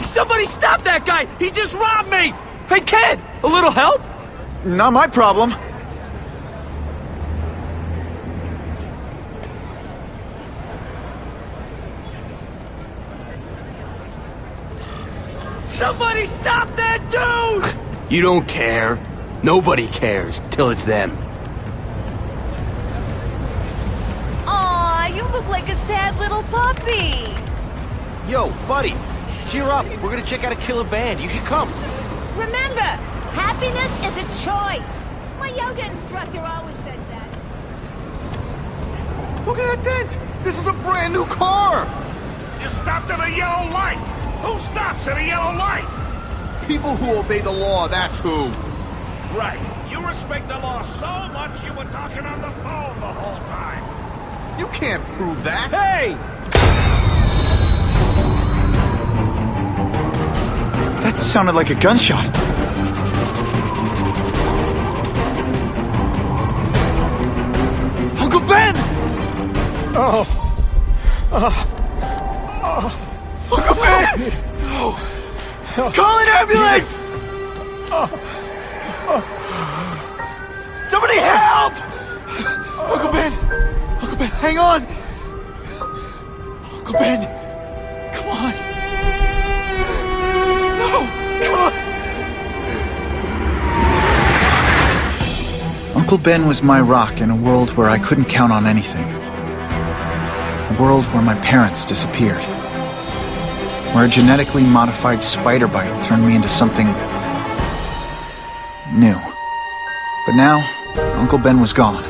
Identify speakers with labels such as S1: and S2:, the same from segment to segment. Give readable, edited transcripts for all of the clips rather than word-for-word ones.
S1: Somebody stop that guy! He just robbed me! Hey, kid! A little help?
S2: Not my problem.
S1: Somebody stop that dude!
S3: You don't care. Nobody cares till it's them.
S4: Aw, you look like a sad little puppy.
S5: Yo, buddy, cheer up. We're gonna check out a killer band. You should come.
S4: Remember, happiness is a choice. My yoga instructor always says that.
S2: Look at that dent! This is a brand new car!
S6: You stopped at a yellow light! Who stops at a yellow light?
S2: People who obey the law, that's who.
S6: Right. You respect the law so much you were talking on the phone the whole time.
S2: You can't prove that.
S1: Hey!
S2: That sounded like a gunshot. Uncle Ben! Uncle Ben! Call an ambulance! Somebody help! Uncle Ben! Uncle Ben, hang on! Uncle Ben! Come on! No! Come on! Uncle Ben was my rock in a world where I couldn't count on anything. A world where my parents disappeared. Where a genetically modified spider bite turned me into something new. But now, Uncle Ben was gone.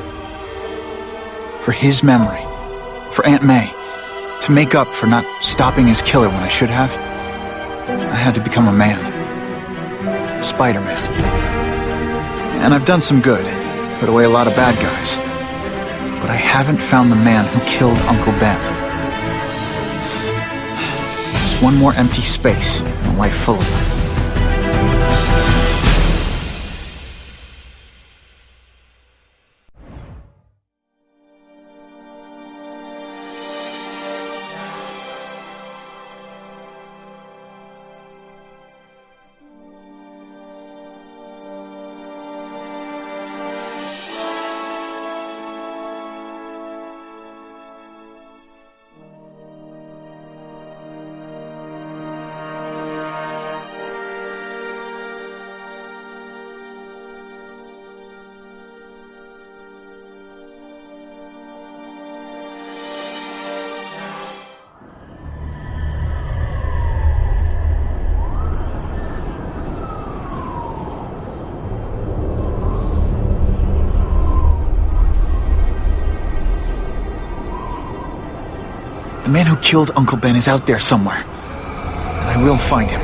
S2: For his memory, for Aunt May, to make up for not stopping his killer when I should have, I had to become a man. Spider-Man. And I've done some good, put away a lot of bad guys. But I haven't found the man who killed Uncle Ben. Just one more empty space in a life full of them. The man who killed Uncle Ben is out there somewhere. And I will find him.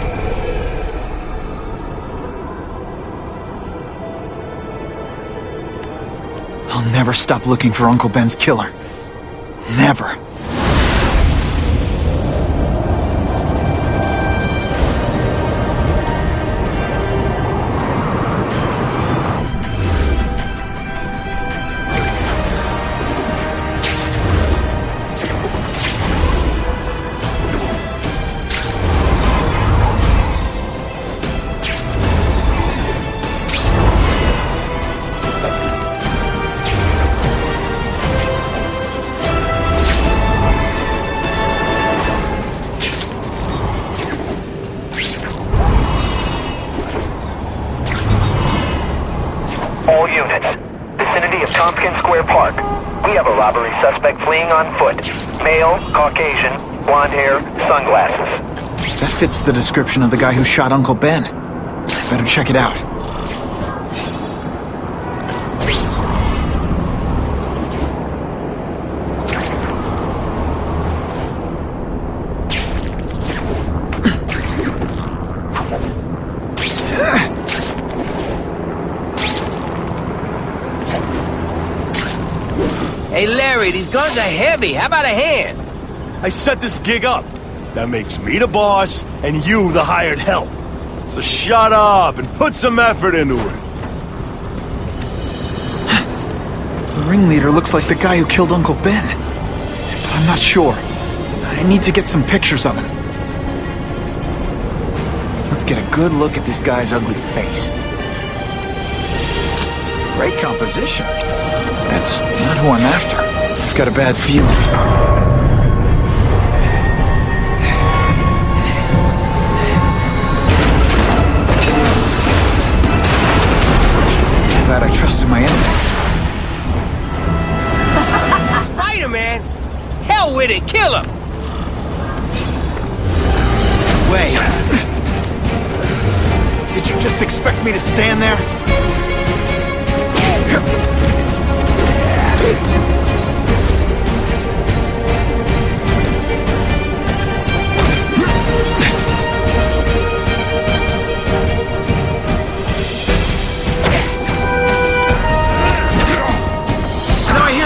S2: I'll never stop looking for Uncle Ben's killer. Never.
S7: All units. Vicinity of Tompkins Square Park. We have a robbery suspect fleeing on foot. Male, Caucasian, blonde hair, sunglasses.
S2: That fits the description of the guy who shot Uncle Ben. Better check it out.
S3: Hey, Larry, these guns are heavy. How about a hand?
S1: I set this gig up. That makes me the boss and you the hired help. So shut up and put some effort into it.
S2: The ringleader looks like the guy who killed Uncle Ben. But I'm not sure. I need to get some pictures of him. Let's get a good look at this guy's ugly face. Great composition. That's not who I'm after. I've got a bad feeling. Glad I trusted my instincts.
S3: Spider-Man? Hell with it, kill him!
S2: Wait. Did you just expect me to stand there?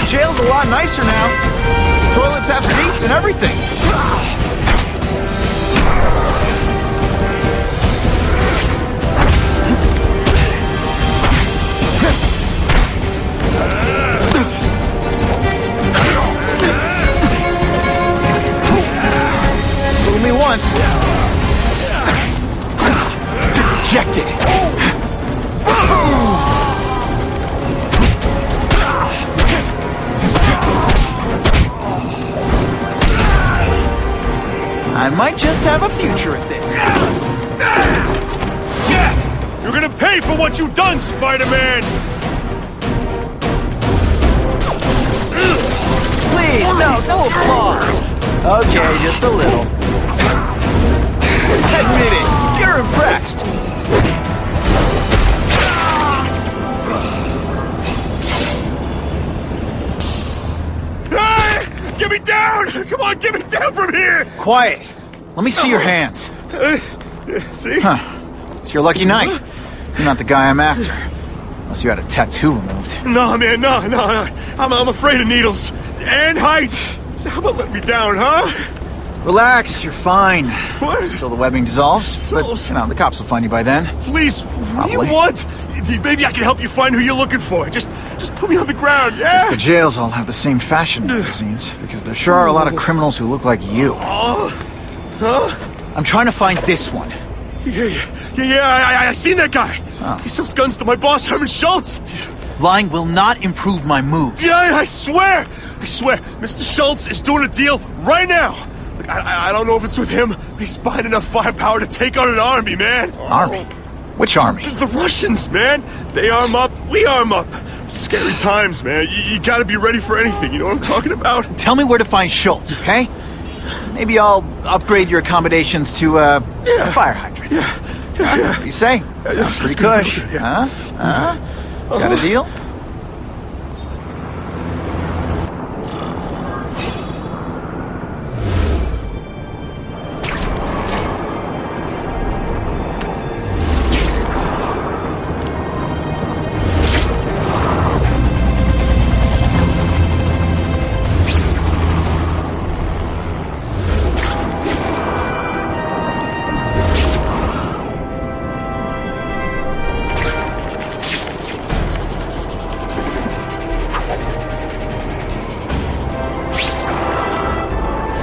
S2: Jail's a lot nicer now. Toilets have seats and everything. Fool me once. Rejected. I might just have a future at this.
S1: Yeah! You're gonna pay for what you've done, Spider-Man!
S2: Please, no applause. Okay, just a little. Admit it, you're impressed.
S1: Hey! Get me down! Come on, get me down from here!
S2: Quiet. Let me see your hands.
S1: See?
S2: Huh. It's your lucky night. You're not the guy I'm after. Unless you had a tattoo removed.
S1: No, man, no. I'm afraid of needles. And heights. So how about let me down, huh?
S2: Relax, you're fine.
S1: What?
S2: Until the webbing dissolves. But, you know, the cops will find you by then.
S1: Please, what do you
S2: Probably.
S1: want? Maybe I can help you find who you're looking for. Just put me on the ground, yeah?
S2: Guess the jails all have the same fashion magazines, because there sure are a lot of criminals who look like you.
S1: Huh?
S2: I'm trying to find this one.
S1: Yeah, I seen that guy.
S2: Oh.
S1: He sells guns to my boss, Herman Schultz.
S2: Lying will not improve my moves.
S1: Yeah, I swear. Mr. Schultz is doing a deal right now. Look, I don't know if it's with him, but he's buying enough firepower to take on an army, man.
S2: Army? Which army?
S1: The Russians, man. They arm up, we arm up. Scary times, man. You gotta be ready for anything, you know what I'm talking about?
S2: Tell me where to find Schultz, okay? Maybe I'll upgrade your accommodations to a fire hydrant. What do you say? Sounds pretty cush.
S1: Yeah.
S2: Huh? Got a deal?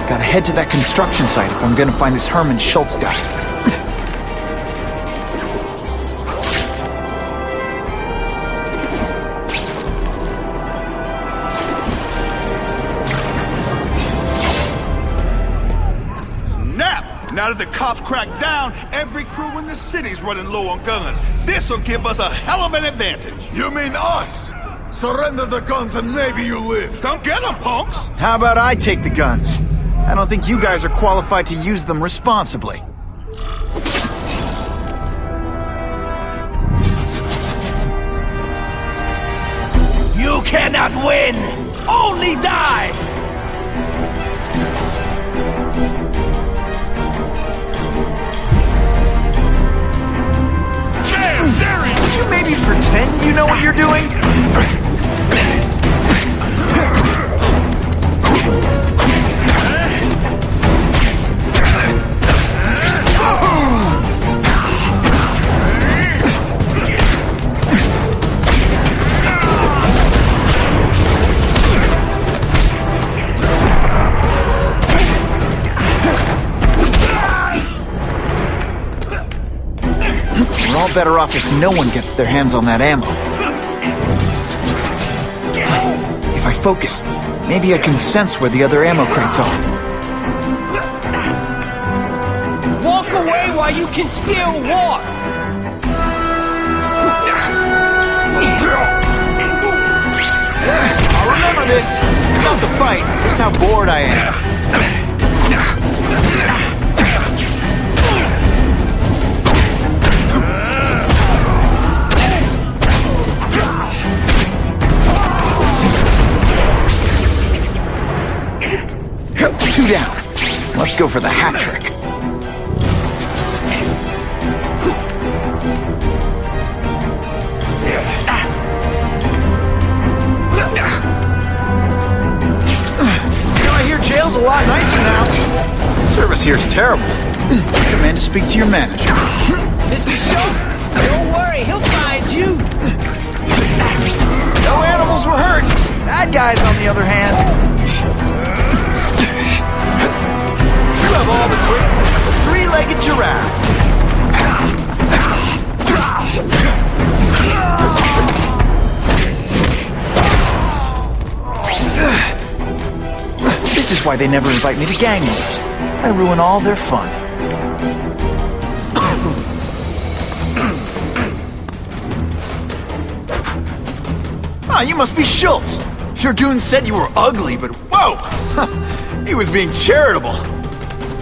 S2: Gotta head to that construction site if I'm gonna find this Herman Schultz guy.
S6: Snap! Now that the cops cracked down, every crew in the city's running low on guns. This'll give us a hell of an advantage.
S8: You mean us? Surrender the guns and maybe you live.
S6: Come get them, punks!
S2: How about I take the guns? I don't think you guys are qualified to use them responsibly.
S3: You cannot win! Only die!
S2: Would you maybe pretend you know what you're doing? We're all better off if no one gets their hands on that ammo. If I focus, maybe I can sense where the other ammo crates are.
S3: Walk away while you can still walk!
S2: I'll remember this. It's not the fight, just how bored I am. Two down. Let's go for the hat trick. I hear jail's a lot nicer now. Service here's terrible. Demand to speak to your manager.
S3: Mr. Schultz, don't worry, he'll find you!
S2: No animals were hurt. Bad guys, on the other hand. You have all the twigs. The three-legged giraffe. This is why they never invite me to gang meetings. I ruin all their fun. Ah, you must be Schultz. Your goon said you were ugly, but whoa! He was being charitable.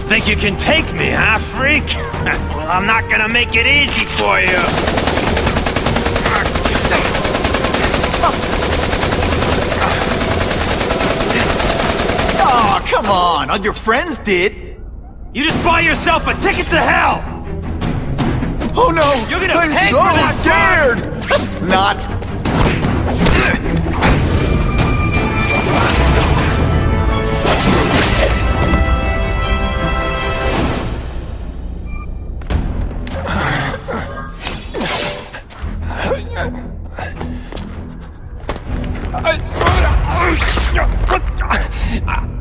S9: Think you can take me, huh, freak? Well, I'm not gonna make it easy for you.
S2: Oh, come on. All your friends did.
S9: You just bought yourself a ticket to hell!
S2: Oh no!
S9: You're gonna
S2: I'm
S9: pay
S2: so
S9: for that,
S2: scared! Not.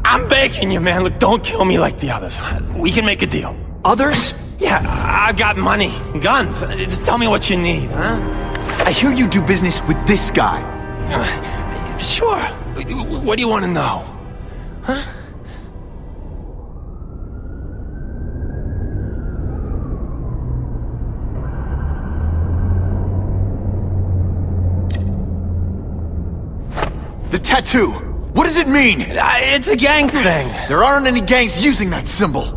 S9: I'm begging you, man. Look, don't kill me like the others. We can make a deal.
S2: Others?
S9: Yeah, I've got money, guns. Just tell me what you need, huh?
S2: I hear you do business with this guy.
S9: Sure. What do you want to know? Huh?
S2: The tattoo. What does it mean?
S9: It's a gang thing.
S2: There aren't any gangs using that symbol.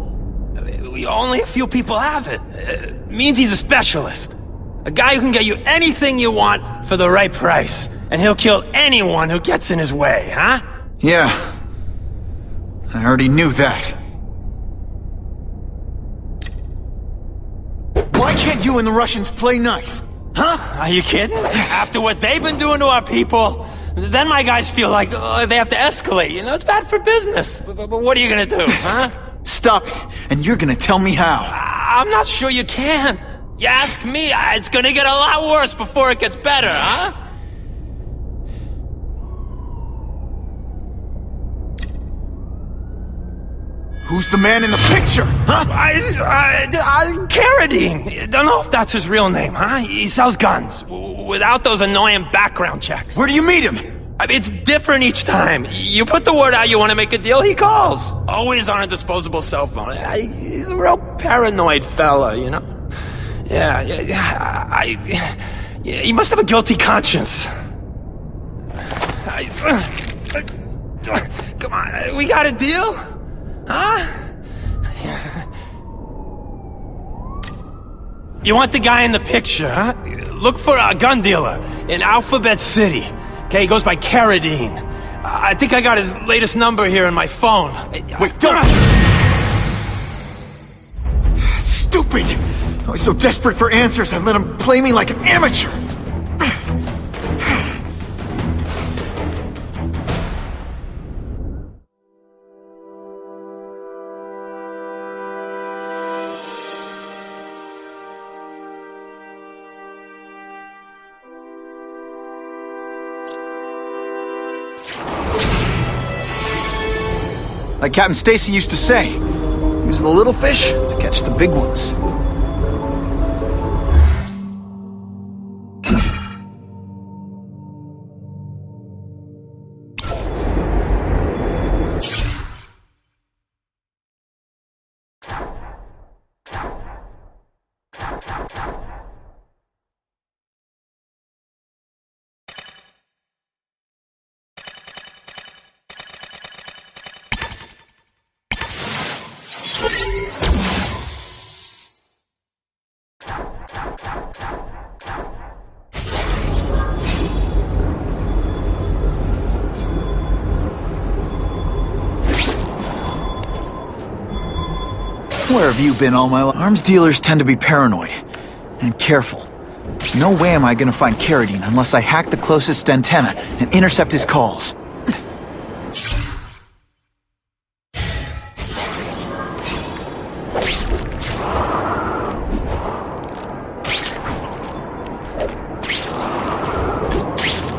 S9: Only a few people have it. It means he's a specialist. A guy who can get you anything you want for the right price. And he'll kill anyone who gets in his way, huh?
S2: Yeah. I already knew that. Why can't you and the Russians play nice?
S9: Huh? Are you kidding? After what they've been doing to our people, then my guys feel like they have to escalate. You know, it's bad for business. But what are you gonna do, huh?
S2: Stop it, and you're gonna tell me how.
S9: I'm not sure you can. You ask me, it's gonna get a lot worse before it gets better, huh?
S2: Who's the man in the picture, huh?
S9: Carradine. Don't know if that's his real name, huh? He sells guns, without those annoying background checks.
S2: Where do you meet him?
S9: I mean, it's different each time. You put the word out you want to make a deal, he calls. Always on a disposable cell phone. He's a real paranoid fella, you know? Yeah, he must have a guilty conscience. Come on, we got a deal? Huh? You want the guy in the picture, huh? Look for a gun dealer in Alphabet City. Okay, he goes by Carradine. I think I got his latest number here in my phone.
S2: Wait, don't! Stupid! I was so desperate for answers, I let him play me like an amateur! Like Captain Stacy used to say, use the little fish to catch the big ones. Where have you been all my life? Arms dealers tend to be paranoid and careful. No way am I gonna find Carradine unless I hack the closest antenna and intercept his calls.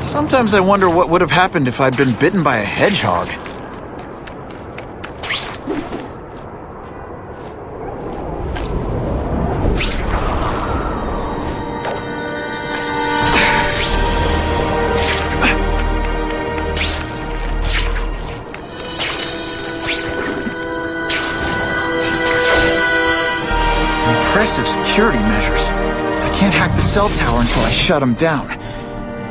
S2: Sometimes I wonder what would have happened if I'd been bitten by a hedgehog. Impressive security measures. I can't hack the cell tower until I shut him down.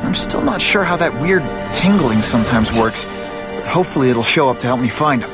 S2: I'm still not sure how that weird tingling sometimes works, but hopefully it'll show up to help me find him.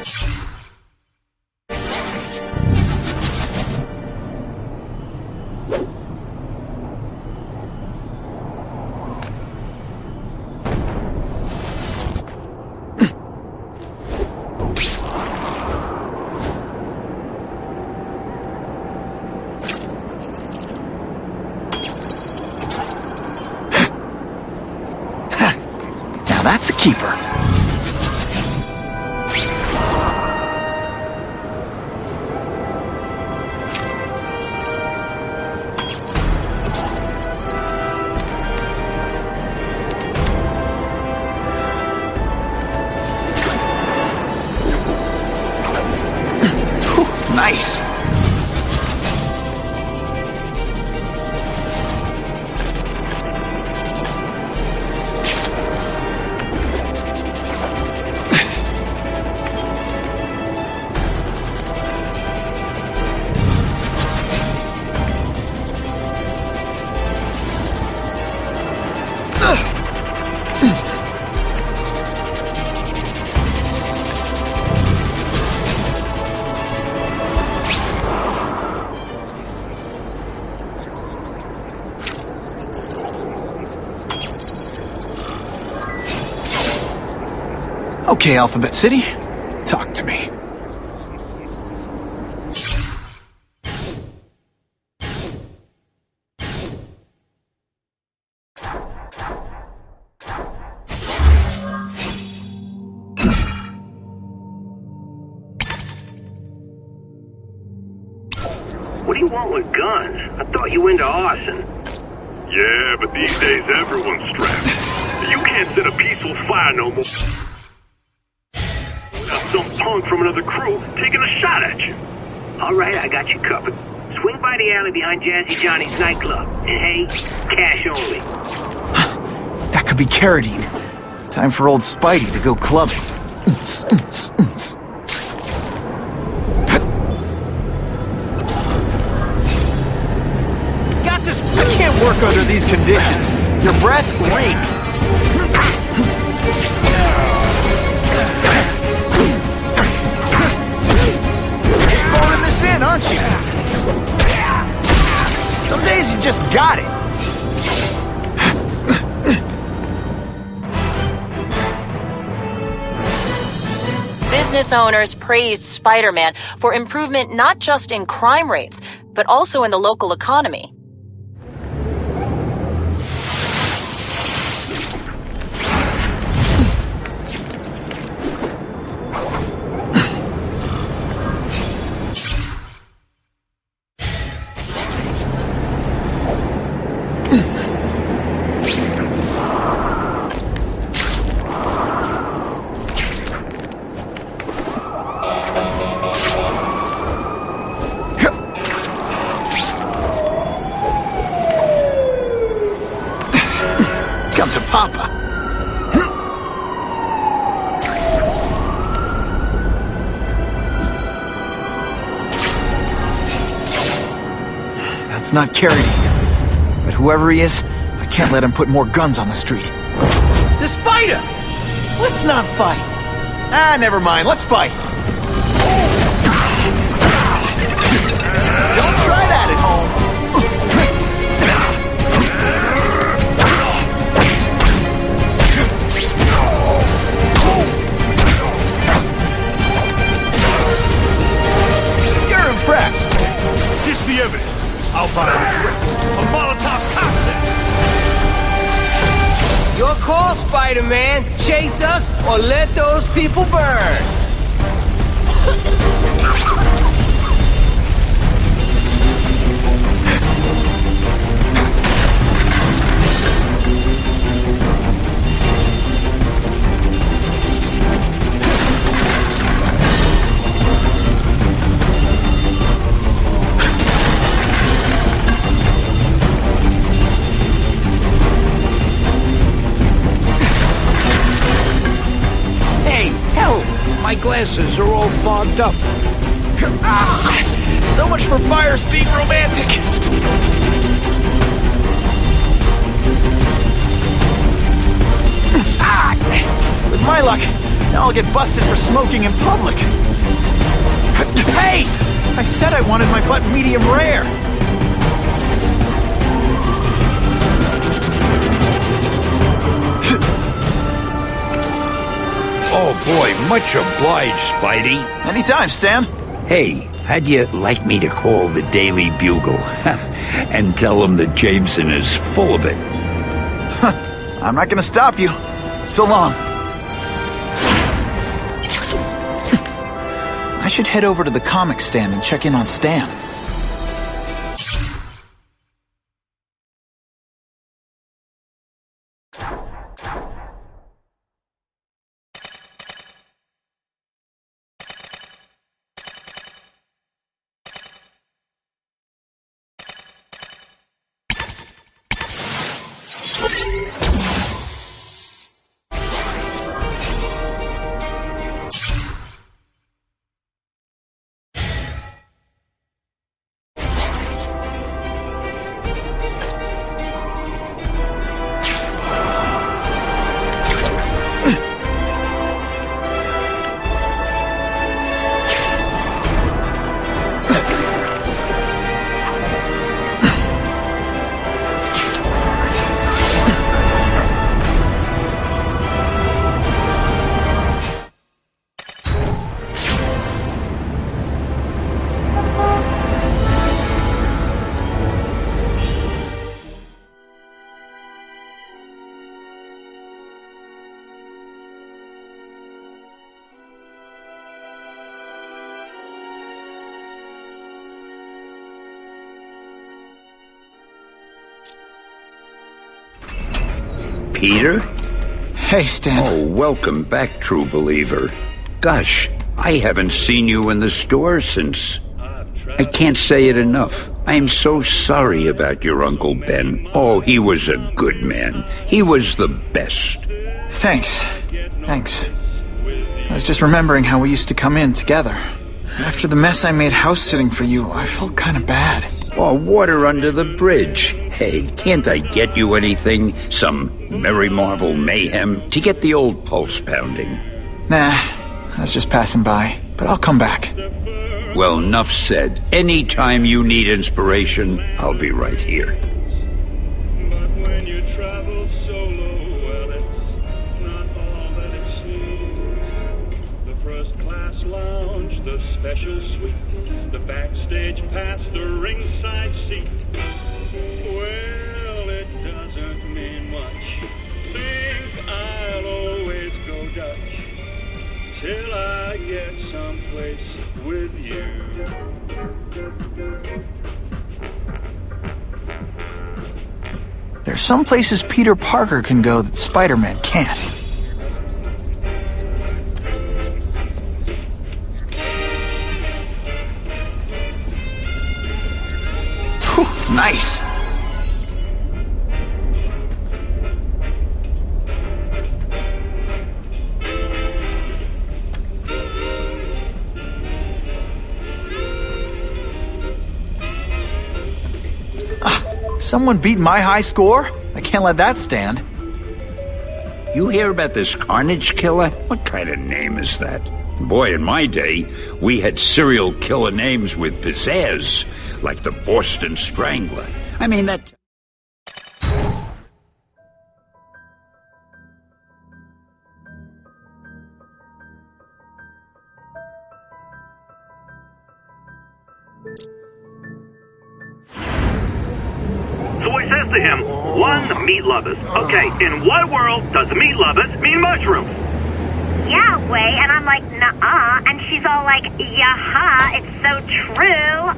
S2: That's a keeper. Nice. Okay, Alphabet City, talk to me.
S10: What do you want with guns? I thought you were into arson.
S1: Yeah, but these days everyone's strapped. You can't set a peaceful fire no more. Some punk from another crew taking a shot at you.
S10: All right, I got you covered. Swing by the alley behind Jazzy Johnny's nightclub. And hey, cash only.
S2: That could be Carradine. Time for old Spidey to go clubbing.
S10: Got this.
S2: I can't work under these conditions. Your breath reeks. You're phoning this in, aren't you? Someday you just got it.
S11: Business owners praised Spider-Man for improvement not just in crime rates, but also in the local economy.
S2: Come to Papa. That's not Carradine. But whoever he is, I can't let him put more guns on the street.
S5: The spider!
S2: Let's not fight. Ah, never mind. Let's fight. Don't try that at home. You're impressed.
S1: Ditch the evidence. I'll buy a drink. A Molotov cocktail.
S3: Your call, Spider-Man. Chase us or let those people burn. My glasses are all fogged up.
S2: So much for fires being romantic. With my luck, now I'll get busted for smoking in public. Hey! I said I wanted my butt medium rare.
S12: Oh boy, much obliged, Spidey.
S2: Anytime, Stan.
S12: Hey, how'd you like me to call the Daily Bugle and tell them that Jameson is full of it?
S2: I'm not gonna stop you. So long. I should head over to the comic stand and check in on Stan.
S12: Peter?
S2: Hey, Stan.
S12: Oh, welcome back, true believer. Gosh, I haven't seen you in the store since... I can't say it enough. I am so sorry about your Uncle Ben. Oh, he was a good man. He was the best.
S2: Thanks. I was just remembering how we used to come in together. After the mess I made house-sitting for you, I felt kind of bad.
S12: Oh, water under the bridge. Hey, can't I get you anything? Some Merry Marvel mayhem to get the old pulse pounding?
S2: Nah, I was just passing by, but I'll come back.
S12: Well, enough said. Anytime you need inspiration, I'll be right here.
S13: But when you travel solo, well, it's not all that it seems. The first class lounge, the special suite, the backstage pass, the ringside seat. Well, it doesn't mean much. Think I'll always go Dutch till I get someplace with you.
S2: There's some places Peter Parker can go that Spider-Man can't. Whew, nice. Someone beat my high score? I can't let that stand.
S12: You hear about this Carnage Killer? What kind of name is that? Boy, in my day, we had serial killer names with pizzazz, like the Boston Strangler. I mean, that...
S10: So he says to him, one, meat lovers. Okay, in what world does meat lovers mean mushrooms?
S14: Yeah, way, and I'm like, nuh-uh, and she's all like, yaha, it's so true.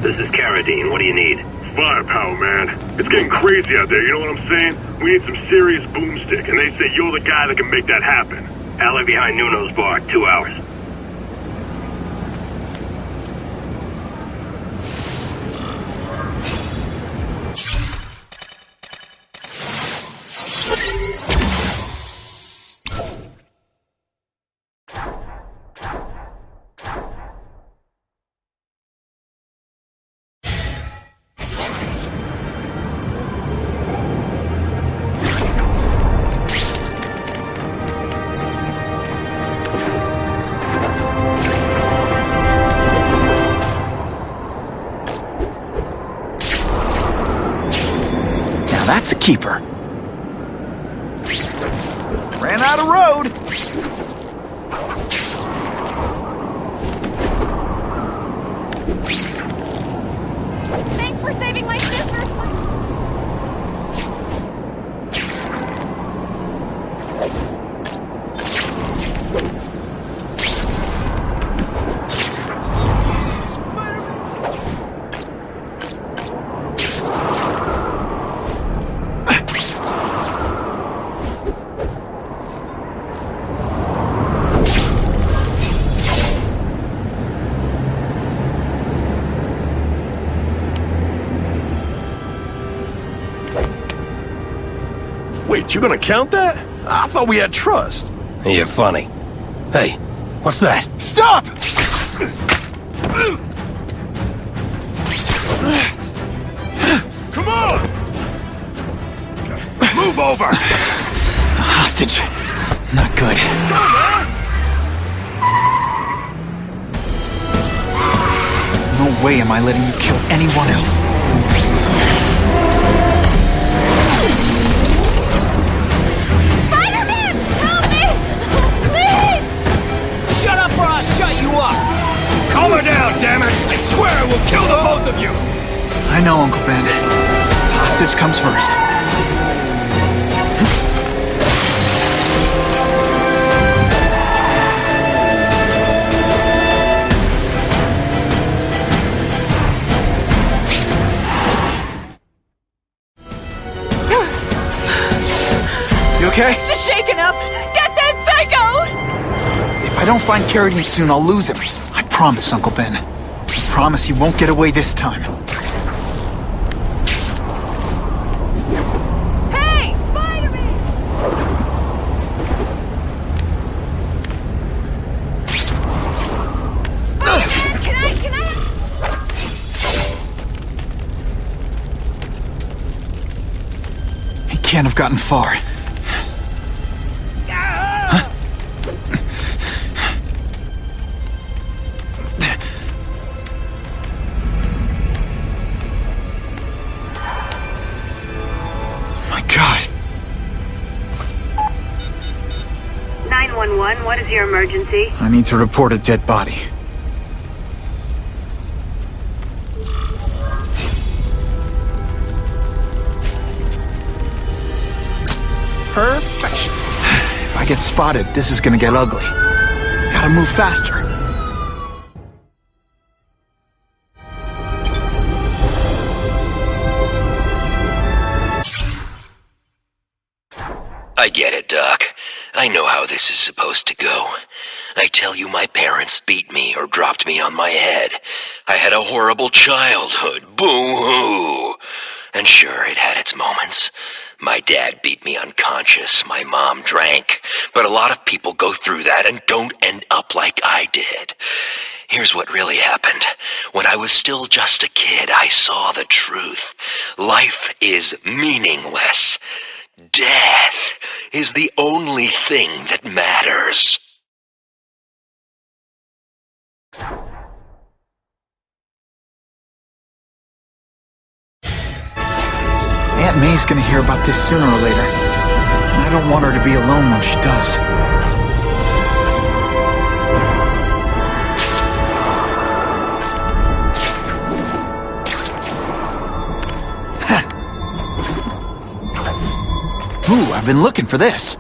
S10: This is Carradine, what do you need?
S1: Firepower, man. It's getting crazy out there, you know what I'm saying? We need some serious boomstick, and they say you're the guy that can make that happen.
S10: Alley behind Nuno's bar, 2 hours.
S2: That's a keeper. Ran out of road.
S4: Thanks for saving my sister.
S1: Wait, you gonna count that? I thought we had trust.
S3: You're funny. Hey, what's that?
S1: Stop! Come on! Move over!
S2: Hostage. Not good.
S1: Let's go, man!
S2: No way am I letting you kill anyone else.
S4: Spider-Man! Help me! Please!
S3: Shut up or I'll shut you up! Calm her down, damn it! I swear I will kill the both of you!
S2: I know, Uncle Ben. Hostage comes first. You okay?
S11: Just shaken up! Get that psycho!
S2: If I don't find Carradine soon, I'll lose him. I promise, Uncle Ben. I promise he won't get away this time.
S4: Hey, Spider-Man! Spider-Man, can I?
S2: He can't have gotten far.
S14: your emergency?
S2: I need to report a dead body. Perfection. If I get spotted, this is gonna get ugly. Gotta move faster.
S15: I get it, Doc. I know how this is supposed to go. I tell you, my parents beat me or dropped me on my head. I had a horrible childhood. Boo-hoo! And sure, it had its moments. My dad beat me unconscious, my mom drank. But a lot of people go through that and don't end up like I did. Here's what really happened. When I was still just a kid, I saw the truth. Life is meaningless. Death is the only thing that matters.
S2: Aunt May's gonna hear about this sooner or later, and I don't want her to be alone when she does. Ooh, I've been looking for this.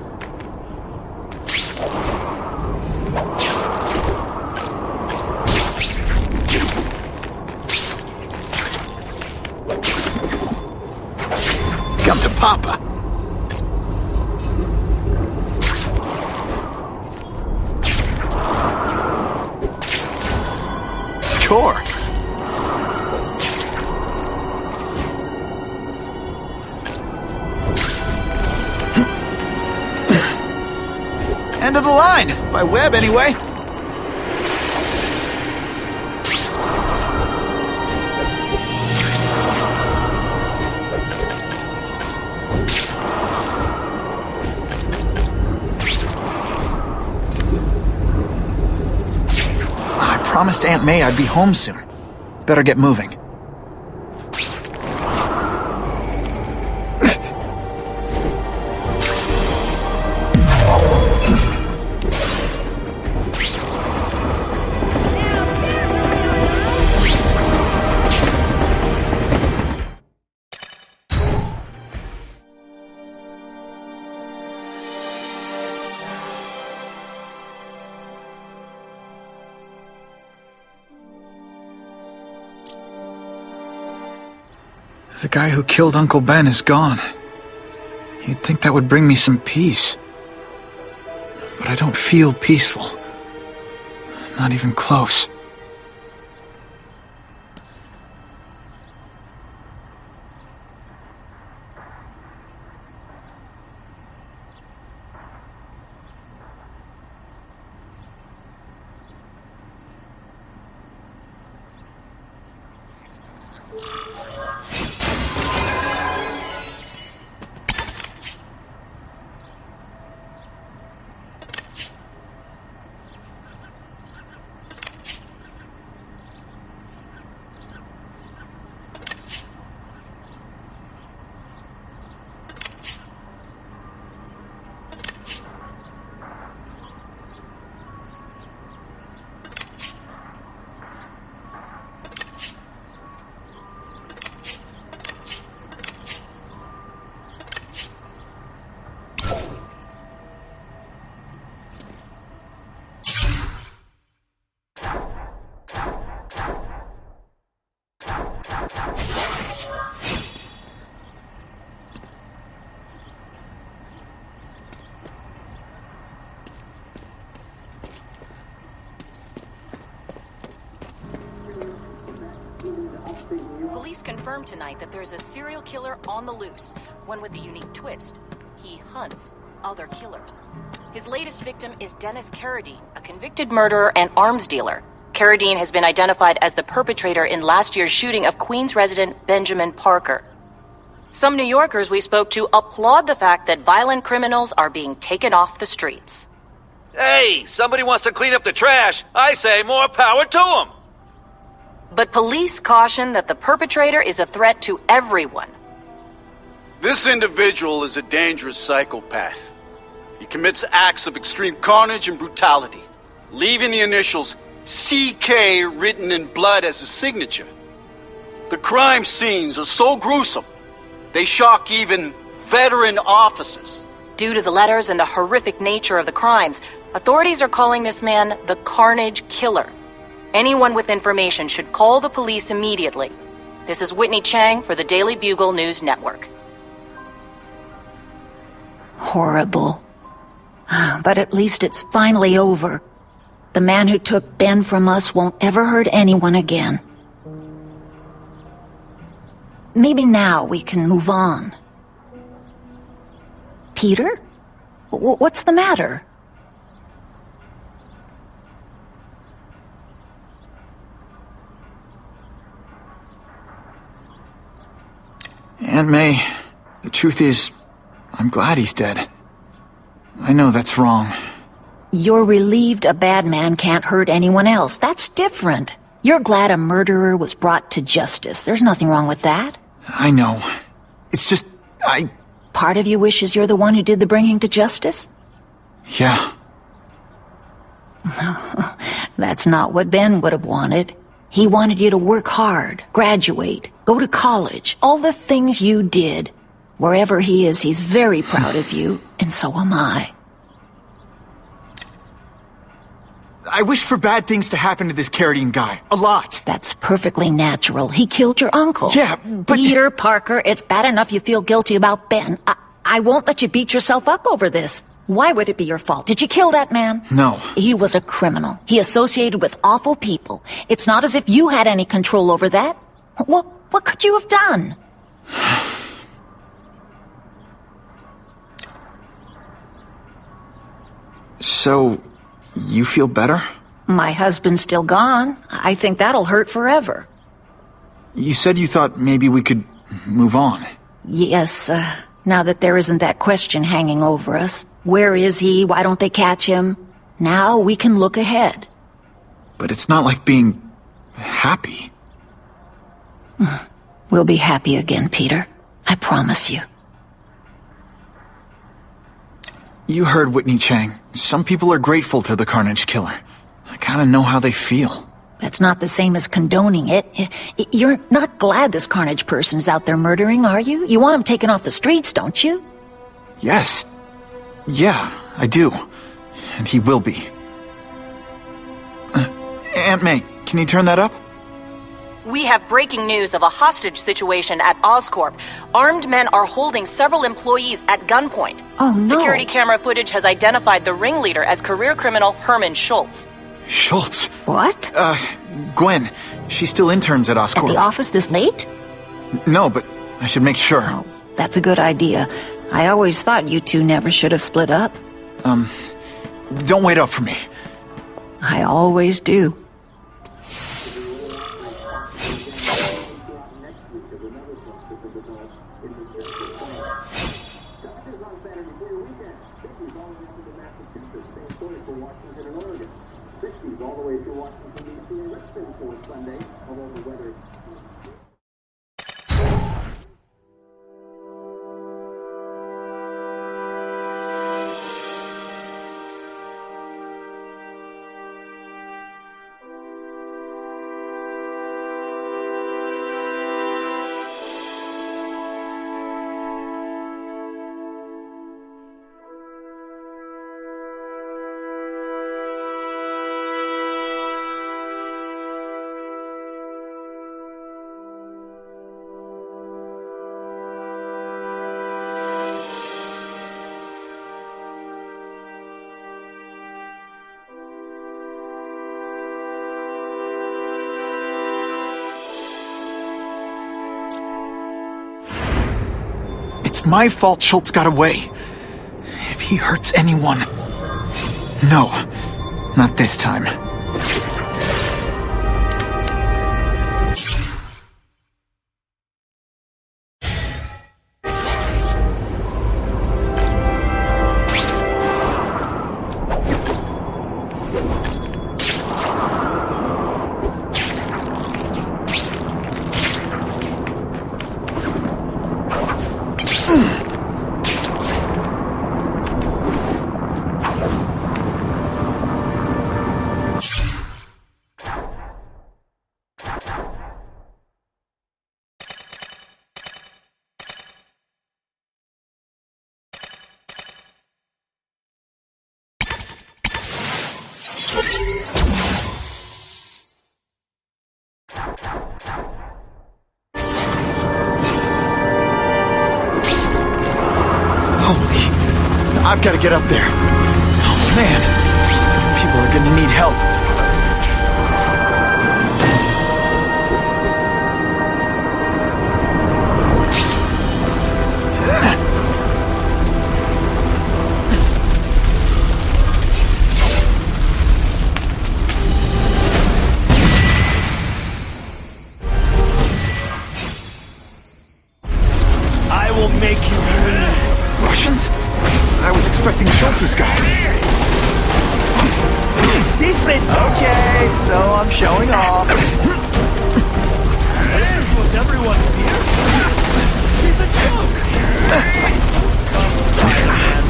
S2: Come to Papa. Score. End of the line, by web anyway. I promised Aunt May I'd be home soon. Better get moving. The guy who killed Uncle Ben is gone. You'd think that would bring me some peace. But I don't feel peaceful. Not even close.
S11: Police confirmed tonight that there's a serial killer on the loose, one with a unique twist. He hunts other killers. His latest victim is Dennis Carradine, a convicted murderer and arms dealer. Carradine has been identified as the perpetrator in last year's shooting of Queens resident Benjamin Parker. Some New Yorkers we spoke to applaud the fact that violent criminals are being taken off the streets.
S5: Hey, somebody wants to clean up the trash. I say more power to them.
S11: But police caution that the perpetrator is a threat to everyone.
S16: This individual is a dangerous psychopath. He commits acts of extreme carnage and brutality, leaving the initials CK written in blood as his signature. The crime scenes are so gruesome, they shock even veteran officers.
S11: Due to the letters and the horrific nature of the crimes, authorities are calling this man the Carnage Killer. Anyone with information should call the police immediately. This is Whitney Chang for the Daily Bugle News Network.
S17: Horrible. But at least it's finally over. The man who took Ben from us won't ever hurt anyone again. Maybe now we can move on. Peter? What's the matter?
S2: Aunt May, the truth is, I'm glad he's dead. I know that's wrong.
S17: You're relieved a bad man can't hurt anyone else. That's different. You're glad a murderer was brought to justice. There's nothing wrong with that.
S2: I know. It's just,
S17: Part of you wishes you're the one who did the bringing to justice?
S2: Yeah.
S17: That's not what Ben would have wanted. He wanted you to work hard, graduate, go to college, all the things you did. Wherever he is, he's very proud of you, and so am I.
S2: I wish for bad things to happen to this Carradine guy. A lot.
S17: That's perfectly natural. He killed your uncle.
S2: Yeah, but...
S17: Peter Parker, it's bad enough you feel guilty about Ben. I won't let you beat yourself up over this. Why would it be your fault? Did you kill that man?
S2: No.
S17: He was a criminal. He associated with awful people. It's not as if you had any control over that. What could you have done?
S2: So, you feel better?
S17: My husband's still gone. I think that'll hurt forever.
S2: You said you thought maybe we could move on.
S17: Yes, now that there isn't that question hanging over us. Where is he? Why don't they catch him? Now we can look ahead.
S2: But it's not like being happy.
S17: We'll be happy again, Peter. I promise you.
S2: You heard Whitney Chang. Some people are grateful to the Carnage Killer. I kinda know how they feel.
S17: That's not the same as condoning it. You're not glad this Carnage person is out there murdering, are you? You want him taken off the streets, don't you?
S2: Yes. Yeah, I do. And he will be. Aunt May, can you turn that up?
S11: We have breaking news of a hostage situation at Oscorp. Armed men are holding several employees at gunpoint.
S17: Oh, no.
S11: Security camera footage has identified the ringleader as career criminal Herman Schultz.
S2: Schultz?
S17: What?
S2: Gwen. She still interns at Oscorp.
S17: At the office this late?
S2: No, but I should make sure.
S17: Oh, that's a good idea. I always thought you two never should have split up.
S2: Don't wait up for me.
S17: I always do.
S2: It's my fault Schultz got away. If he hurts anyone... No, not this time. I've got to get up there. Oh, man. People are gonna need help.
S3: I will make you bleed.
S2: Russians? I was expecting Schultz's guys.
S3: It's different.
S2: Okay, so I'm showing off.
S3: This is what everyone fears. He's a joke. Come style, man.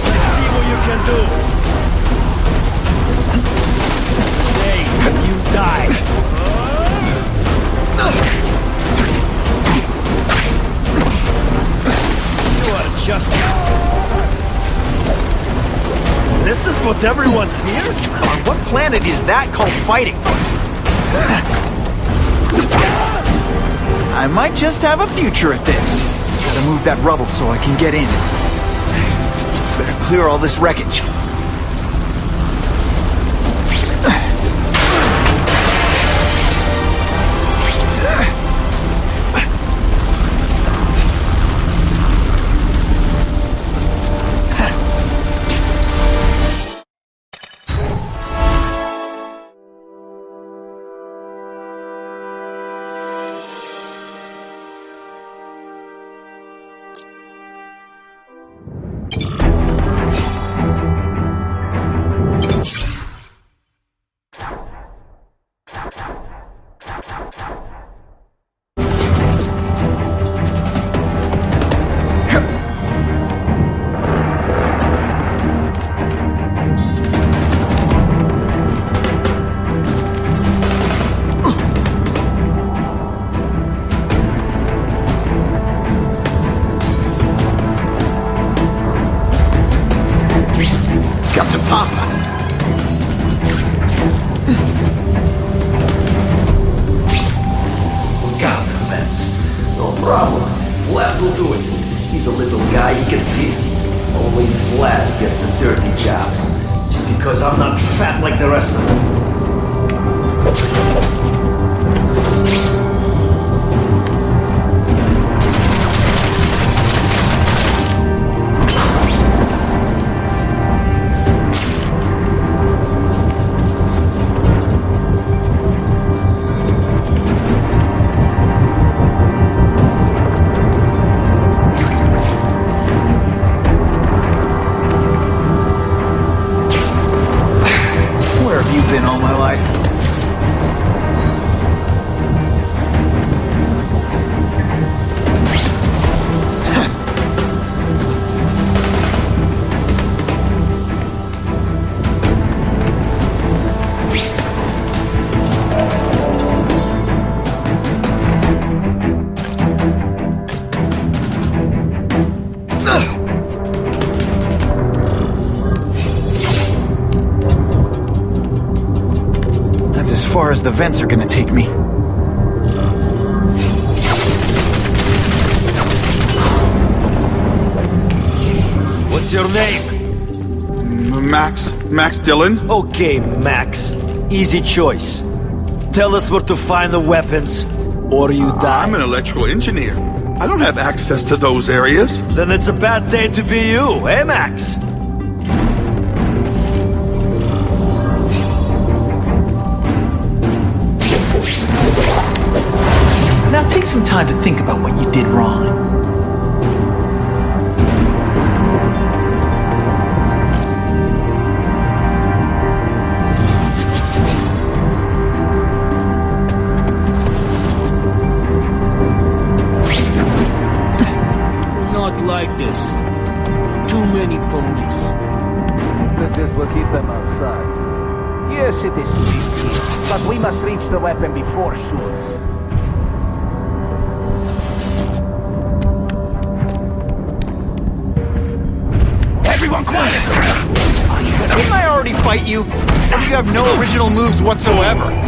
S3: Let's see what you can do. Hey, you die. You are just... This is what everyone fears?
S2: On what planet is that called fighting? I might just have a future at this. Gotta move that rubble so I can get in. Better clear all this wreckage. As far as the vents are gonna take me.
S3: What's your name?
S6: Max Dillon.
S3: Okay, Max. Easy choice. Tell us where to find the weapons, or you die.
S6: I'm an electrical engineer. I don't have access to those areas.
S3: Then it's a bad day to be you, eh, Max?
S2: Now take some time to think about what you did wrong.
S3: Not like this. Too many police.
S10: This will keep them outside. Yes, it is risky, but we must reach the weapon before Schultz.
S2: Everyone quiet! Didn't I already fight you? Or do you have no original moves whatsoever?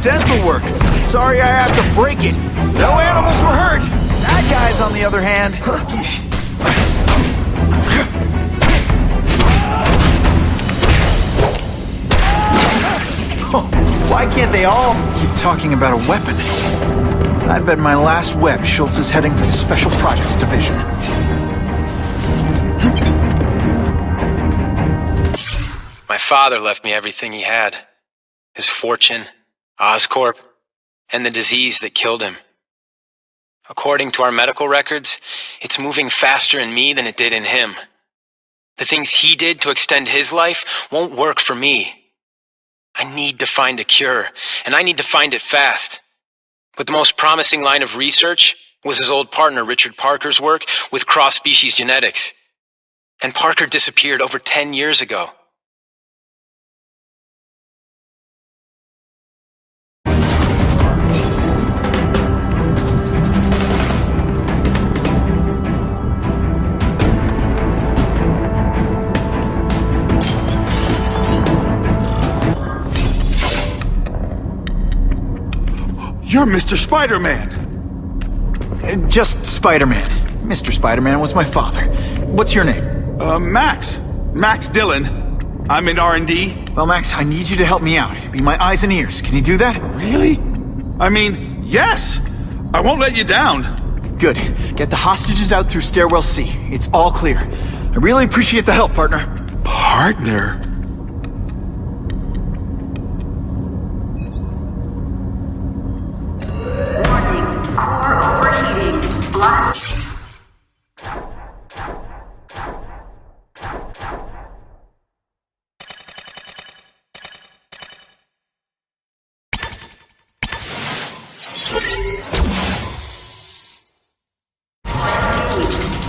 S2: dental work. Sorry I have to break it. No animals were hurt. That guy's on the other hand. Why can't they all keep talking about a weapon? I bet my last web Schultz is heading for the Special Projects Division.
S9: My father left me everything he had. His fortune, Oscorp, and the disease that killed him. According to our medical records, it's moving faster in me than it did in him. The things he did to extend his life won't work for me. I need to find a cure, and I need to find it fast. But the most promising line of research was his old partner Richard Parker's work with cross-species genetics. And Parker disappeared over 10 years ago.
S6: You're Mr. Spider-Man!
S2: Just Spider-Man. Mr. Spider-Man was my father. What's your name?
S6: Max. Max Dillon. I'm in R&D.
S2: Well, Max, I need you to help me out. Be my eyes and ears. Can you do that?
S6: Really? I mean, yes! I won't let you down.
S2: Good. Get the hostages out through Stairwell C. It's all clear. I really appreciate the help, partner.
S6: Partner?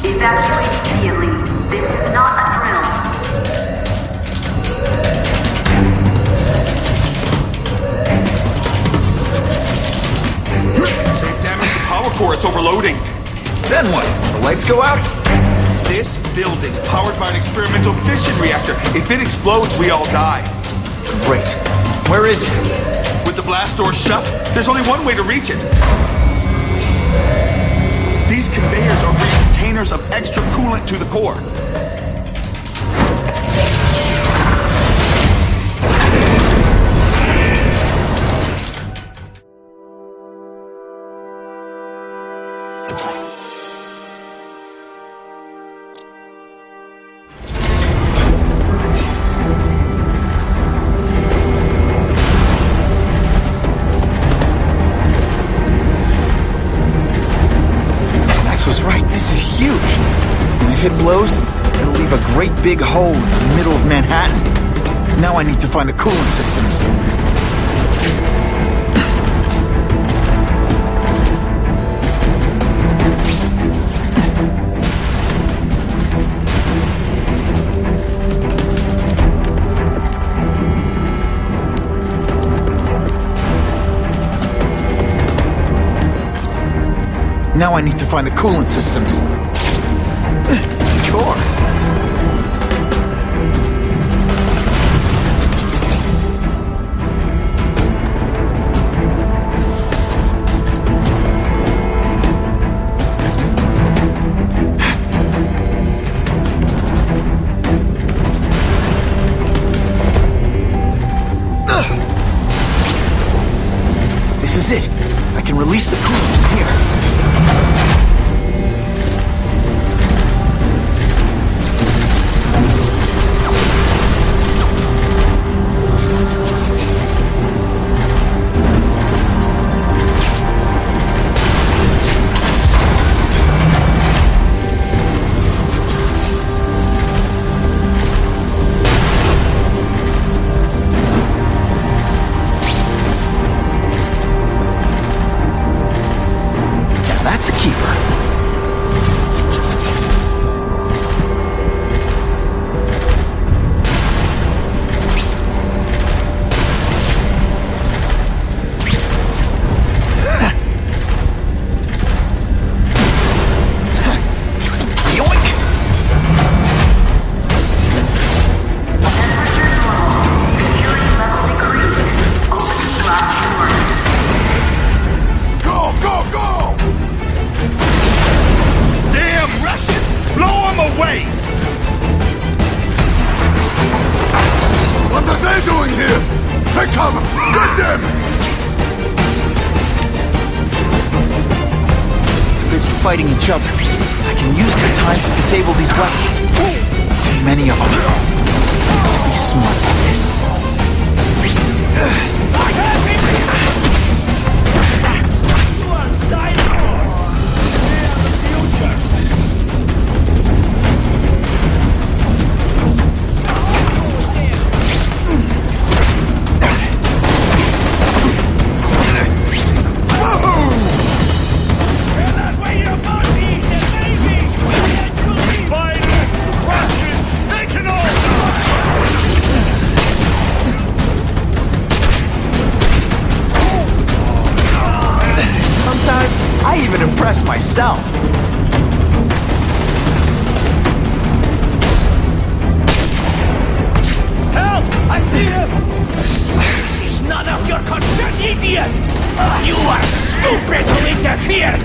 S14: Evacuate immediately. This is not a drill.
S6: They've damaged the power core. It's overloading.
S2: Then what? The lights go out?
S6: This building's powered by an experimental fission reactor. If it explodes, we all die.
S2: Great. Where is it?
S6: With the blast door shut, there's only one way to reach it. These conveyors are bringing containers of extra coolant to the core.
S2: Was right, this is huge. And if it blows, it'll leave a great big hole in the middle of Manhattan. Now I need to find the coolant systems. Now I need to find the coolant systems. Score! This is it. I can release the coolant from here. That's a keeper. fighting each other. I can use the time to disable these weapons. Too many of them. Be smart about this. I even impress myself.
S3: Help! I see him! It's none of your concern, idiot! You are stupid to interfere!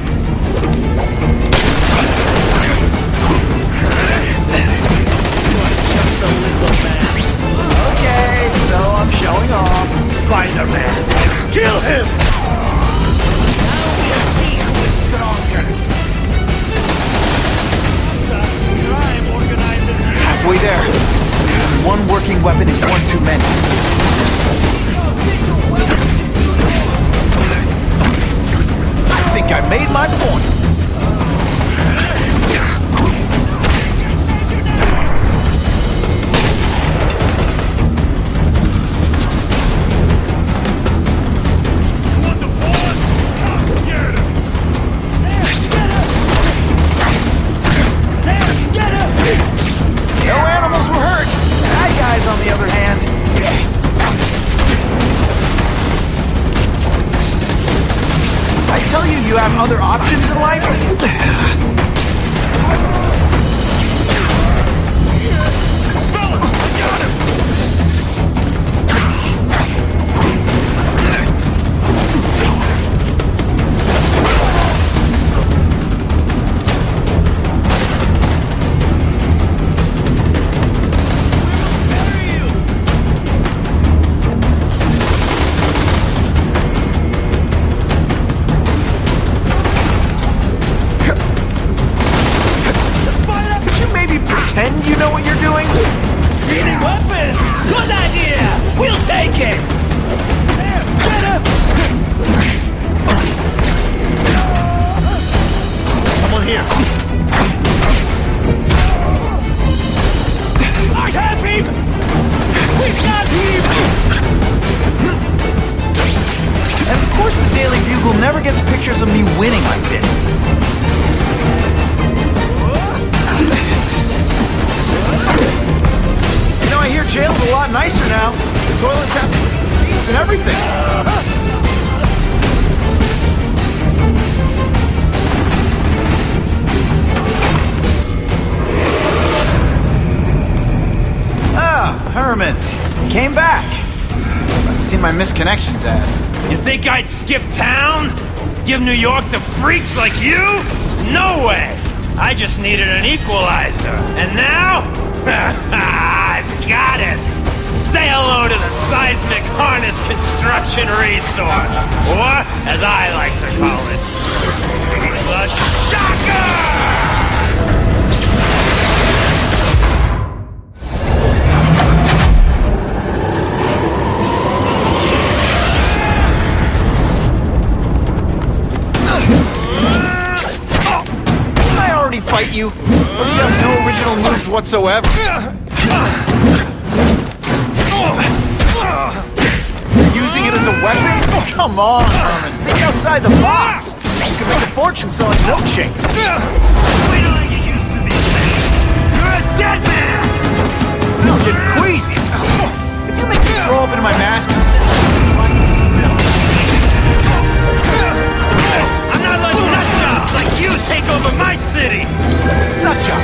S3: Just a little man.
S2: Okay, so I'm showing off.
S3: Spider-Man! Kill him! Now we'll see who is stronger.
S2: Halfway there. One working weapon is one too many. I think I made my point. On the other hand, I tell you, you have other options in life.
S3: Fellas, I got him!
S2: Pretend you know what you're doing?
S3: Speeding weapons! Good idea! We'll take it! There, get him!
S1: Someone here.
S3: I have him! We've got him!
S2: And of course the Daily Bugle never gets pictures of me winning like this. You know, I hear jail's a lot nicer now. The toilets have sheets and everything. Ah, Herman. Came back. Must have seen my misconnections ad.
S9: You think I'd skip town? Give New York to freaks like you? No way! I just needed an equalizer. And now? I've got it! Say hello to the seismic harness construction resource. Or, as I like to call it, the Shocker!
S2: Fight you, but you have no original moves whatsoever. You're using it as a weapon? Come on, Herman. Think outside the box. You could make a fortune selling milkshakes.
S3: Wait till I get used to these things. You're a dead man!
S2: Don't get queasy. If you make me throw up into my mask,
S9: I'm not letting nutjobs like you take over my city!
S2: Nutjob.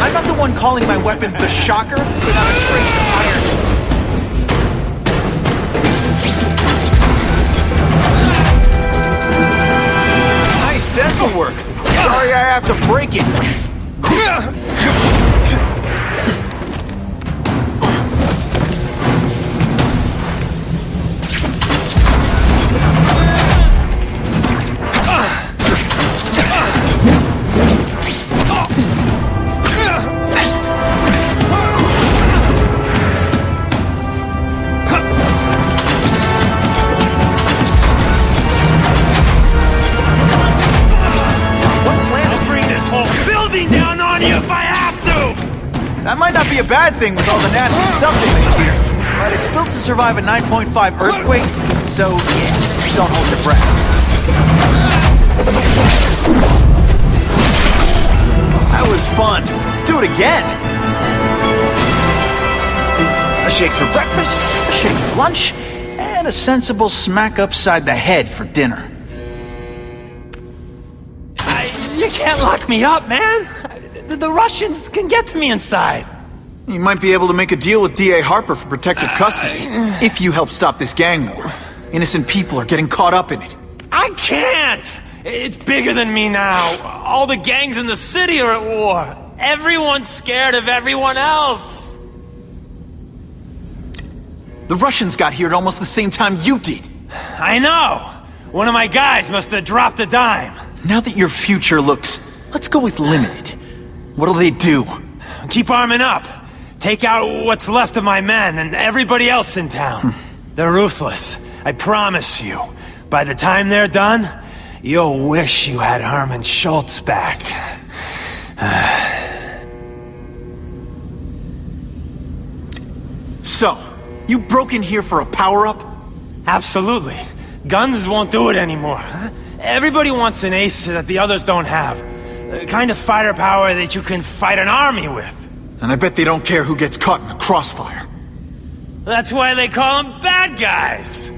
S2: I'm not the one calling my weapon the Shocker without a trace of iron. Nice dental work. Sorry I have to break it. a bad thing with all the nasty stuff they make here. But it's built to survive a 9.5 earthquake, so yeah, don't hold your breath. That was fun. Let's do it again. A shake for breakfast, a shake for lunch, and a sensible smack upside the head for dinner.
S3: You can't lock me up, man. The Russians can get to me inside.
S2: You might be able to make a deal with D.A. Harper for protective custody, if you help stop this gang war. Innocent people are getting caught up in it.
S3: I can't! It's bigger than me now. All the gangs in the city are at war. Everyone's scared of everyone else.
S2: The Russians got here at almost the same time you did.
S3: I know. One of my guys must have dropped a dime.
S2: Now that your future looks, let's go with limited. What'll they do?
S3: Keep arming up. Take out what's left of my men and everybody else in town. They're ruthless. I promise you. By the time they're done, you'll wish you had Herman Schultz back.
S2: So, you broke in here for a power-up?
S3: Absolutely. Guns won't do it anymore. Everybody wants an ace that the others don't have. The kind of fighter power that you can fight an army with.
S2: And I bet they don't care who gets caught in the crossfire.
S3: That's why they call them bad guys.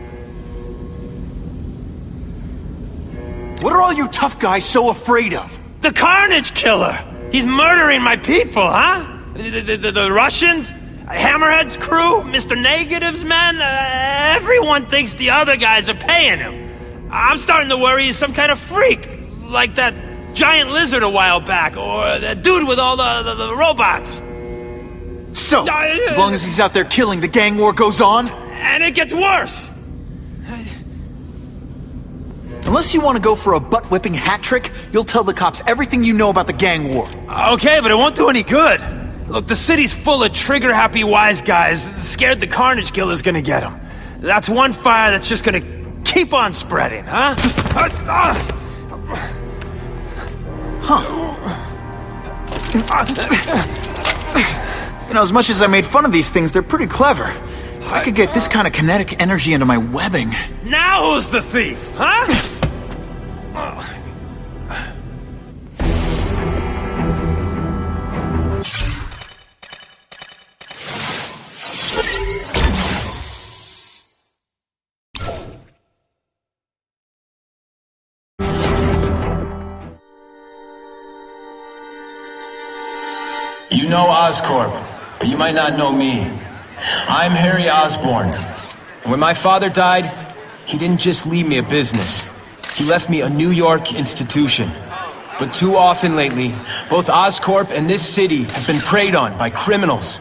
S2: What are all you tough guys so afraid of?
S3: The Carnage Killer! He's murdering my people, huh? The Russians? Hammerhead's crew? Mr. Negative's men? Everyone thinks the other guys are paying him. I'm starting to worry he's some kind of freak. Like that giant lizard a while back, or that dude with all the robots.
S2: So, as long as he's out there killing, the gang war goes on?
S3: And it gets worse!
S2: Unless you want to go for a butt-whipping hat trick, you'll tell the cops everything you know about the gang war.
S3: Okay, but it won't do any good. Look, the city's full of trigger-happy wise guys, scared the Carnage Killer's gonna get them. That's one fire that's just gonna keep on spreading, huh?
S2: You know, as much as I made fun of these things, they're pretty clever. If I could get this kind of kinetic energy into my webbing...
S3: Now who's the thief, huh?
S9: You know Oscorp, but you might not know me. I'm Harry Osborn. And when my father died, he didn't just leave me a business. He left me a New York institution. But too often lately, both Oscorp and this city have been preyed on by criminals.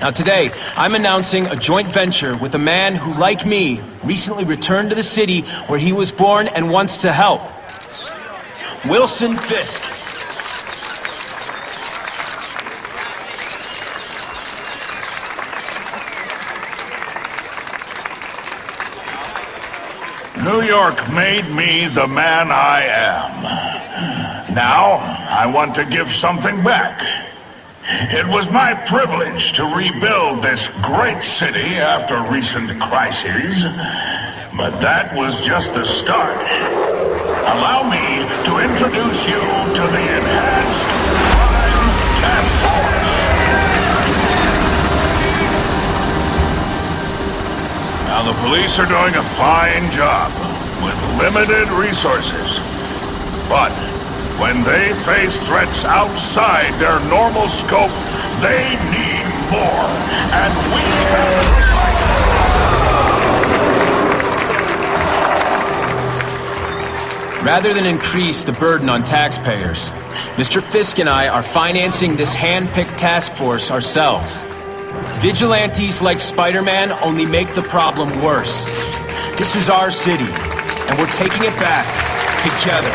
S9: Now today, I'm announcing a joint venture with a man who, like me, recently returned to the city where he was born and wants to help. Wilson Fisk.
S6: New York made me the man I am. Now, I want to give something back. It was my privilege to rebuild this great city after recent crises, but that was just the start. Allow me to introduce you to the Enhanced Crime Task Force. Now, the police are doing a fine job with limited resources. But when they face threats outside their normal scope, they need more. And we have...
S9: Rather than increase the burden on taxpayers, Mr. Fisk and I are financing this hand-picked task force ourselves. Vigilantes like Spider-Man only make the problem worse. This is our city, and we're taking it back together.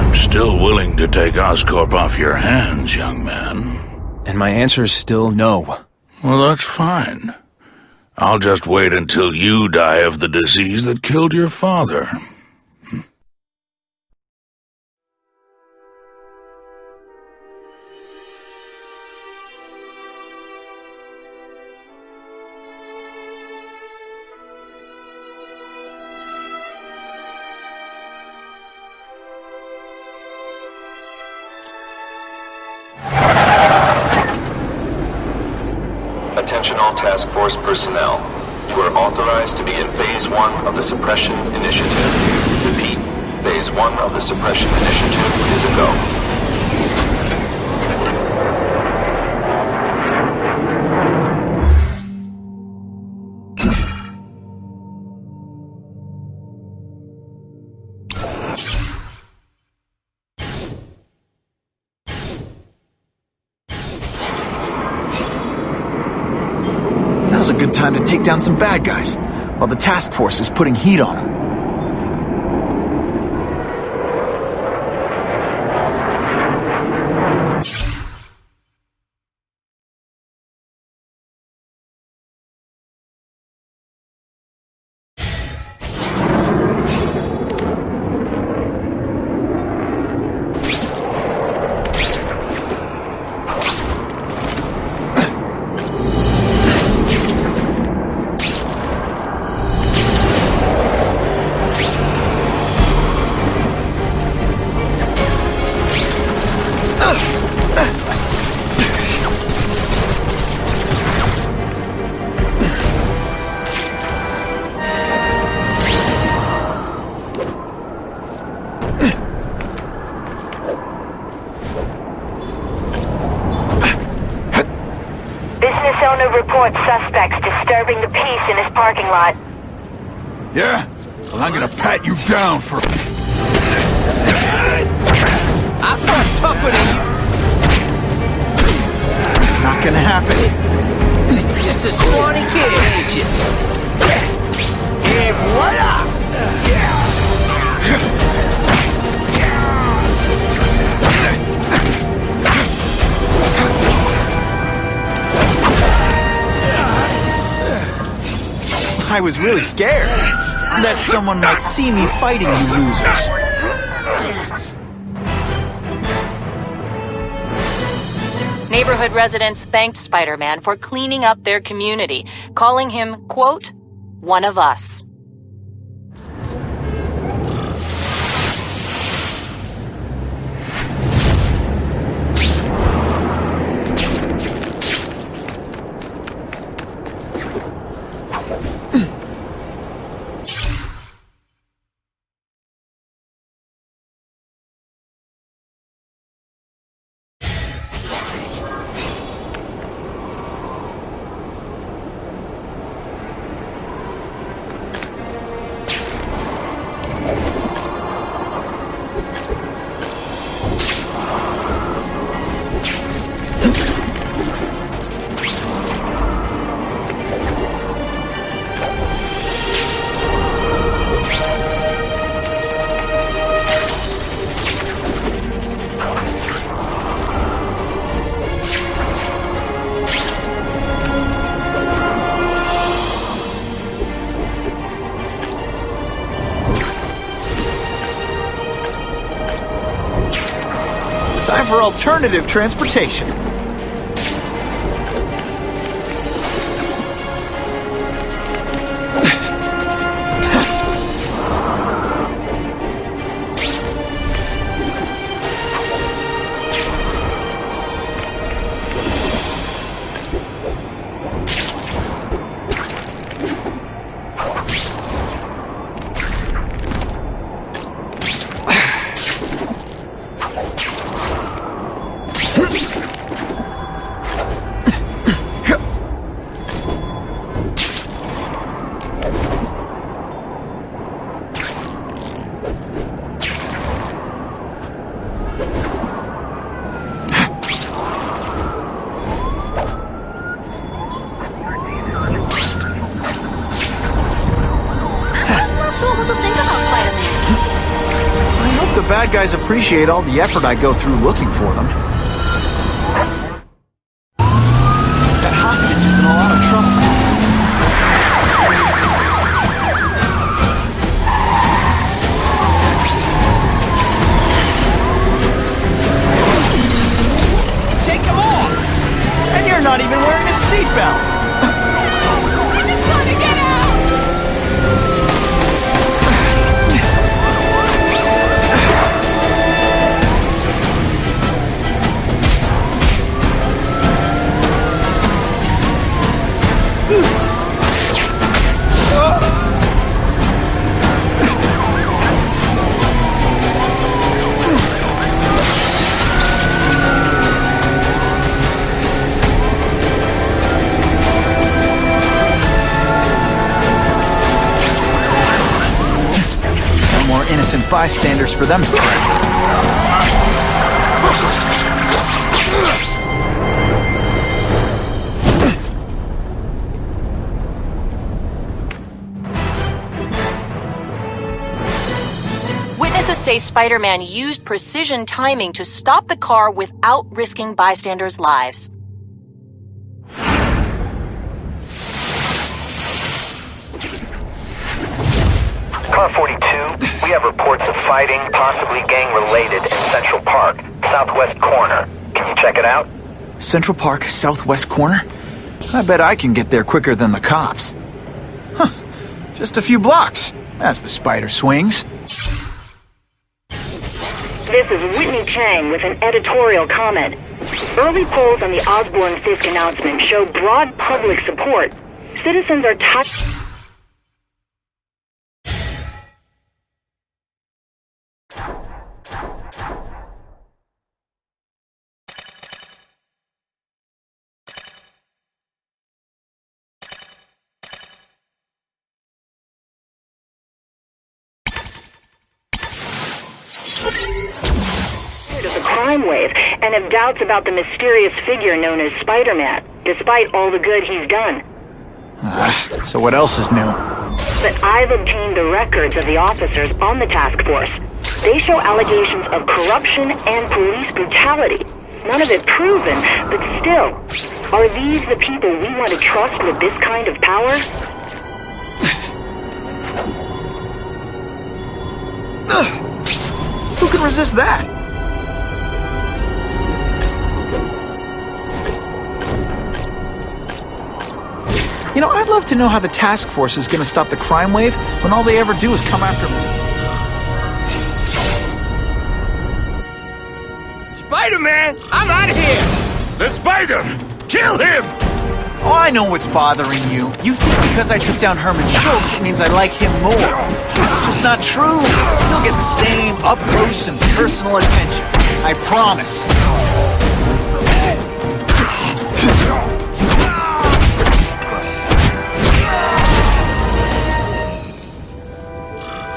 S6: I'm still willing to take Oscorp off your hands, young man.
S9: And my answer is still no.
S6: Well, that's fine. I'll just wait until you die of the disease that killed your father.
S18: Attention all task force personnel. You are authorized to be in Phase 1 of the Suppression Initiative. Repeat, Phase 1 of the Suppression Initiative is a go.
S2: Now's a good time to take down some bad guys, while the task force is putting heat on them.
S14: Reports suspects disturbing the peace in his parking lot.
S8: Yeah? Well, I'm gonna pat you down for...
S5: I'm not tougher than you.
S2: Not gonna happen.
S5: You're just a scrawny kid, ain't you?
S8: Et voila!
S2: I was really scared that someone might see me fighting you losers.
S11: Neighborhood residents thanked Spider-Man for cleaning up their community, calling him, quote, one of us.
S2: Time for alternative transportation. The bad guys appreciate all the effort I go through looking for them. That hostage is in a lot of trouble.
S5: Take him off!
S2: And you're not even wearing a seatbelt!
S14: I just want to get out!
S2: leave bystanders for them to track.
S11: Witnesses say Spider-Man used precision timing to stop the car without risking bystanders' lives.
S7: Car 42, we have reports of fighting, possibly gang-related, in Central Park, southwest corner. Can you check it out?
S2: Central Park, southwest corner? I bet I can get there quicker than the cops. Huh. Just a few blocks. As the spider swings.
S19: This is Whitney Chang with an editorial comment. Early polls on the Osborne-Fisk announcement show broad public support. Citizens are of the crime wave and have doubts about the mysterious figure known as Spider-Man, despite all the good he's done.
S2: So what else is new?
S19: But I've obtained the records of the officers on the task force. They show allegations of corruption and police brutality. None of it proven, but still. Are these the people we want to trust with this kind of power?
S2: Who can resist that? You know, I'd love to know how the task force is going to stop the crime wave when all they ever do is come after me.
S3: Spider-Man, I'm out of here!
S1: The spider! Kill him!
S2: Oh, I know what's bothering you. You think because I took down Herman Schultz, it means I like him more. That's just not true. You'll get the same up-close and personal attention. I promise.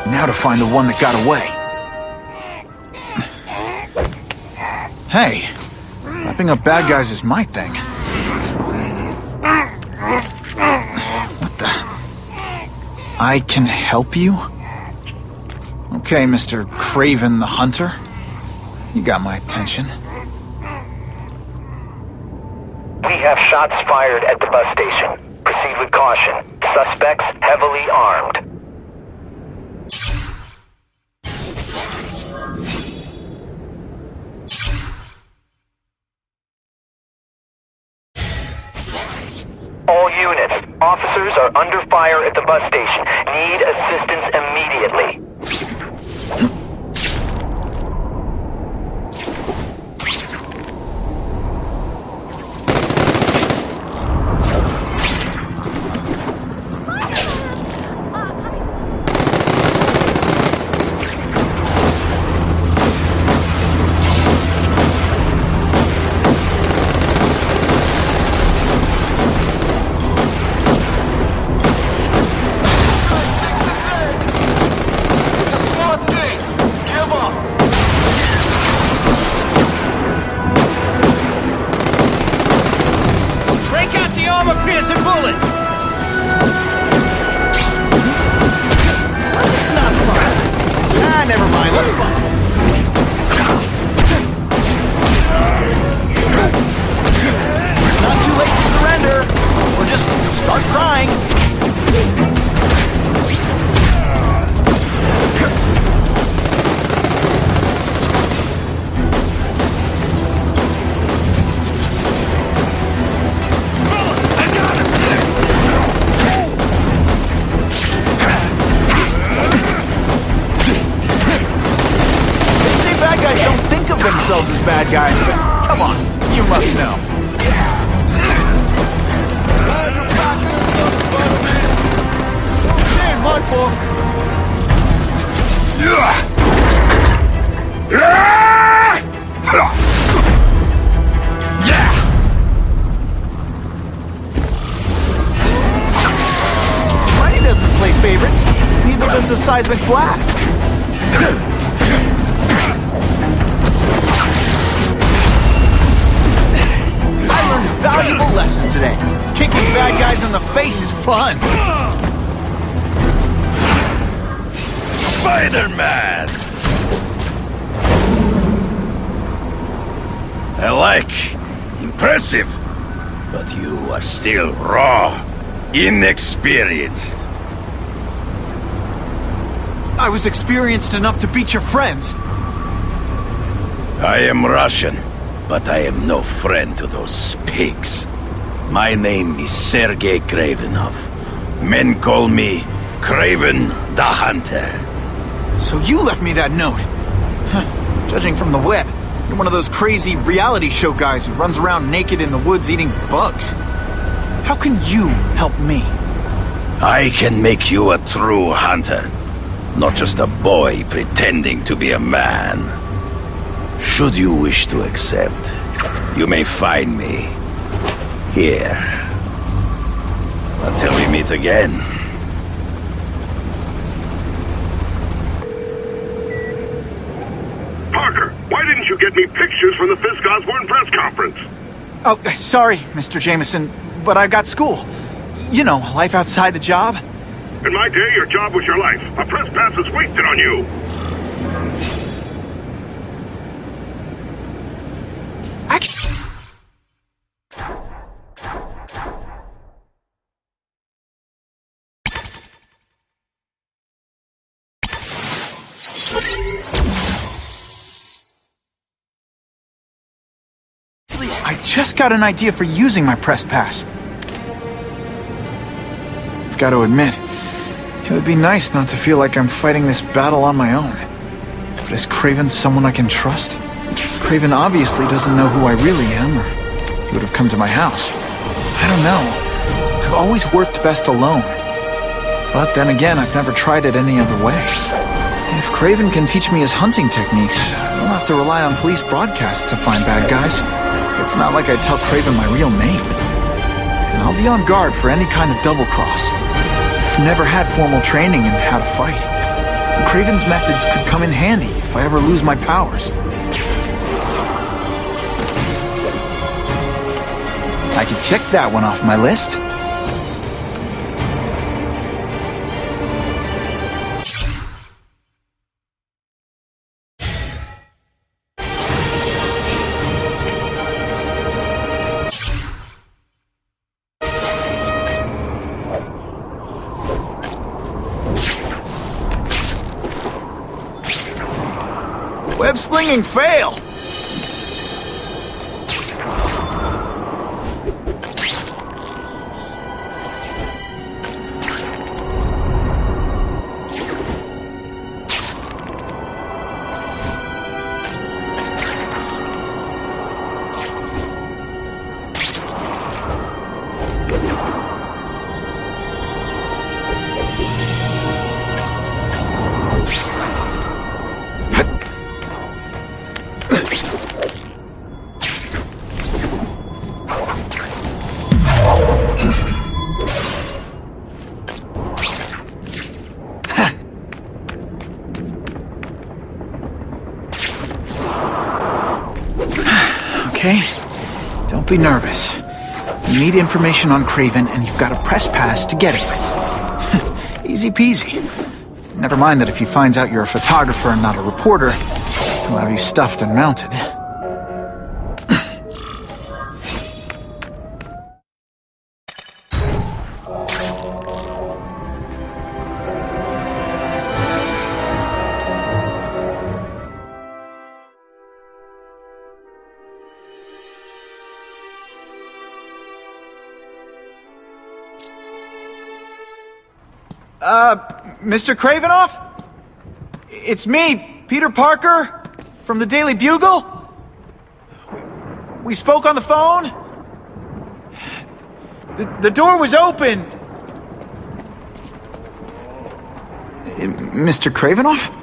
S2: Now to find the one that got away. Hey, wrapping up bad guys is my thing. What the? I can help you? Okay, Mr. Craven the Hunter. You got my attention.
S7: We have shots fired at the bus station. Proceed with caution. Suspects heavily armed. All units, officers are under fire at the bus station. Need assistance immediately.
S2: As bad guys, but come on, you must know. My fault. Money doesn't play favorites. Neither does the seismic blast. I learned a valuable lesson today. Kicking bad guys in the face is fun.
S20: Spider-Man! I like. Impressive. But you are still raw. Inexperienced.
S2: I was experienced enough to beat your friends.
S20: I am Russian, but I am no friend to those pigs. My name is Sergei Kravenov. Men call me Kraven the Hunter.
S2: So you left me that note. Huh. Judging from the web, you're one of those crazy reality show guys who runs around naked in the woods eating bugs. How can you help me?
S20: I can make you a true hunter. Not just a boy pretending to be a man. Should you wish to accept, you may find me here. Until we meet again.
S6: Parker, why didn't you get me pictures from the Fisk Osborne press conference?
S2: Oh, sorry, Mr. Jameson, but I've got school. You know, life outside the job.
S6: In my day, your job was your life. A press pass is wasted on you.
S2: Actually... I just got an idea for using my press pass. I've got to admit, it would be nice not to feel like I'm fighting this battle on my own. But is Kraven someone I can trust? Kraven obviously doesn't know who I really am, or he would have come to my house. I don't know. I've always worked best alone. But then again, I've never tried it any other way. If Kraven can teach me his hunting techniques, I don't have to rely on police broadcasts to find bad guys. It's not like I tell Kraven my real name. And I'll be on guard for any kind of double-cross. I've never had formal training in how to fight. Kraven's methods could come in handy if I ever lose my powers. I could check that one off my list. Web slinging fail! Okay? Don't be nervous. You need information on Kraven, and you've got a press pass to get it with. Easy peasy. Never mind that if he finds out you're a photographer and not a reporter, he'll have you stuffed and mounted. Mr. Kravenov? It's me, Peter Parker, from the Daily Bugle. We spoke on the phone. The door was open. Mr. Kravenov?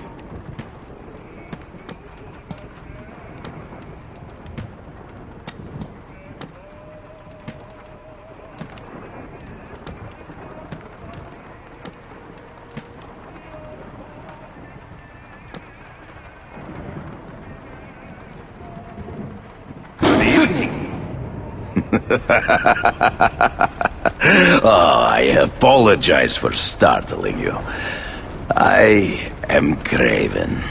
S20: Oh, I apologize for startling you. I am Craven.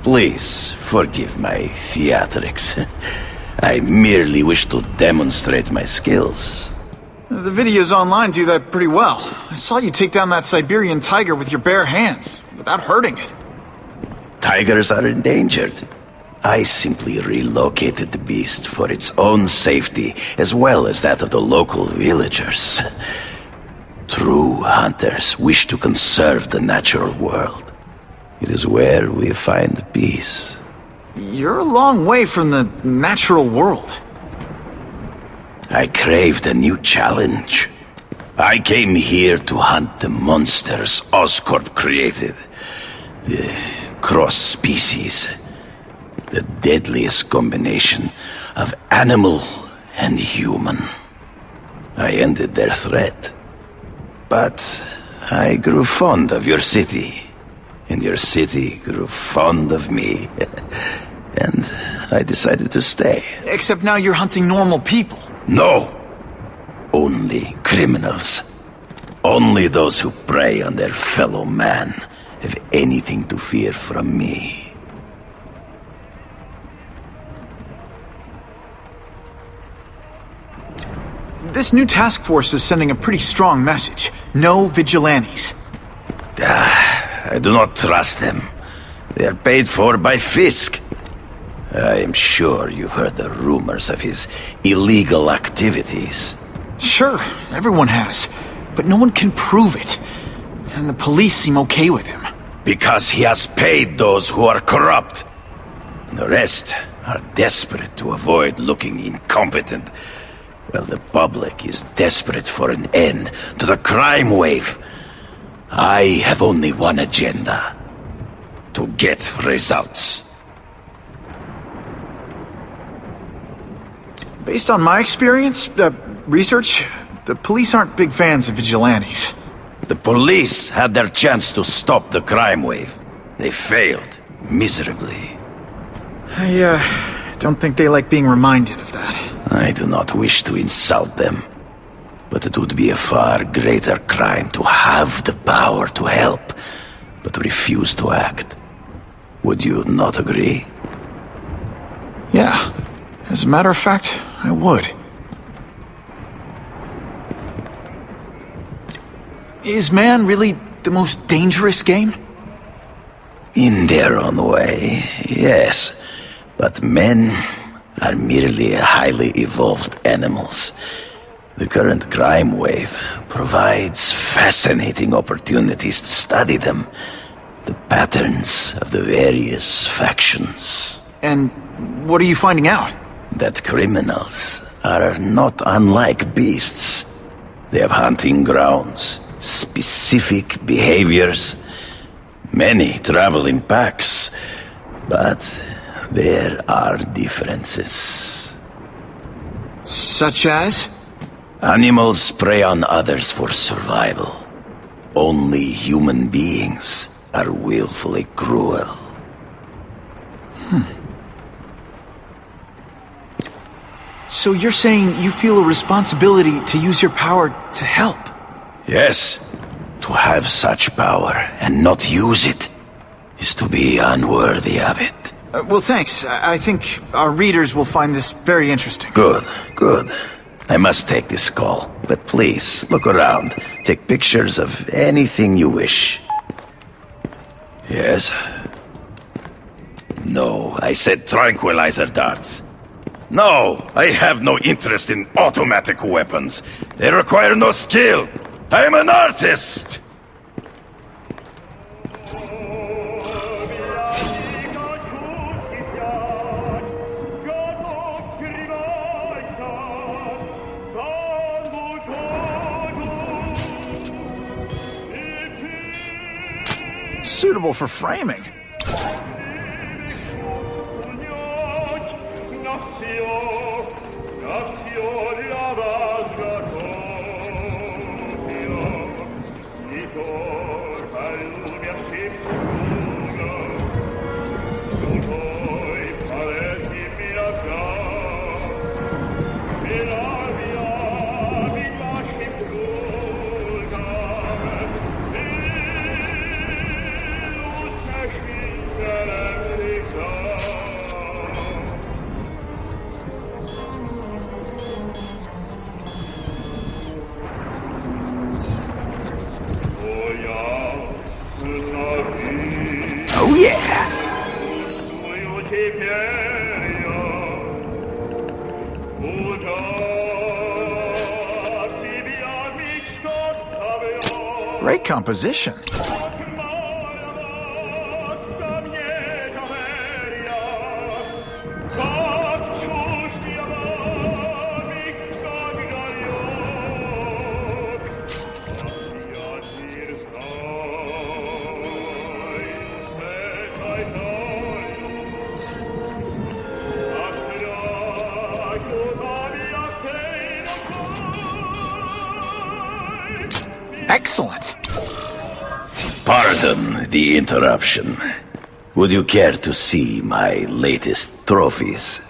S20: Please forgive my theatrics. I merely wish to demonstrate my skills.
S2: The videos online do that pretty well. I saw you take down that Siberian tiger with your bare hands, without hurting it.
S20: Tigers are endangered. I simply relocated the beast for its own safety, as well as that of the local villagers. True hunters wish to conserve the natural world. It is where we find peace.
S2: You're a long way from the natural world.
S20: I craved a new challenge. I came here to hunt the monsters Oscorp created. The cross-species. The deadliest combination of animal and human. I ended their threat. But I grew fond of your city. And your city grew fond of me. And I decided to stay.
S2: Except now you're hunting normal people.
S20: No. Only criminals. Only those who prey on their fellow man have anything to fear from me.
S2: This new task force is sending a pretty strong message. No vigilantes.
S20: I do not trust them. They are paid for by Fisk. I am sure you've heard the rumors of his illegal activities.
S2: Sure, everyone has. But no one can prove it. And the police seem okay with him.
S20: Because he has paid those who are corrupt. The rest are desperate to avoid looking incompetent. Well, the public is desperate for an end to the crime wave. I have only one agenda. To get results.
S2: Based on my experience, research, the police aren't big fans of vigilantes.
S20: The police had their chance to stop the crime wave. They failed miserably.
S2: I don't think they like being reminded of that.
S20: I do not wish to insult them. But it would be a far greater crime to have the power to help, but refuse to act. Would you not agree?
S2: Yeah. As a matter of fact, I would. Is man really the most dangerous game?
S20: In their own way, yes. But men are merely highly evolved animals. The current crime wave provides fascinating opportunities to study them. The patterns of the various factions.
S2: And what are you finding out?
S20: That criminals are not unlike beasts. They have hunting grounds, specific behaviors. Many travel in packs, but there are differences.
S2: Such as?
S20: Animals prey on others for survival. Only human beings are willfully cruel.
S2: So you're saying you feel a responsibility to use your power to help?
S20: Yes. To have such power and not use it is to be unworthy of it.
S2: Well, thanks. I think our readers will find this very interesting.
S20: Good, good. I must take this call, but please, look around. Take pictures of anything you wish. Yes? No, I said tranquilizer darts. No, I have no interest in automatic weapons. They require no skill. I am an artist!
S2: Suitable for framing.
S13: Mira
S2: Great composition. Excellent.
S20: Pardon the interruption. Would you care to see my latest trophies?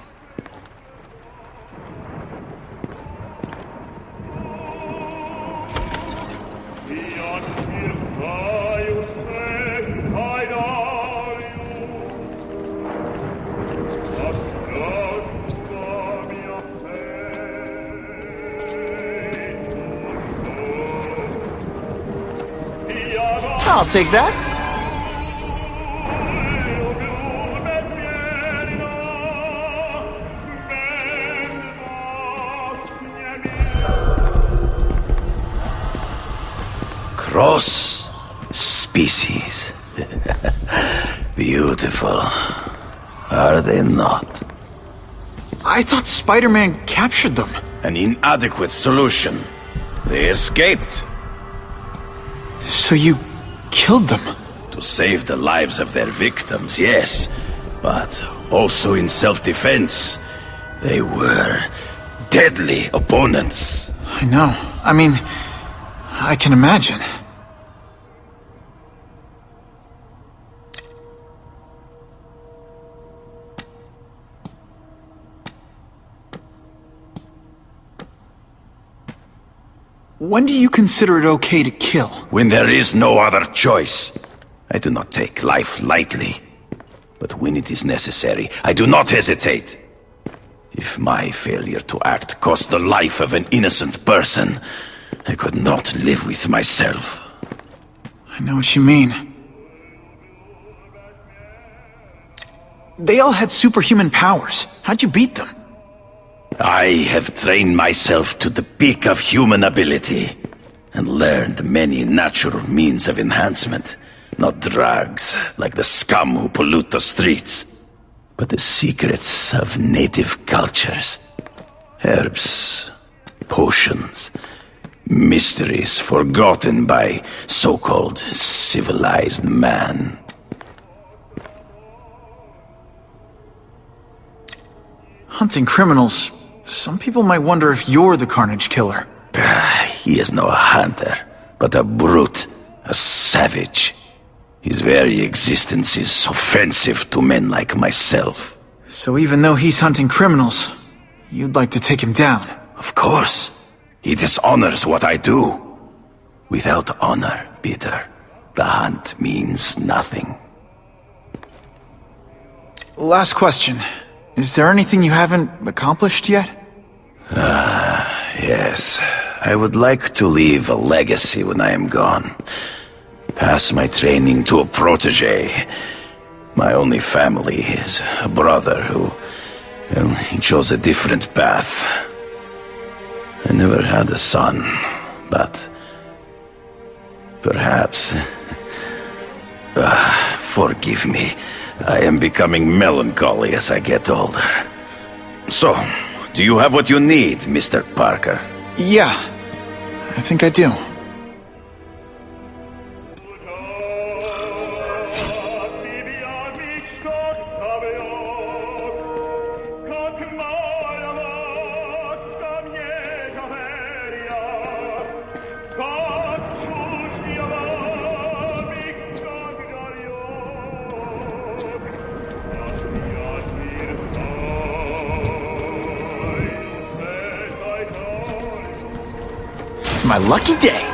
S2: I'll take that.
S20: Cross species. Beautiful. Are they not?
S2: I thought Spider-Man captured them.
S20: An inadequate solution. They escaped.
S2: So you killed them?
S20: To save the lives of their victims, yes. But also in self-defense. They were deadly opponents.
S2: I know. I mean, I can imagine. When do you consider it okay to kill?
S20: When there is no other choice. I do not take life lightly. But when it is necessary, I do not hesitate. If my failure to act cost the life of an innocent person, I could not live with myself.
S2: I know what you mean. They all had superhuman powers. How'd you beat them?
S20: I have trained myself to the peak of human ability, and learned many natural means of enhancement. Not drugs, like the scum who pollute the streets, but the secrets of native cultures. Herbs, potions, mysteries forgotten by so-called civilized man.
S2: Hunting criminals. Some people might wonder if you're the Carnage Killer.
S20: He is no hunter, but a brute, a savage. His very existence is offensive to men like myself.
S2: So even though he's hunting criminals, you'd like to take him down?
S20: Of course. He dishonors what I do. Without honor, Peter, the hunt means nothing.
S2: Last question. Is there anything you haven't accomplished yet?
S20: Yes. I would like to leave a legacy when I am gone. Pass my training to a protege. My only family is a brother who... well, he chose a different path. I never had a son, but... perhaps... forgive me. I am becoming melancholy as I get older. So, do you have what you need, Mr. Parker?
S2: Yeah, I think I do. It's my lucky day.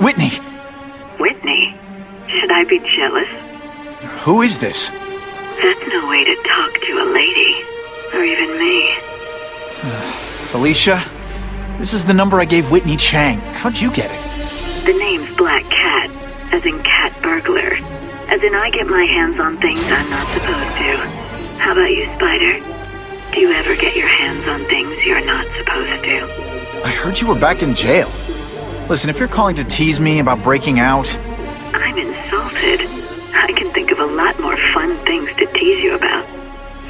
S2: Whitney!
S21: Whitney? Should I be jealous?
S2: Who is this?
S21: That's no way to talk to a lady. Or even me.
S2: Felicia? This is the number I gave Whitney Chang. How'd you get it?
S21: The name's Black Cat, as in cat burglar. As in I get my hands on things I'm not supposed to. How about you, Spider? Do you ever get your hands on things you're not supposed to?
S2: I heard you were back in jail. Listen, if you're calling to tease me about breaking out...
S21: I'm insulted. I can think of a lot more fun things to tease you about.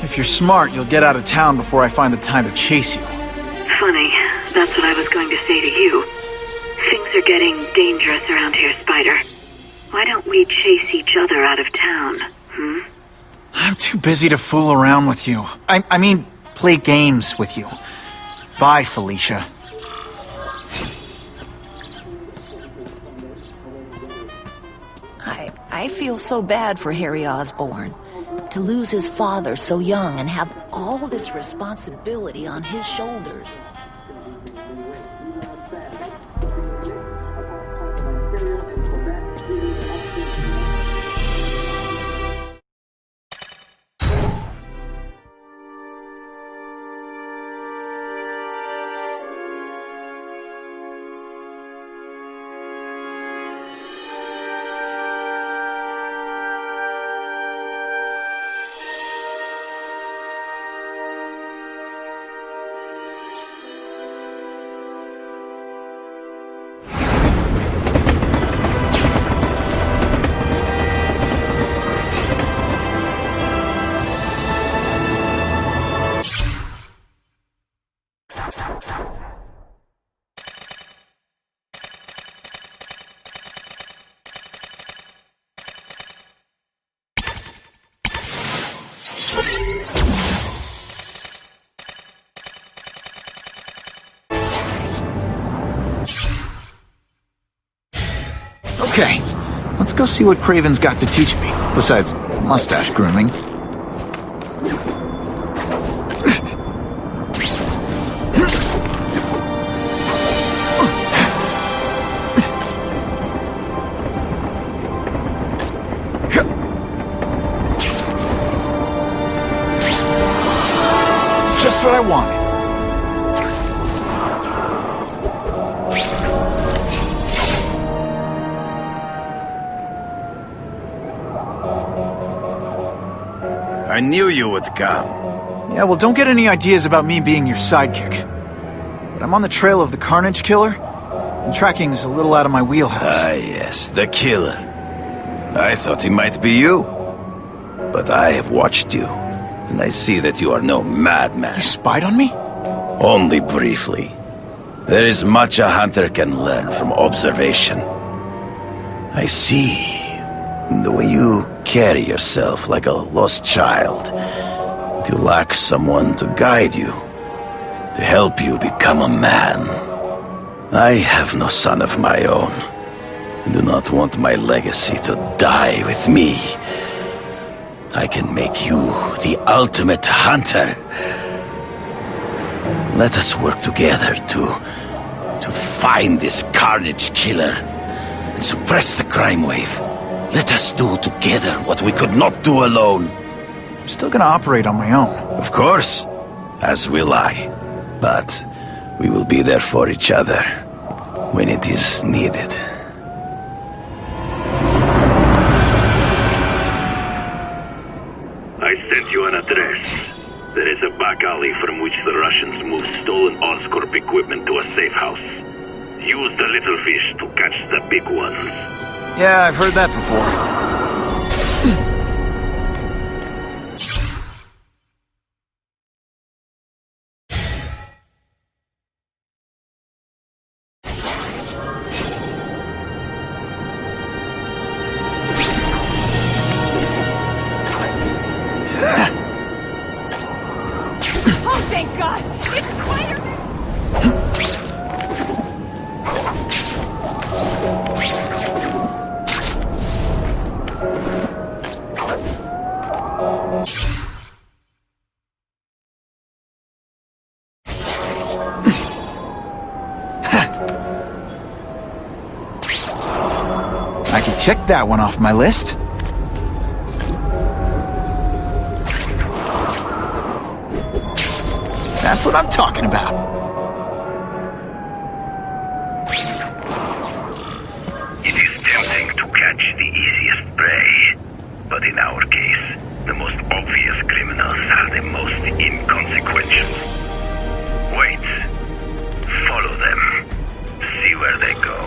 S2: If you're smart, you'll get out of town before I find the time to chase you.
S21: Funny, that's what I was going to say to you. Things are getting dangerous around here, Spider. Why don't we chase each other out of town,
S2: I'm too busy to fool around with you. I mean, play games with you. Bye, Felicia.
S17: I feel so bad for Harry Osborn. To lose his father so young and have all this responsibility on his shoulders.
S2: Okay, let's go see what Craven's got to teach me, besides mustache grooming. Just what I wanted.
S20: I knew you would come.
S2: Yeah, well, don't get any ideas about me being your sidekick. But I'm on the trail of the Carnage Killer, and tracking's a little out of my wheelhouse.
S20: Ah, yes, the killer. I thought he might be you. But I have watched you, and I see that you are no madman.
S2: You spied on me?
S20: Only briefly. There is much a hunter can learn from observation. I see the way you carry yourself like a lost child. That you lack someone to guide you, to help you become a man. I have no son of my own. I do not want my legacy to die with me. I can make you the ultimate hunter. Let us work together to find this Carnage Killer and suppress the crime wave. Let us do together what we could not do alone.
S2: I'm still gonna operate on my own.
S20: Of course, as will I. But we will be there for each other when it is needed.
S22: I sent you an address. There is a back alley from which the Russians move stolen Oscorp equipment to a safe house. Use the little fish to catch the big ones.
S2: Yeah, I've heard that before.
S4: Oh, thank God! It's Spider-Man!
S2: Check that one off my list. That's what I'm talking about.
S22: It is tempting to catch the easiest prey, but in our case, the most obvious criminals are the most inconsequential. Wait. Follow them. See where they go.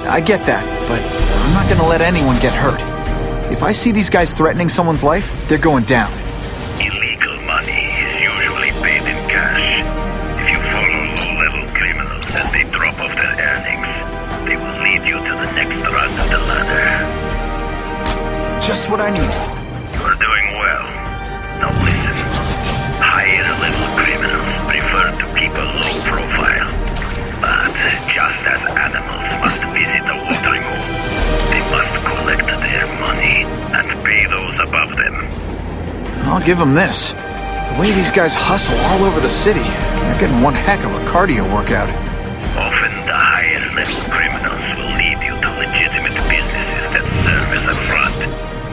S2: I get that, but I'm not gonna let anyone get hurt. If I see these guys threatening someone's life, they're going down.
S22: Illegal money is usually paid in cash. If you follow low-level criminals as they drop off their earnings, they will lead you to the next rung of the ladder.
S2: Just what I need.
S22: You're doing well. Now listen. Higher-level criminals prefer to keep a low profile. But just as animals must visit a watering hole, they must collect their money and pay those above them.
S2: I'll give them this. The way these guys hustle all over the city, they're getting one heck of a cardio workout.
S22: Often the higher-level criminals will lead you to legitimate businesses that serve as a front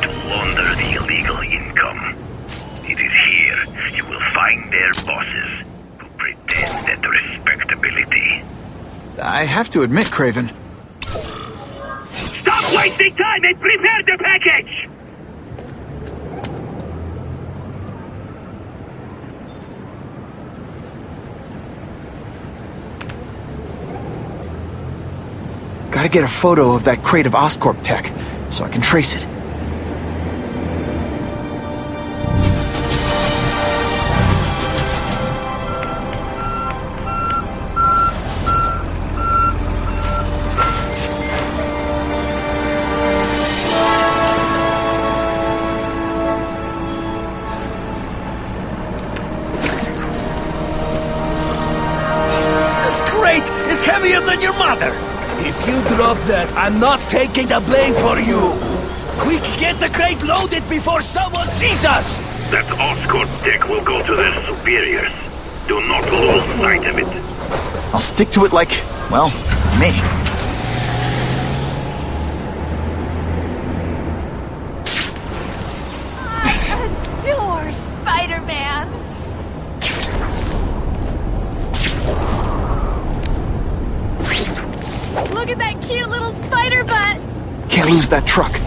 S22: to launder the illegal income. It is here you will find their bosses who pretend at respectability.
S2: I have to admit, Craven.
S22: Stop wasting time and prepare the package!
S2: Gotta get a photo of that crate of Oscorp tech, so I can trace it.
S10: Heavier than your mother! If you drop that, I'm not taking the blame for you! Quick, get the crate loaded before someone sees us!
S22: That Oscorp tech will go to their superiors. Do not lose sight of it.
S2: I'll stick to it like, well, me.
S4: Adore Spider-Man! Look at that cute little spider butt!
S2: Can't lose that truck.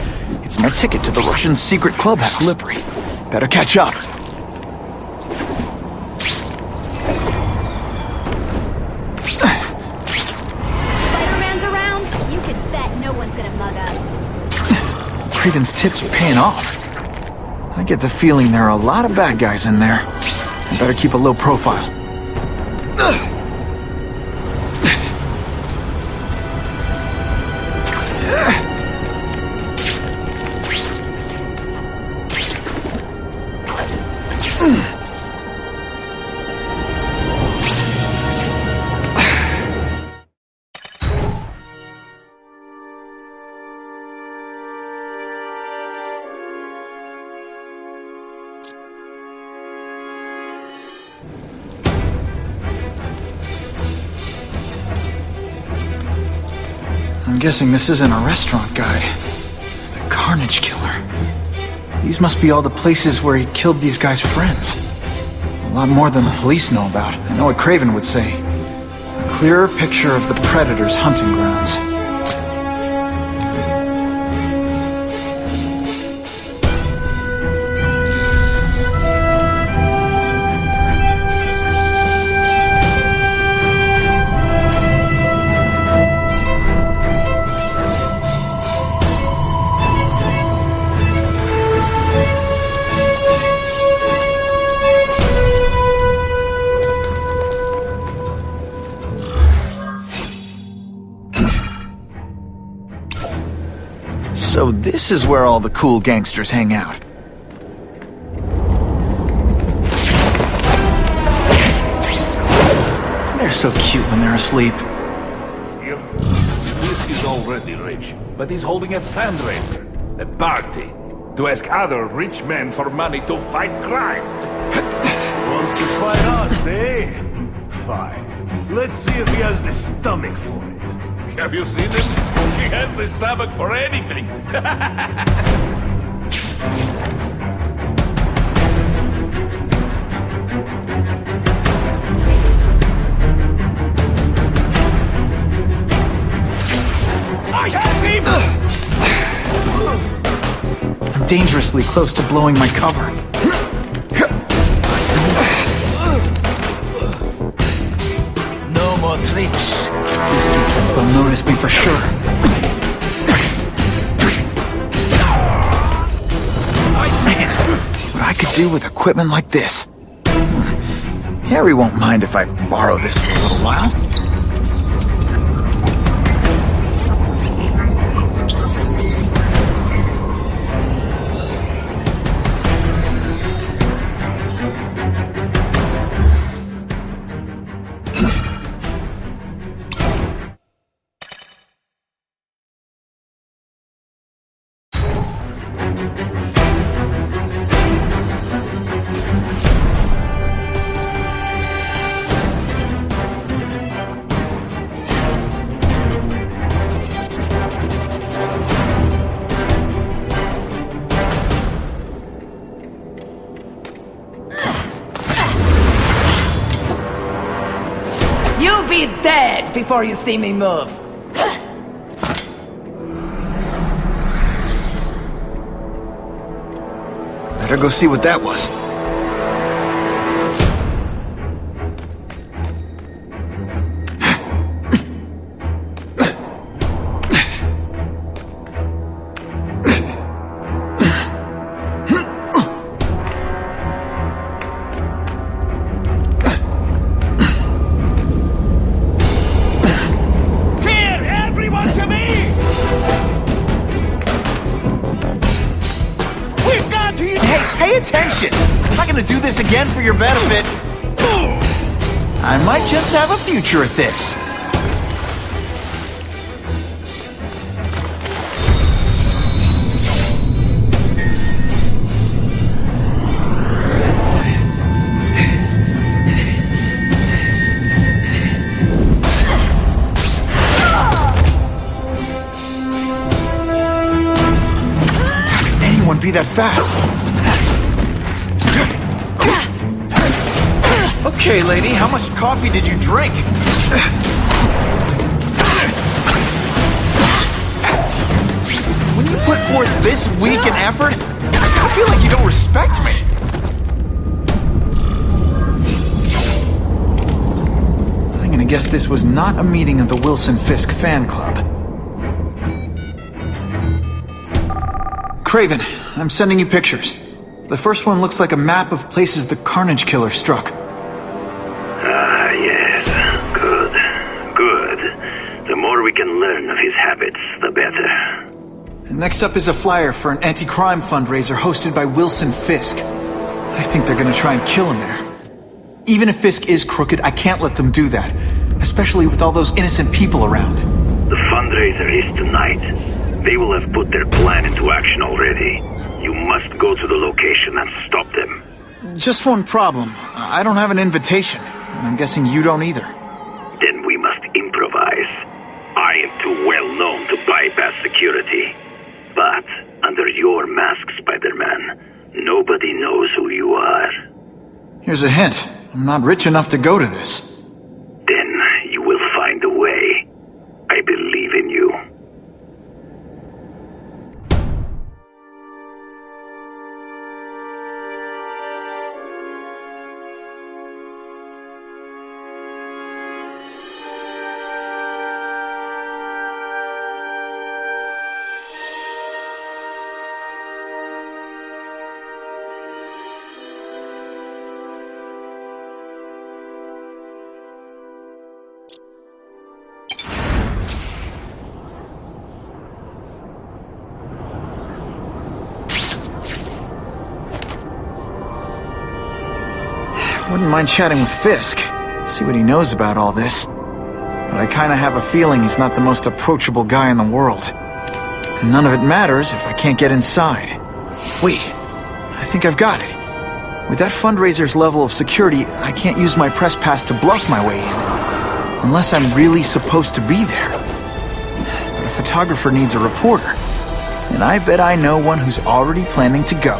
S2: It's my ticket to the Russian secret clubhouse. Slippery. Better catch up.
S4: Spider-Man's around? You can bet no one's gonna mug us.
S2: Craven's tips are paying off. I get the feeling there are a lot of bad guys in there. I better keep a low profile. I'm guessing this isn't a restaurant guy. The Carnage Killer. These must be all the places where he killed these guys' friends. A lot more than the police know about. I know what Craven would say. A clearer picture of the Predator's hunting grounds. So this is where all the cool gangsters hang out. They're so cute when they're asleep.
S10: This is already rich, but he's holding a fundraiser, a party, to ask other rich men for money to fight crime. Wants to fight us, eh? Fine. Let's see if he has the stomach for it. Have you seen him? He has the stomach for anything.
S2: I have him! I'm dangerously close to blowing my cover.
S12: No more tricks.
S2: This keeps him, they'll notice me for sure. Man, what I could do with equipment like this. Harry won't mind if I borrow this for a little while.
S15: You'll be dead before you see me move.
S2: Better go see what that was. Attention! I'm not gonna do this again for your benefit. I might just have a future at this. Anyone be that fast? Okay, lady, how much coffee did you drink? When you put forth this weak an effort, I feel like you don't respect me. I'm gonna guess this was not a meeting of the Wilson Fisk fan club. Craven, I'm sending you pictures. The first one looks like a map of places the Carnage Killer struck.
S22: Yes. Good. The more we can learn of his habits, the better.
S2: And next up is a flyer for an anti-crime fundraiser hosted by Wilson Fisk. I think they're gonna try and kill him there. Even if Fisk is crooked, I can't let them do that. Especially with all those innocent people around.
S22: The fundraiser is tonight. They will have put their plan into action already. You must go to the location and stop them.
S2: Just one problem. I don't have an invitation. And I'm guessing you don't either.
S22: Then we must improvise. I am too well known to bypass security. But under your mask, Spider-Man, nobody knows who you are.
S2: Here's a hint. I'm not rich enough to go to this.
S22: Then you will find a way. I believe in you.
S2: Wouldn't mind chatting with Fisk, see what he knows about all this. But I kinda have a feeling he's not the most approachable guy in the world. And none of it matters if I can't get inside. Wait, I think I've got it. With that fundraiser's level of security, I can't use my press pass to bluff my way in. Unless I'm really supposed to be there. photographer needs a reporter. And I bet I know one who's already planning to go.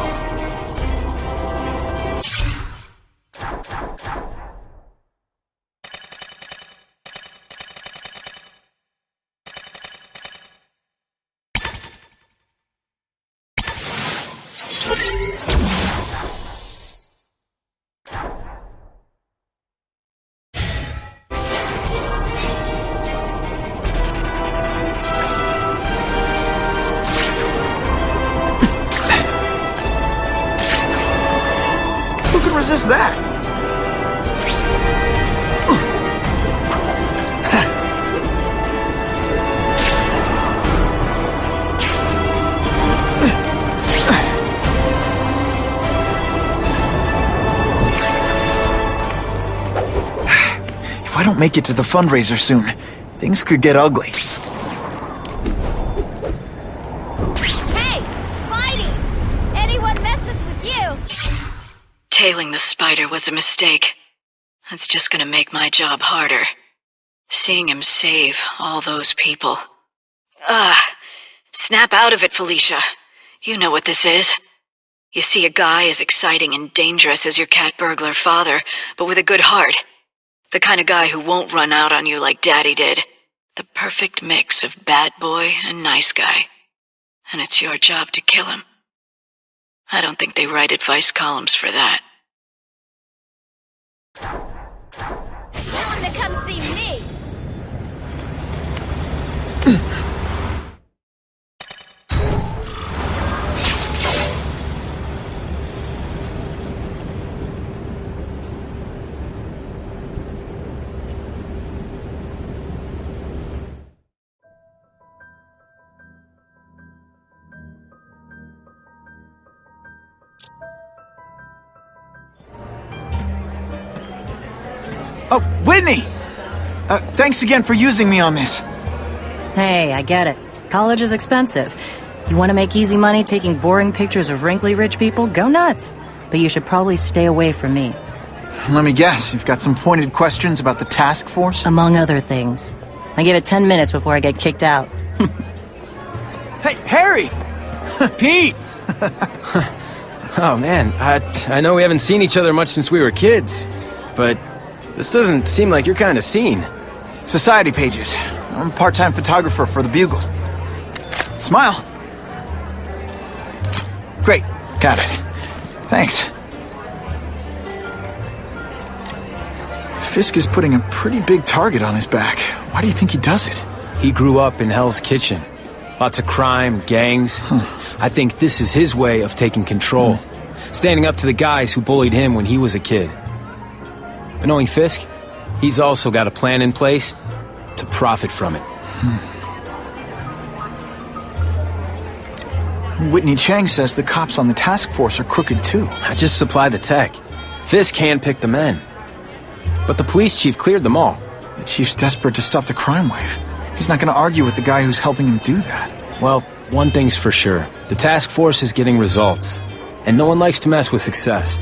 S2: Who can resist that? If I don't make it to the fundraiser soon, things could get ugly.
S4: Hey, Spidey! Anyone messes with you?
S19: Tailing the spider was a mistake. That's just gonna make my job harder. Seeing him save all those people. Snap out of it, Felicia. You know what this is. You see a guy as exciting and dangerous as your cat burglar father, but with a good heart. The kind of guy who won't run out on you like Daddy did. The perfect mix of bad boy and nice guy. And it's your job to kill him. I don't think they write advice columns for that.
S4: Tell him to come see me!
S2: Oh, Whitney! Thanks again for using me on this.
S11: Hey, I get it. College is expensive. You want to make easy money taking boring pictures of wrinkly rich people? Go nuts. But you should probably stay away from me.
S2: Let me guess, you've got some pointed questions about the task force?
S11: Among other things. I give it 10 minutes before I get kicked out.
S2: Hey, Harry!
S9: Pete! Oh man, I know we haven't seen each other much since we were kids, but this doesn't seem like your kind of scene.
S2: Society pages. I'm a part-time photographer for the Bugle. Smile. Great, got it. Thanks. Fisk is putting a pretty big target on his back. Why do you think he does it?
S9: He grew up in Hell's Kitchen. Lots of crime, gangs. I think this is his way of taking control. Standing up to the guys who bullied him when he was a kid. But knowing Fisk, he's also got a plan in place to profit from it.
S2: Whitney Chang says the cops on the task force are crooked too.
S9: I just supply the tech. Fisk handpicked the men. But the police chief cleared them all.
S2: The chief's desperate to stop the crime wave. He's not going to argue with the guy who's helping him do that.
S9: Well, one thing's for sure. The task force is getting results. And no one likes to mess with success.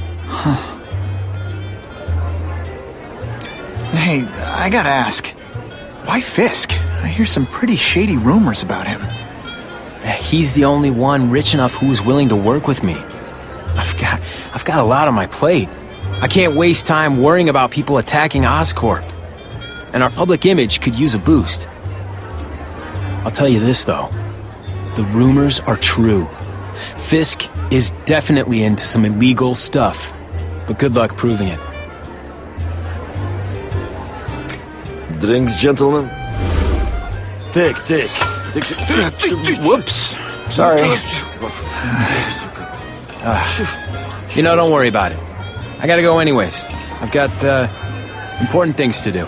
S2: Hey, I gotta ask. Why Fisk? I hear some pretty shady rumors about him.
S9: He's the only one rich enough who's willing to work with me. I've got a lot on my plate. I can't waste time worrying about people attacking Oscorp. And our public image could use a boost. I'll tell you this, though. The rumors are true. Fisk is definitely into some illegal stuff. But good luck proving it.
S16: Drinks, gentlemen? Take.
S2: Whoops. Sorry.
S9: Don't worry about it. I gotta go anyways. I've got, important things to do.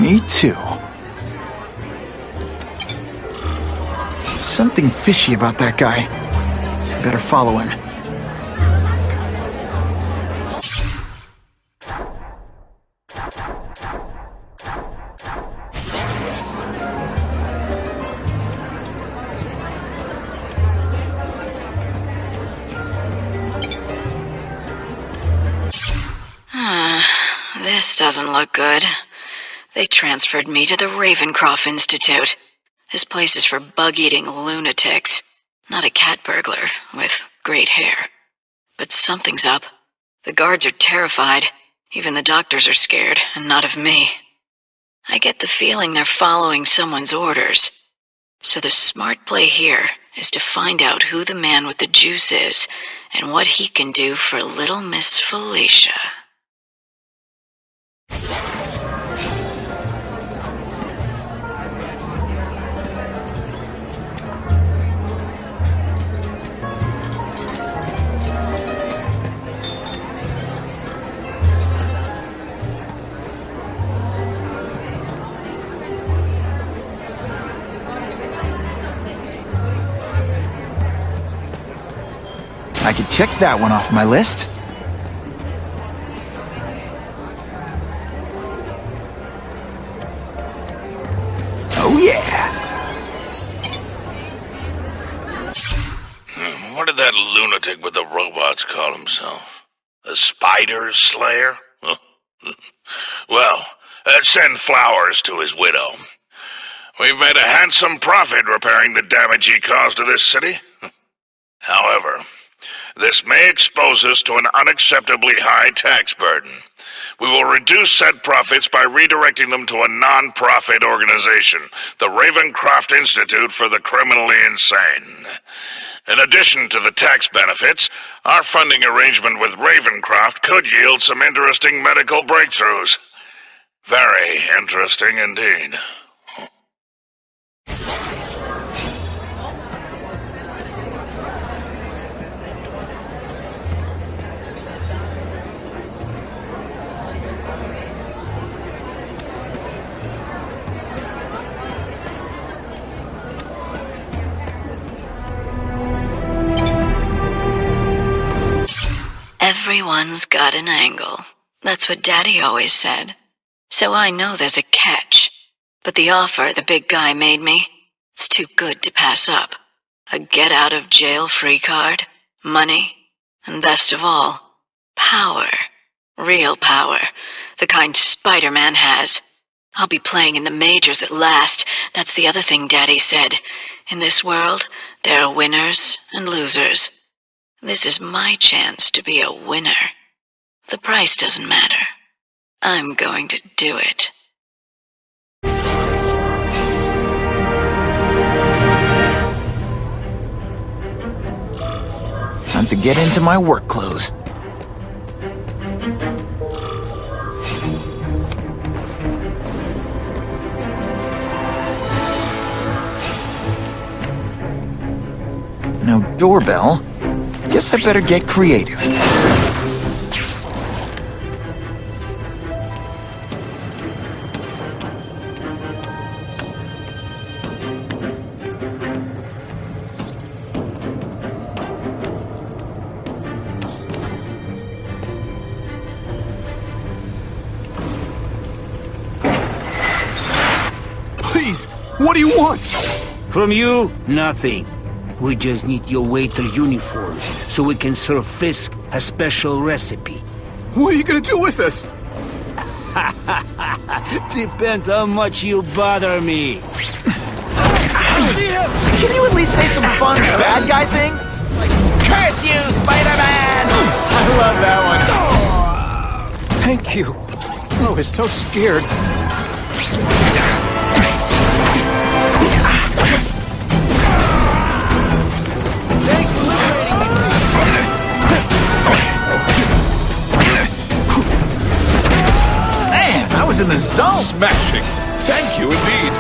S2: Me too. Something fishy about that guy. Better follow him.
S19: This doesn't look good.
S21: They transferred me to the Ravencroft Institute. This place is for bug-eating lunatics, not a cat burglar with great hair. But something's up. The guards are terrified. Even the doctors are scared, and not of me. I get the feeling they're following someone's orders. So the smart play here is to find out who the man with the juice is and what he can do for little Miss Felicia.
S2: I could check that one off my list. Oh yeah!
S6: What did that lunatic with the robots call himself? A spider slayer? Well, send flowers to his widow. We've made a handsome profit repairing the damage he caused to this city. However, this may expose us to an unacceptably high tax burden. We will reduce said profits by redirecting them to a non-profit organization, the Ravencroft Institute for the Criminally Insane. In addition to the tax benefits, our funding arrangement with Ravencroft could yield some interesting medical breakthroughs. Very interesting indeed.
S21: Everyone's got an angle. That's what Daddy always said. So I know there's a catch. But the offer the big guy made me, it's too good to pass up. A get-out-of-jail-free card, money, and best of all, power. Real power. The kind Spider-Man has. I'll be playing in the majors at last. That's the other thing Daddy said. In this world, there are winners and losers. This is my chance to be a winner. The price doesn't matter. I'm going to do it.
S2: Time to get into my work clothes. No doorbell. Guess I better get creative.
S1: Please, what do you want?
S12: From you, nothing. We just need your waiter uniforms so we can serve Fisk a special recipe.
S1: What are you gonna do with us?
S12: Depends how much you bother me.
S2: Can you at least say some fun bad guy things? Like, curse you, Spider-Man! I love that one.
S8: Thank you. I was so scared.
S2: Man, I was in the zone!
S10: Smashing! Thank you indeed!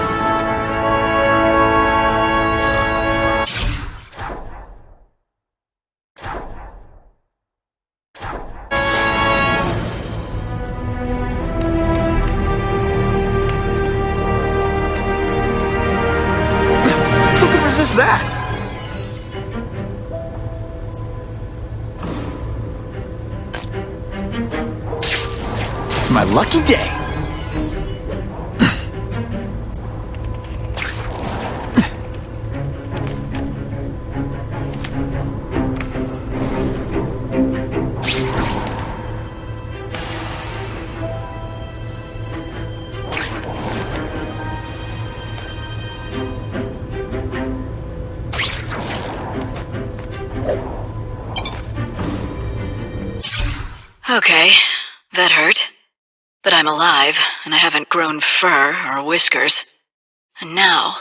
S2: Who can resist that? It's my lucky day.
S21: Okay, that hurt. But I'm alive, and I haven't grown fur or whiskers. And now,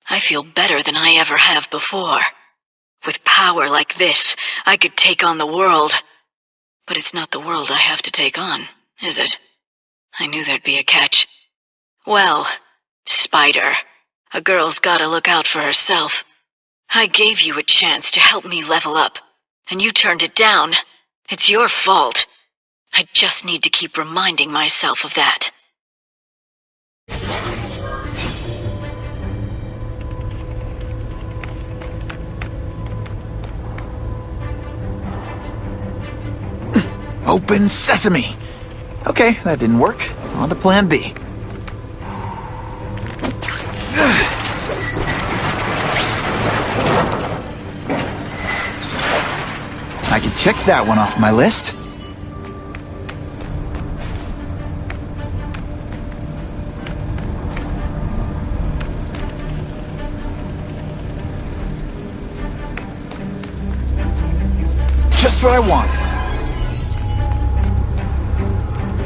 S21: I feel better than I ever have before. With power like this, I could take on the world. But it's not the world I have to take on, is it? I knew there'd be a catch. Well, Spider, a girl's gotta look out for herself. I gave you a chance to help me level up, and you turned it down. It's your fault. I just need to keep reminding myself of that.
S2: Open sesame! Okay, that didn't work. On to plan B. I can check that one off my list. Just what I wanted.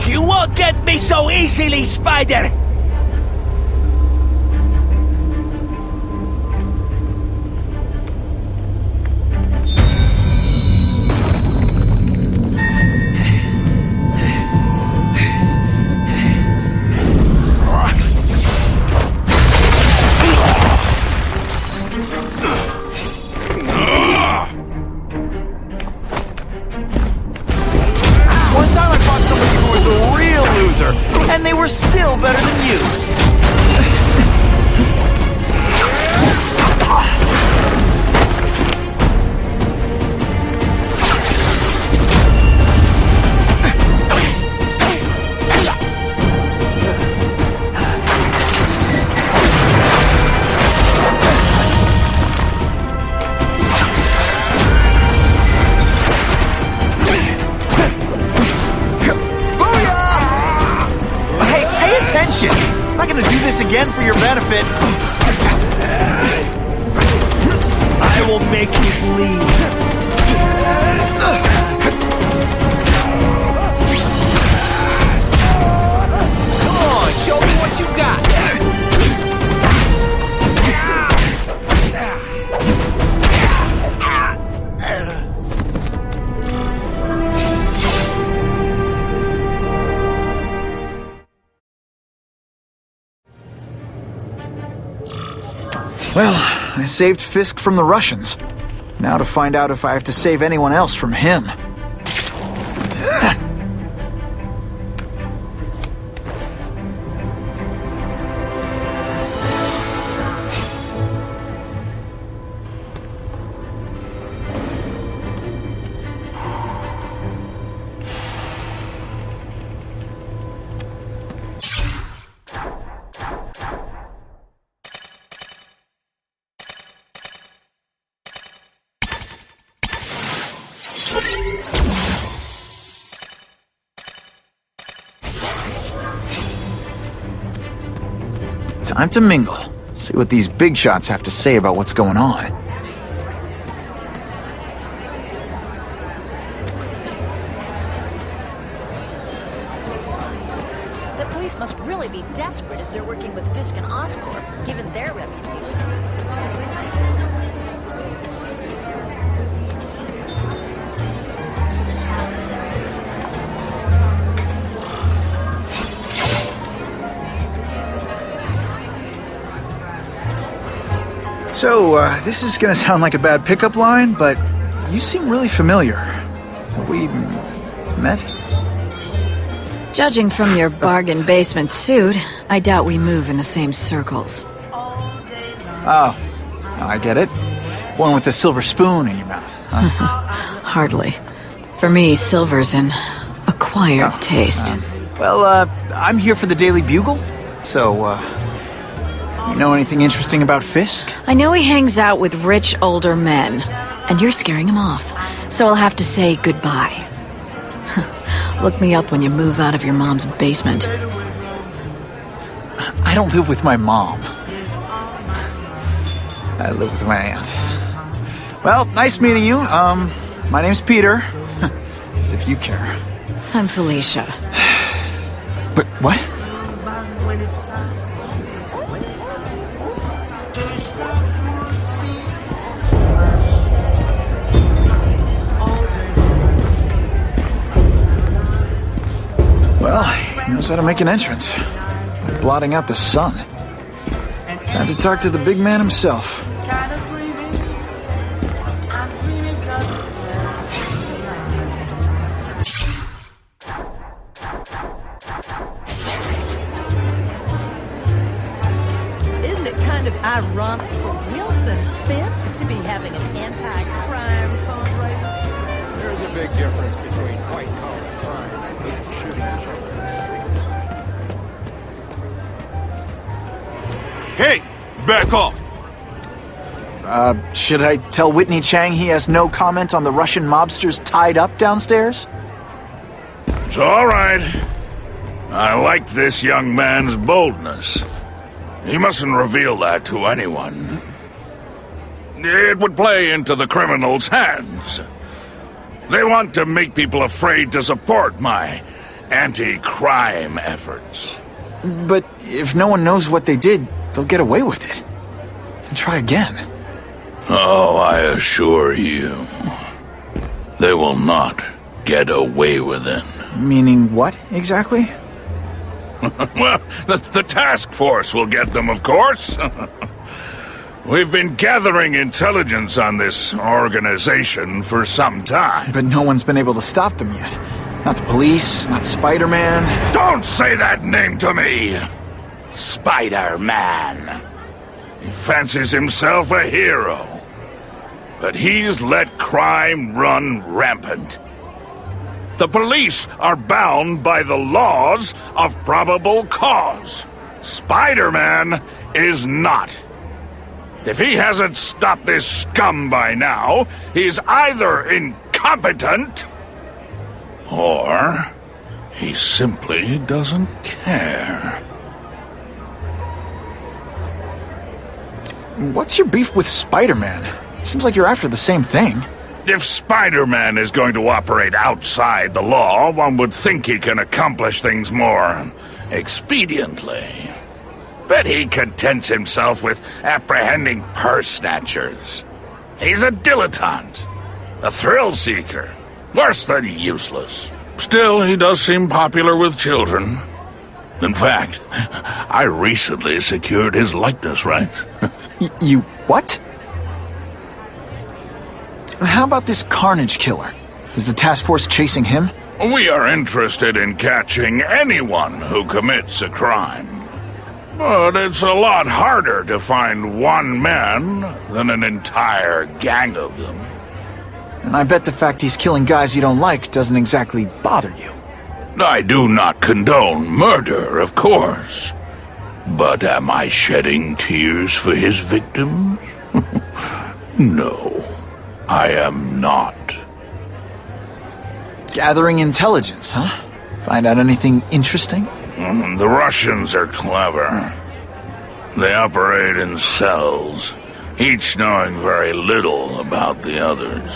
S12: You won't get me so easily, Spider!
S2: And they were still better than you. I'm not gonna do this again for your benefit.
S3: I will make you bleed. Come on, show me what you got.
S2: Well, I saved Fisk from the Russians. Now to find out if I have to save anyone else from him. Time to mingle. See what these big shots have to say about what's going on.
S17: The police must really be desperate if they're working with Fisk and Oscorp, given their reputation.
S2: So, this is gonna sound like a bad pickup line, but you seem really familiar. Have we met?
S17: Judging from your bargain basement suit, I doubt we move in the same circles.
S2: Oh, I get it. One with a silver spoon in your mouth, huh?
S17: Hardly. For me, silver's an acquired taste.
S2: Well, I'm here for the Daily Bugle, so, you know anything interesting about Fisk?
S17: I know he hangs out with rich older men, and you're scaring him off, so I'll have to say goodbye. Look me up when you move out of your mom's basement.
S2: I don't live with my mom. I live with my aunt. Well, nice meeting you. My name's Peter. As if you care.
S17: I'm Felicia.
S2: But what? Well, he knows how to make an entrance. By blotting out the sun. Time to talk to the big man himself.
S4: Isn't it kind of ironic for Wilson Fisk to be having an anti-crime fundraiser?
S8: There's a big difference between white-collar crimes and people shooting each other.
S1: Hey! Back off!
S2: Should I tell Whitney Chang he has no comment on the Russian mobsters tied up downstairs?
S6: It's all right. I like this young man's boldness. He mustn't reveal that to anyone. It would play into the criminals' hands. They want to make people afraid to support my anti-crime efforts.
S2: But if no one knows what they did, they'll get away with it. And try again.
S6: Oh, I assure you, they will not get away with it.
S2: Meaning what, exactly?
S6: Well, the task force will get them, of course. We've been gathering intelligence on this organization for some time.
S2: But no one's been able to stop them yet. Not the police, not Spider-Man.
S6: Don't say that name to me! Spider-Man. He fancies himself a hero. But he's let crime run rampant. The police are bound by the laws of probable cause. Spider-Man is not. If he hasn't stopped this scum by now, he's either incompetent or he simply doesn't care.
S2: What's your beef with Spider-Man? Seems like you're after the same thing.
S6: If Spider-Man is going to operate outside the law, one would think he can accomplish things more expediently. But he contents himself with apprehending purse snatchers. He's a dilettante, a thrill-seeker, worse than useless. Still, he does seem popular with children. In fact, I recently secured his likeness rights.
S2: You what? How about this Carnage killer? Is the task force chasing him?
S6: We are interested in catching anyone who commits a crime. But it's a lot harder to find one man than an entire gang of them.
S2: And I bet the fact he's killing guys you don't like doesn't exactly bother you.
S6: I do not condone murder, of course. But am I shedding tears for his victims? No, I am not.
S2: Gathering intelligence, huh? Find out anything interesting?
S6: The Russians are clever. They operate in cells, each knowing very little about the others.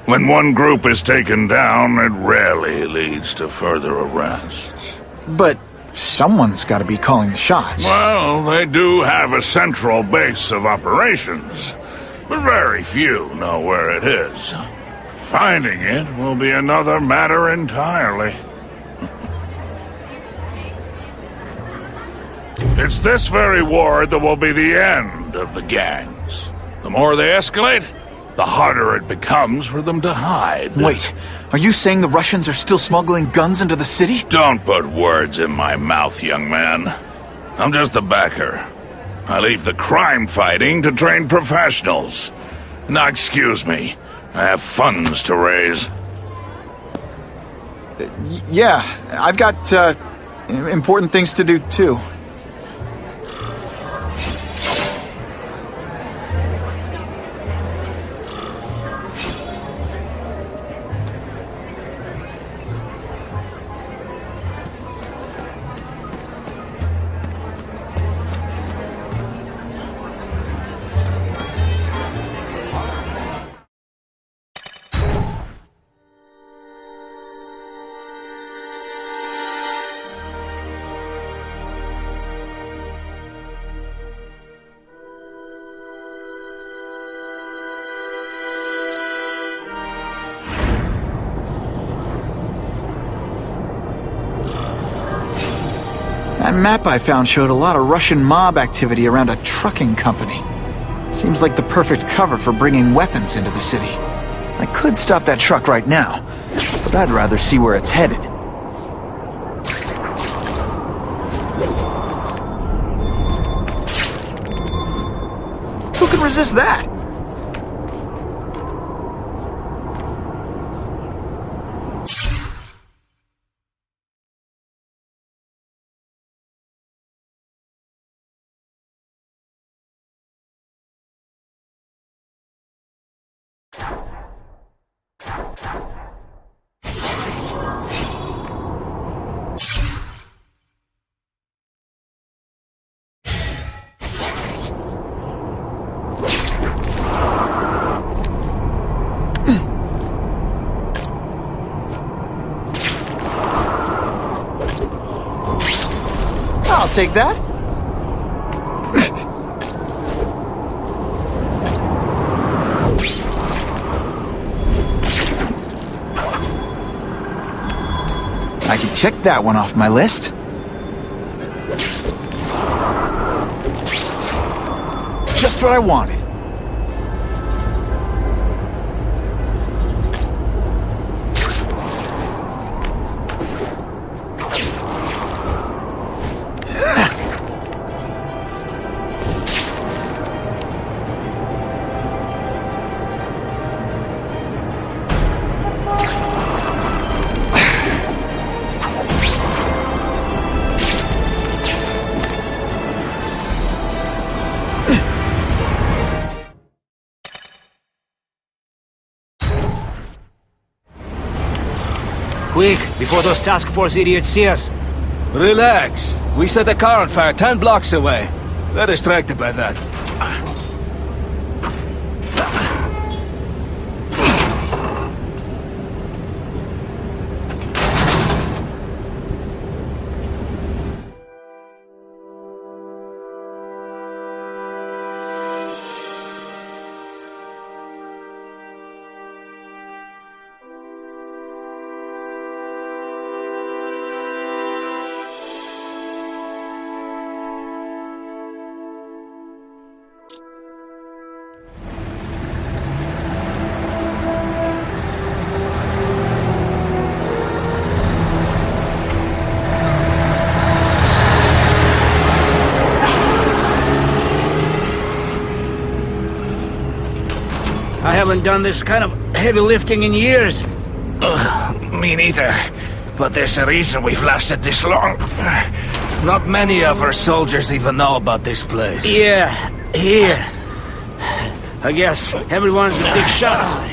S6: When one group is taken down, it rarely leads to further arrests.
S2: But someone's got to be calling the shots.
S6: Well, they do have a central base of operations, but very few know where it is. Finding it will be another matter entirely. It's this very war that will be the end of the gangs. The more they escalate, the harder it becomes for them to hide.
S2: Wait, are you saying the Russians are still smuggling guns into the city?
S6: Don't put words in my mouth, young man. I'm just a backer. I leave the crime fighting to trained professionals. Now, excuse me. I have funds to raise.
S2: Yeah, I've got, important things to do, too. That map I found showed a lot of Russian mob activity around a trucking company. Seems like the perfect cover for bringing weapons into the city. I could stop that truck right now, but I'd rather see where it's headed. Who can resist that? I'll take that. I can check that one off my list. Just what I wanted.
S12: Quick, before those task force idiots see us.
S5: Relax. We set a car on fire 10 blocks away. They're distracted by that.
S12: I haven't done this kind of heavy lifting in years.
S5: Me neither. But there's a reason we've lasted this long. Not many of our soldiers even know about this place.
S12: Yeah, here. I guess everyone's a big shot.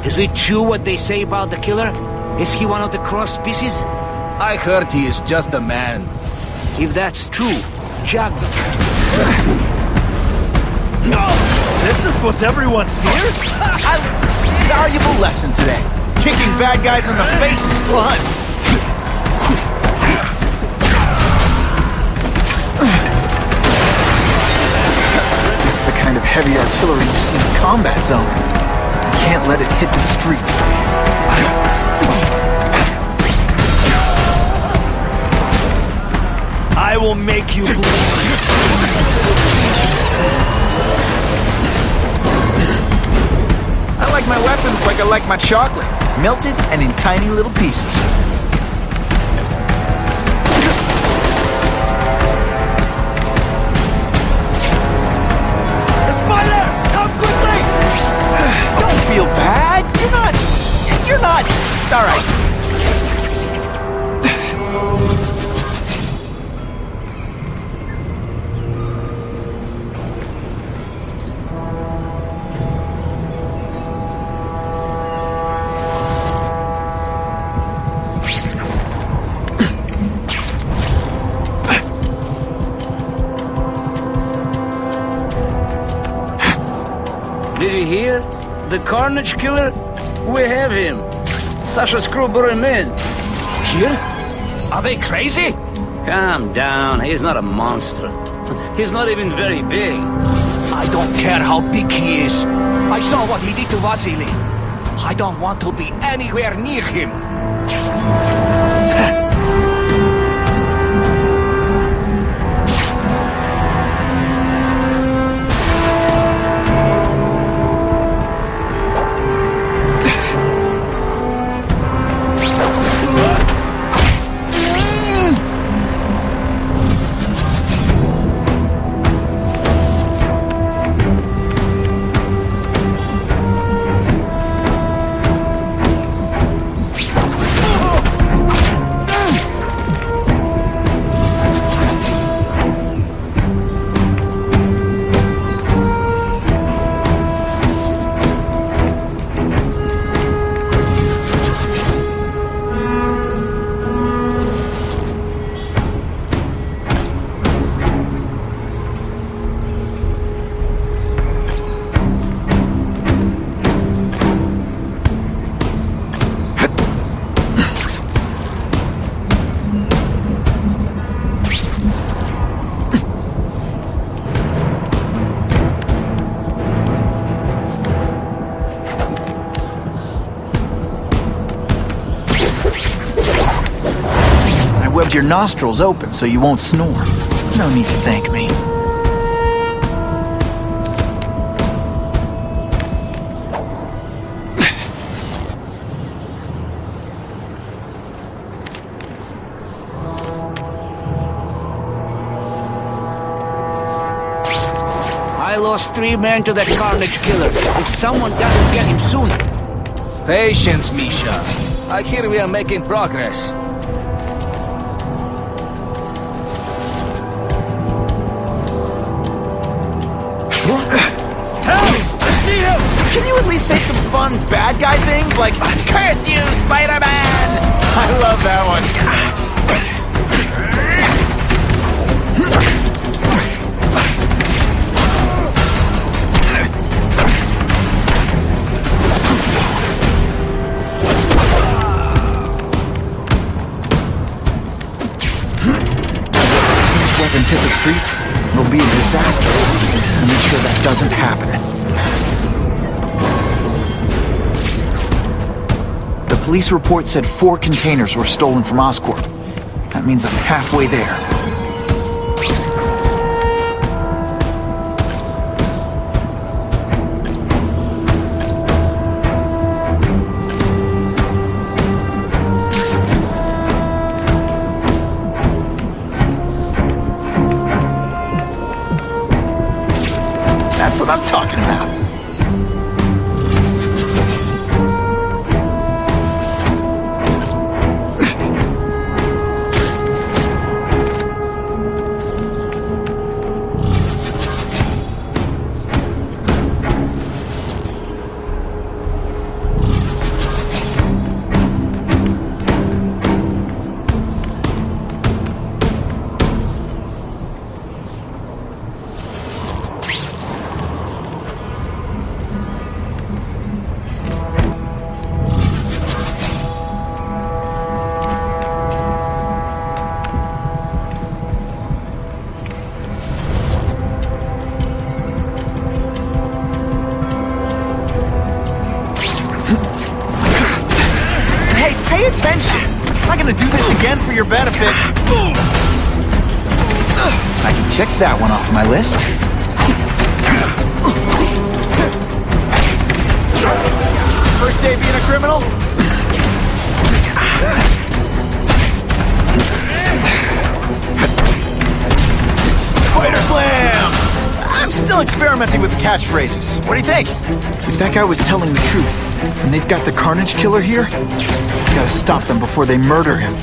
S12: Is it true what they say about the killer? Is he one of the cross species?
S5: I heard he is just a man.
S12: If that's true, Jogando.
S2: This is what everyone fears? Valuable lesson today. Kicking bad guys in the face is fun. It's the kind of heavy artillery you see in a combat zone. You can't let it hit the streets. I will make you bleed. I like my weapons like I like my chocolate. Melted and in tiny little pieces. The spider! Come quickly! Don't feel bad. You're not. All right.
S12: Did you hear? The Carnage Killer? We have him. Sasha Screw brought him in.
S5: Here? Are they crazy?
S12: Calm down. He's not a monster. He's not even very big.
S5: I don't care how big he is. I saw what he did to Vasily. I don't want to be anywhere near him.
S2: Your nostrils open so you won't snore. No need to thank me.
S12: I lost 3 men to that Carnage Killer. If someone doesn't get him soon...
S5: Patience, Misha. I hear we are making progress.
S2: Can you at least say some fun bad guy things like, "Curse you, Spider-Man"? I love that one. These weapons hit the streets, it'll be a disaster. I'll make sure that doesn't happen. The police report said 4 containers were stolen from Oscorp. That means I'm halfway there. That's what I'm talking about. Pay attention! I'm not gonna do this again for your benefit. I can check that one off my list. First day being a criminal? Spider Slam! I'm still experimenting with catchphrases. What do you think? If that guy was telling the truth, and they've got the Carnage Killer here, I gotta stop them before they murder him.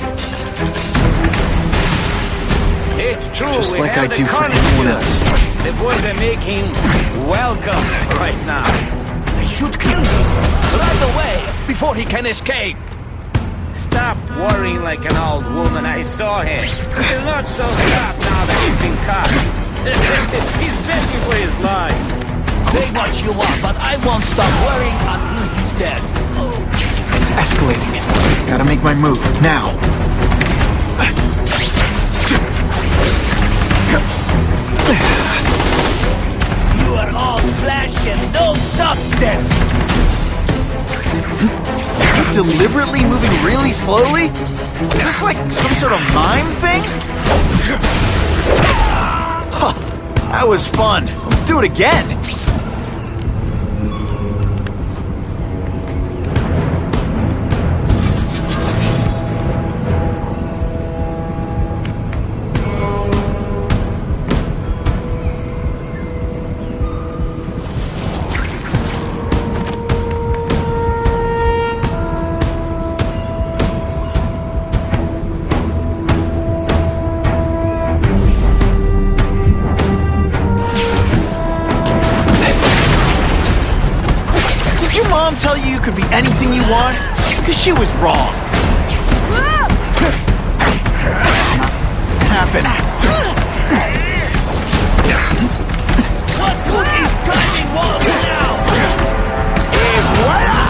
S12: It's true.
S2: Just like I do for anyone else.
S12: The boys are making welcome right now.
S5: They should kill him right away before he can escape.
S12: Stop worrying like an old woman. I saw him. He's not so tough now that he's been caught. He's begging for his life.
S5: Say what you want, but I won't stop worrying until he's dead.
S2: It's escalating. Gotta make my move, now. slowly? Is this like some sort of mime thing? Huh, that was fun. Let's do it again. Tell you could be anything you want? Because she was wrong. Happen.
S12: What cookies climbing walls now?
S2: Et voila!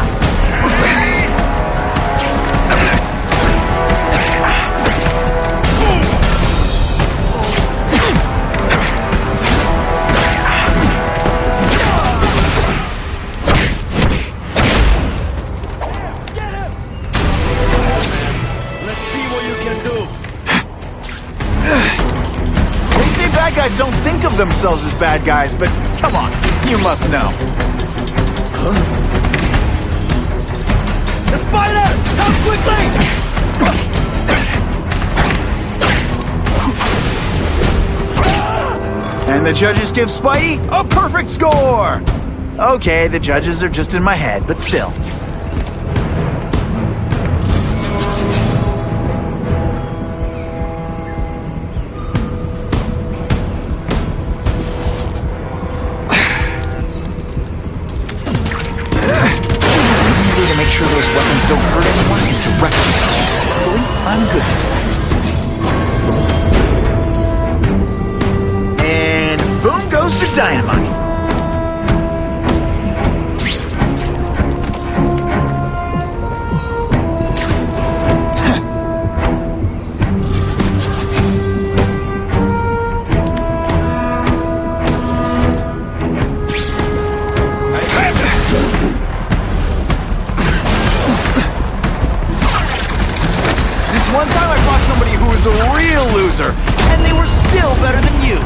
S2: Guys don't think of themselves as bad guys, but come on, you must know. Huh? The spider! Come quickly! And the judges give Spidey a perfect score! Okay, the judges are just in my head, but still. Sure those weapons don't hurt anyone is to recognize. Luckily, I'm good. And boom goes the dynamite. One time I fought somebody who was a real loser, and they were still better than you.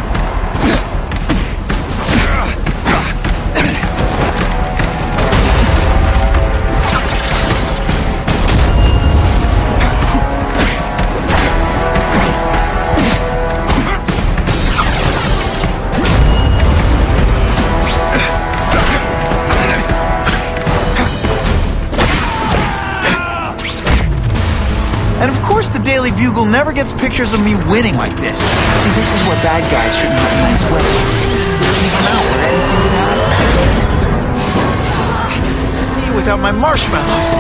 S2: And of course the Daily Bugle never gets pictures of me winning like this. See, this is what bad guys shouldn't have nice weapons. Even out with anything me without my marshmallows.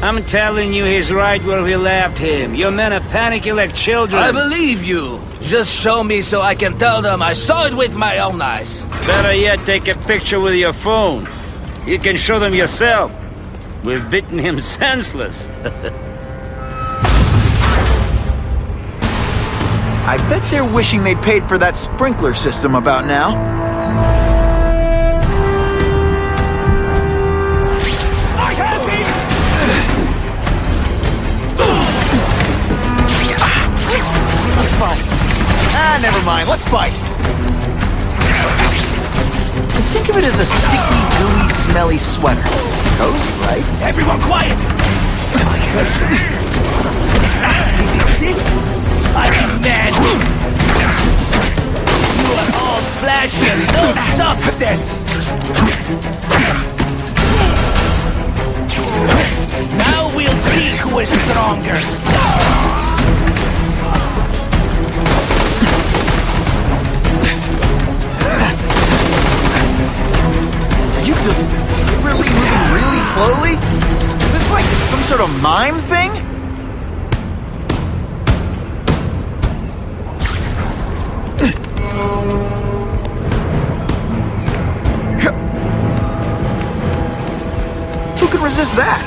S12: I'm telling you, he's right where we left him. Your men are panicking like children.
S5: I believe you. Just show me so I can tell them I saw it with my own eyes.
S12: Better yet, take a picture with your phone. You can show them yourself. We've beaten him senseless.
S2: I bet they're wishing they'd paid for that sprinkler system about now.
S12: I have him!
S2: Fine. Never mind. Let's fight. Think of it as a sticky, gooey, smelly sweater. Cozy, right?
S12: Everyone quiet! I'm mad! You are all flesh and no substance! Now we'll see who is stronger!
S2: Are you deliberately moving really slowly? Is this like some sort of mime thing? Who can resist that?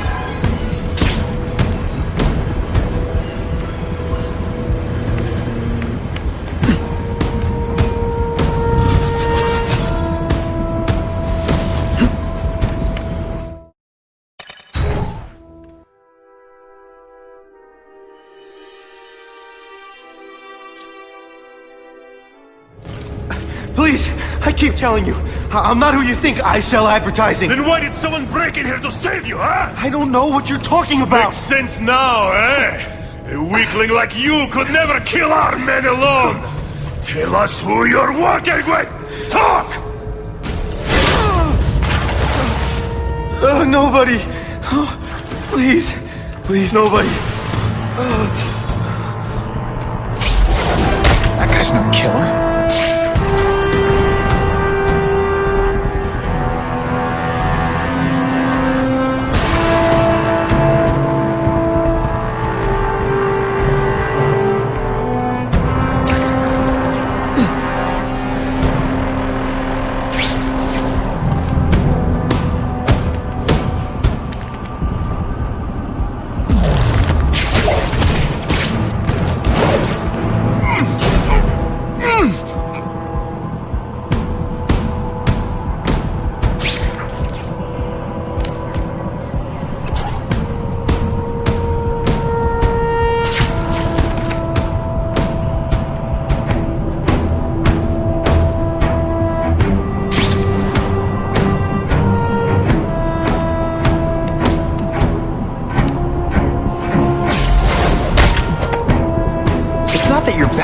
S1: Please, I keep telling you, I'm not who you think. I sell advertising. Then why did someone break in here to save you, huh? I don't know what you're talking about. Makes sense now, eh? A weakling like you could never kill our men alone. Tell us who you're working with. Talk! Nobody. Oh, please. Please, nobody.
S2: That guy's no killer.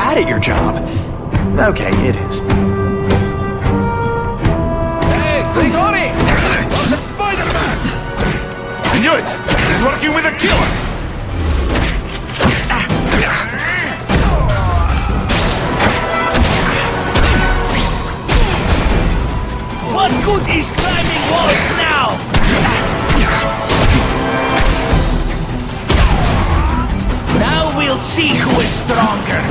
S2: At your job. Okay, it is.
S10: Hey, Grigori! That's Spider-Man! I knew it! He's working with a killer!
S3: What good is climbing walls now? Now we'll see who is stronger.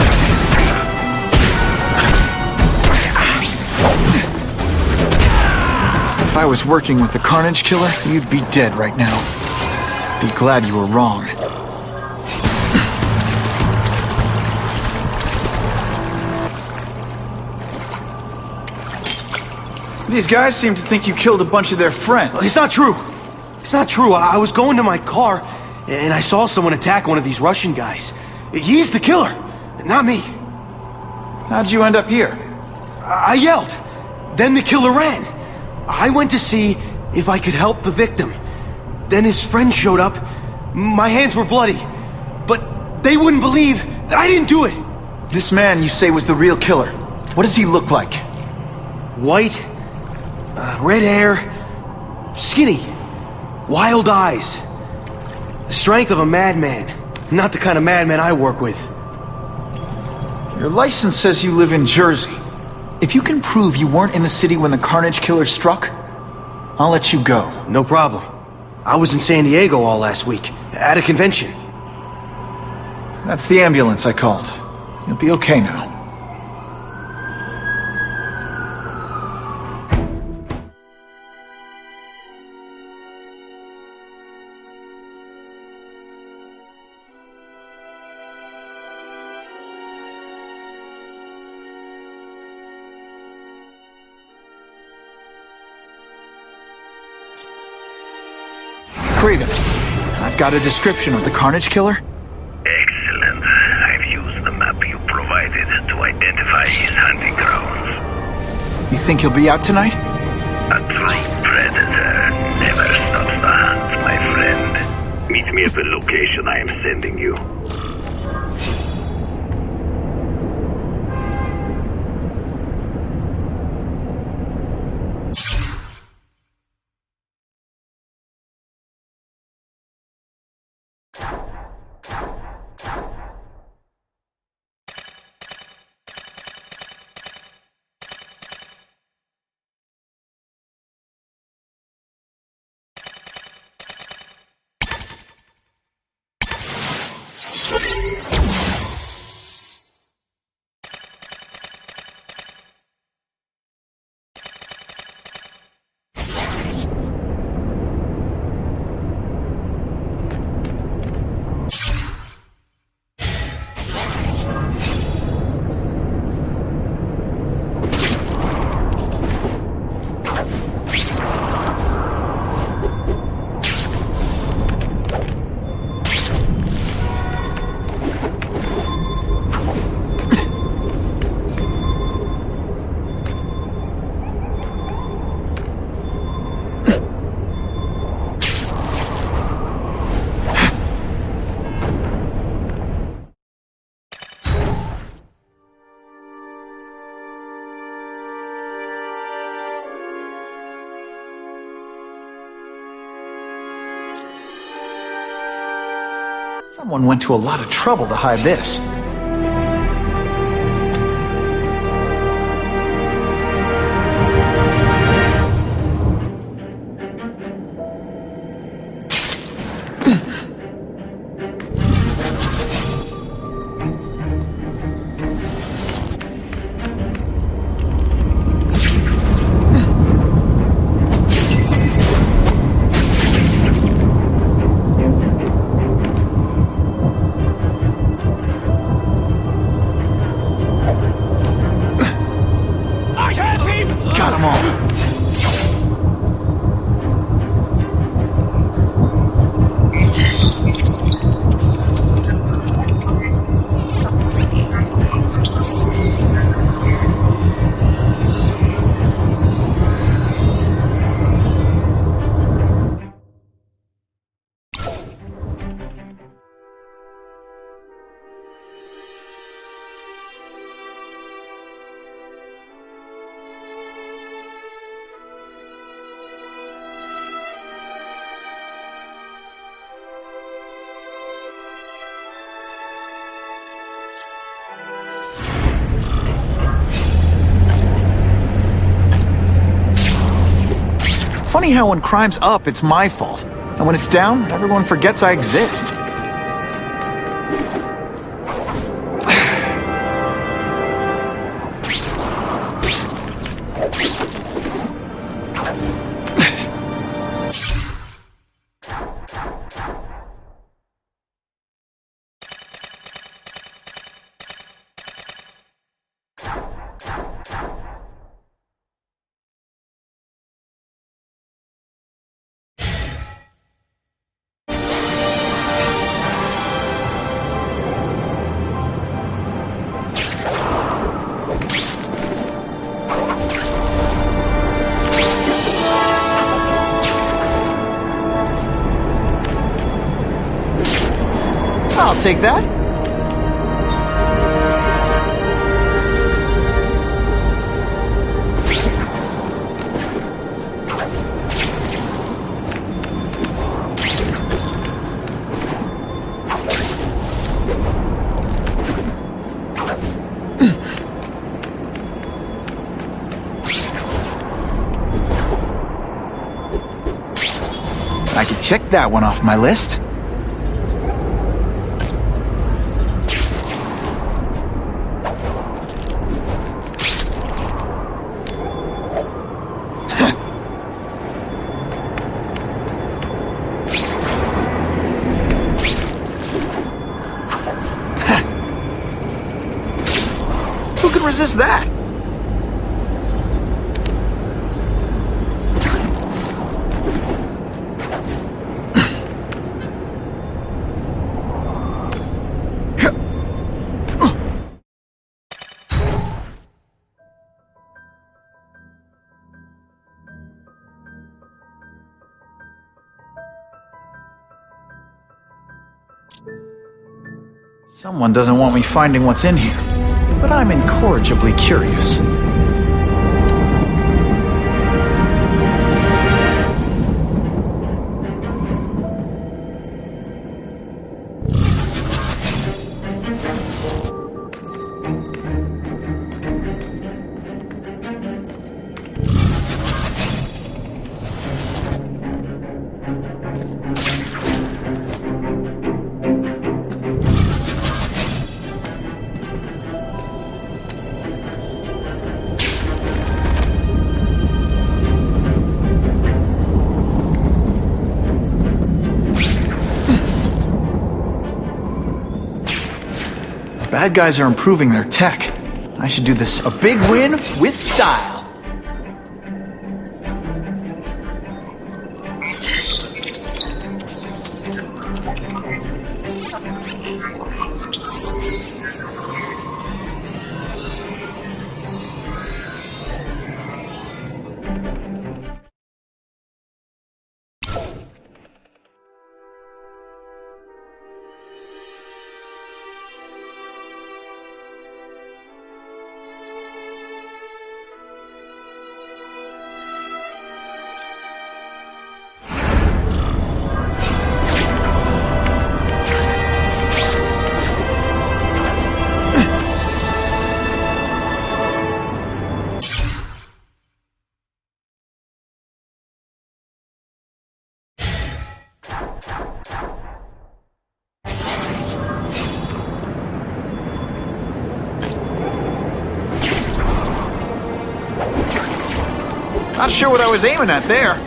S2: If I was working with the Carnage Killer, you'd be dead right now. Be glad you were wrong. These guys seem to think you killed a bunch of their friends.
S1: It's not true. It's not true. I was going to my car, and I saw someone attack one of these Russian guys. He's the killer, not me.
S2: How'd you end up here?
S1: I yelled. Then the killer ran. I went to see if I could help the victim. Then his friend showed up. My hands were bloody. But they wouldn't believe that I didn't do it.
S2: This man you say was the real killer. What does he look like?
S1: White, red hair, skinny, wild eyes. The strength of a madman. Not the kind of madman I work with.
S2: Your license says you live in Jersey. If you can prove you weren't in the city when the Carnage Killer struck, I'll let you go.
S1: No problem. I was in San Diego all last week, at a convention.
S2: That's the ambulance I called. You'll be okay now. Krieger, I've got a description of the Carnage Killer.
S22: Excellent. I've used the map you provided to identify his hunting grounds.
S2: You think he'll be out tonight?
S22: A true predator never stops to hunt, my friend. Meet me at the location I am sending you.
S2: Someone went to a lot of trouble to hide this. Got them all. Funny how when crime's up, it's my fault. And when it's down, everyone forgets I exist. I'll take that. I can check that one off my list. Who can resist that? Someone doesn't want me finding what's in here, but I'm incorrigibly curious. Bad guys are improving their tech. I should do this a big win with style. Not sure what I was aiming at there.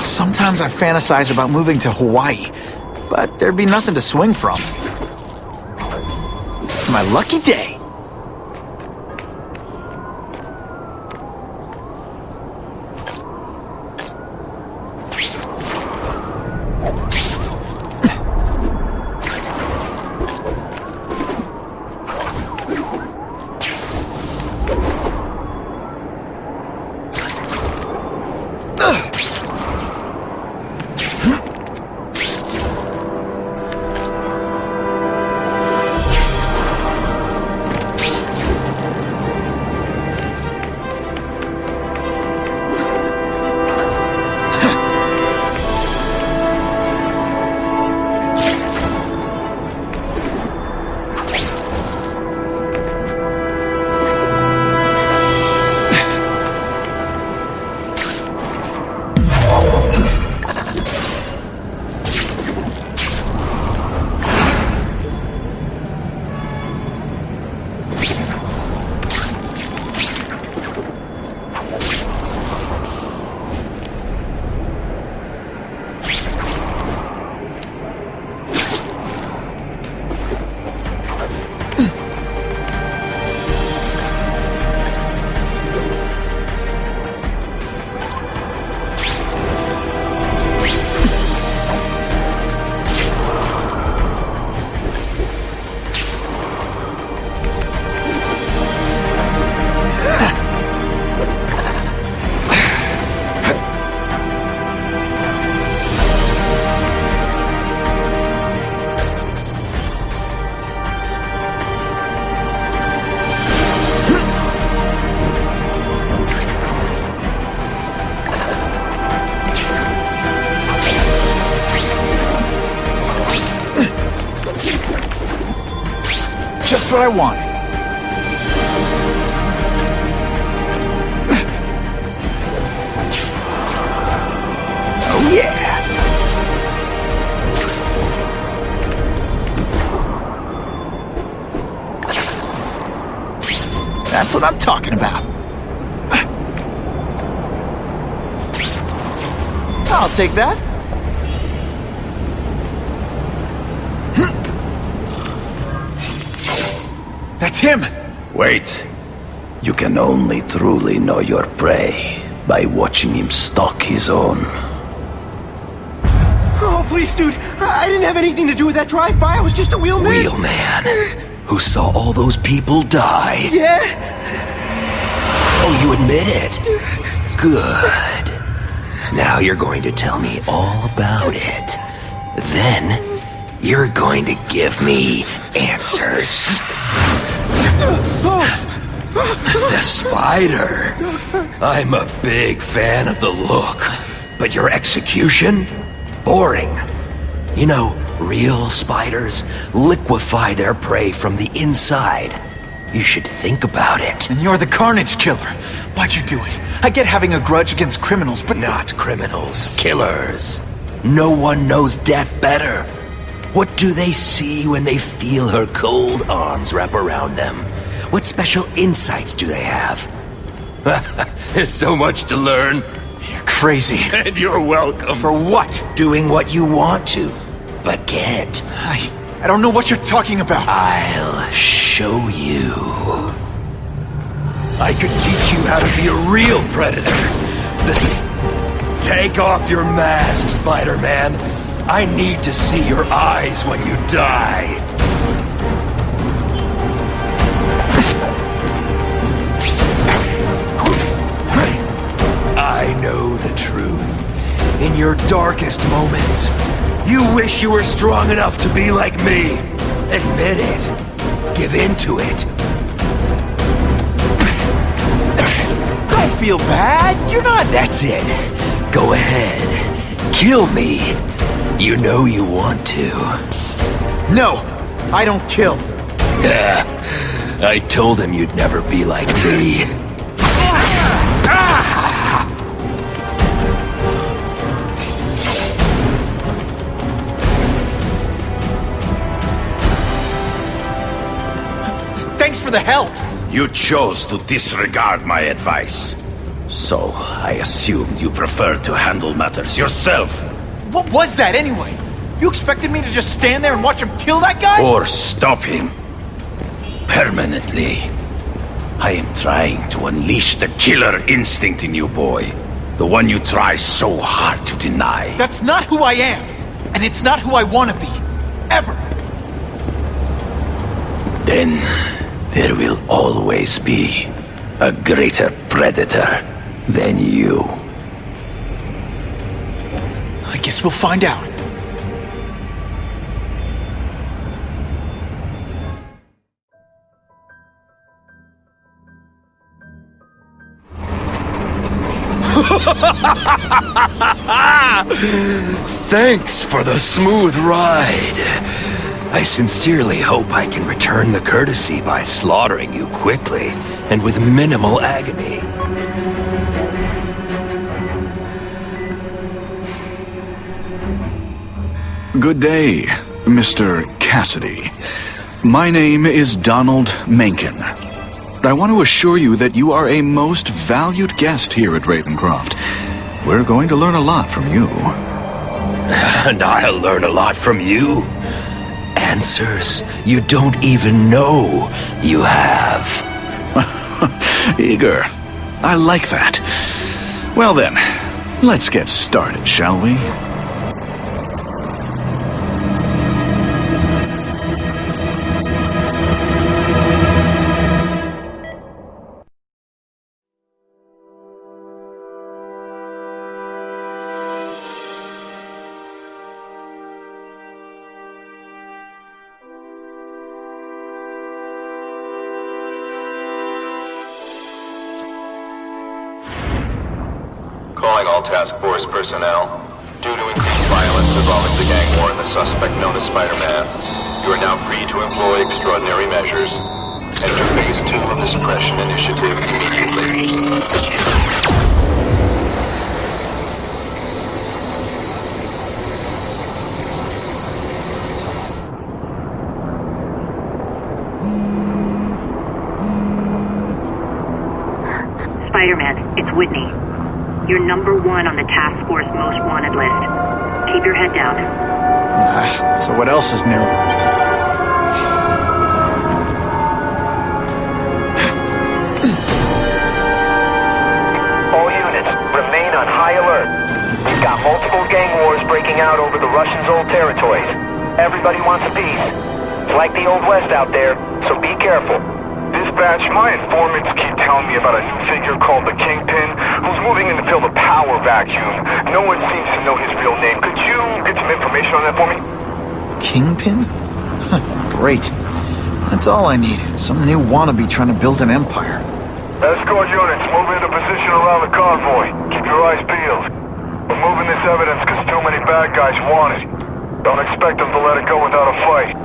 S2: Sometimes I fantasize about moving to Hawaii, but there'd be nothing to swing from. It's my lucky day. Just what I wanted. Oh yeah! That's what I'm talking about. I'll take that. That's him!
S20: Wait. You can only truly know your prey by watching him stalk his own.
S1: Oh, please, dude. I didn't have anything to do with that drive-by. I was just a wheelman.
S20: Wheelman? Who saw all those people die?
S1: Yeah?
S20: Oh, you admit it? Good. Now you're going to tell me all about it. Then, you're going to give me answers. The spider. I'm a big fan of the look, but your execution? Boring. You know, real spiders liquefy their prey from the inside. You should think about it.
S2: And you're the Carnage Killer. Why'd you do it? I get having a grudge against criminals, but
S20: not criminals, killers. No one knows death better. What do they see when they feel her cold arms wrap around them? What special insights do they have? There's so much to learn.
S2: You're crazy.
S20: And you're welcome.
S2: For what?
S20: Doing what you want to, but can't.
S2: I don't know what you're talking about.
S20: I'll show you. I could teach you how to be a real predator. Take off your mask, Spider-Man. I need to see your eyes when you die.
S14: the truth. In your darkest moments, you wish you were strong enough to be like me. Admit it. Give in to it.
S2: Don't feel bad. You're not...
S14: That's it. Go ahead. Kill me. You know you want to.
S2: No, I don't kill.
S14: Yeah, I told him you'd never be like me.
S2: Thanks for the help.
S20: You chose to disregard my advice. So, I assumed you preferred to handle matters yourself.
S2: What was that anyway? You expected me to just stand there and watch him kill that guy?
S20: Or stop him. Permanently. I am trying to unleash the killer instinct in you, boy. The one you try so hard to deny.
S2: That's not who I am. And it's not who I want to be. Ever.
S20: Then there will always be a greater predator than you.
S2: I guess we'll find out.
S14: Thanks for the smooth ride. I sincerely hope I can return the courtesy by slaughtering you quickly and with minimal agony.
S18: Good day, Mr. Cassidy. My name is Donald Mencken. I want to assure you that you are a most valued guest here at Ravencroft. We're going to learn a lot from you.
S14: And I'll learn a lot from you. Answers you don't even know you have.
S18: Eager. I like that. Well then, let's get started, shall we?
S23: Calling all task force personnel. Due to increased violence involving the gang war and the suspect known as Spider-Man, you are now free to employ extraordinary measures. Enter Phase 2 of the Suppression Initiative immediately.
S21: Spider-Man, it's Whitney. You're number 1 on the task force most wanted list. Keep your head down.
S2: So what else is new?
S7: All units, remain on high alert. We've got multiple gang wars breaking out over the Russians' old territories. Everybody wants a piece. It's like the Old West out there, so be careful.
S24: Dispatch, my informants keep telling me about a new figure called the Kingpin, who's moving in to fill the power vacuum. No one seems to know his real name. Could you get some information on that for me?
S2: Kingpin? Great. That's all I need. Some new wannabe trying to build an empire.
S24: Escort units, move into position around the convoy. Keep your eyes peeled. We're moving this evidence because too many bad guys want it. Don't expect them to let it go without a fight.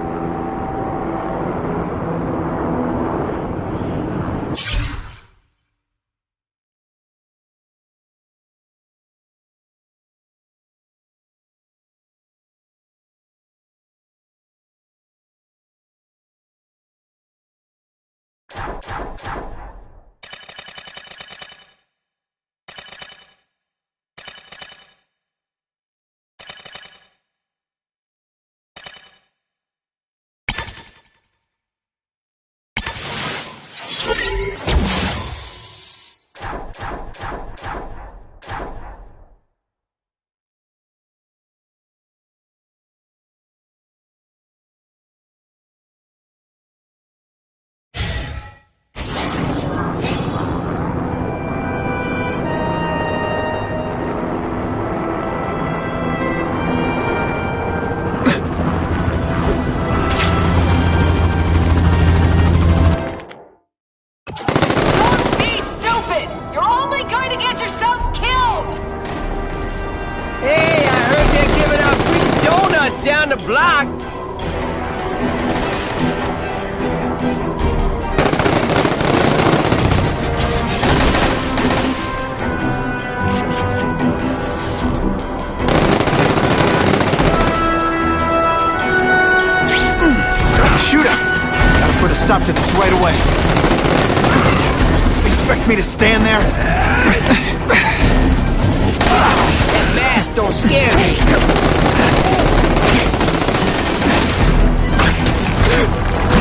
S12: on the block.
S2: Shoot him! Gotta put a stop to this right away. Expect me to stand there?
S12: That mask don't scare me.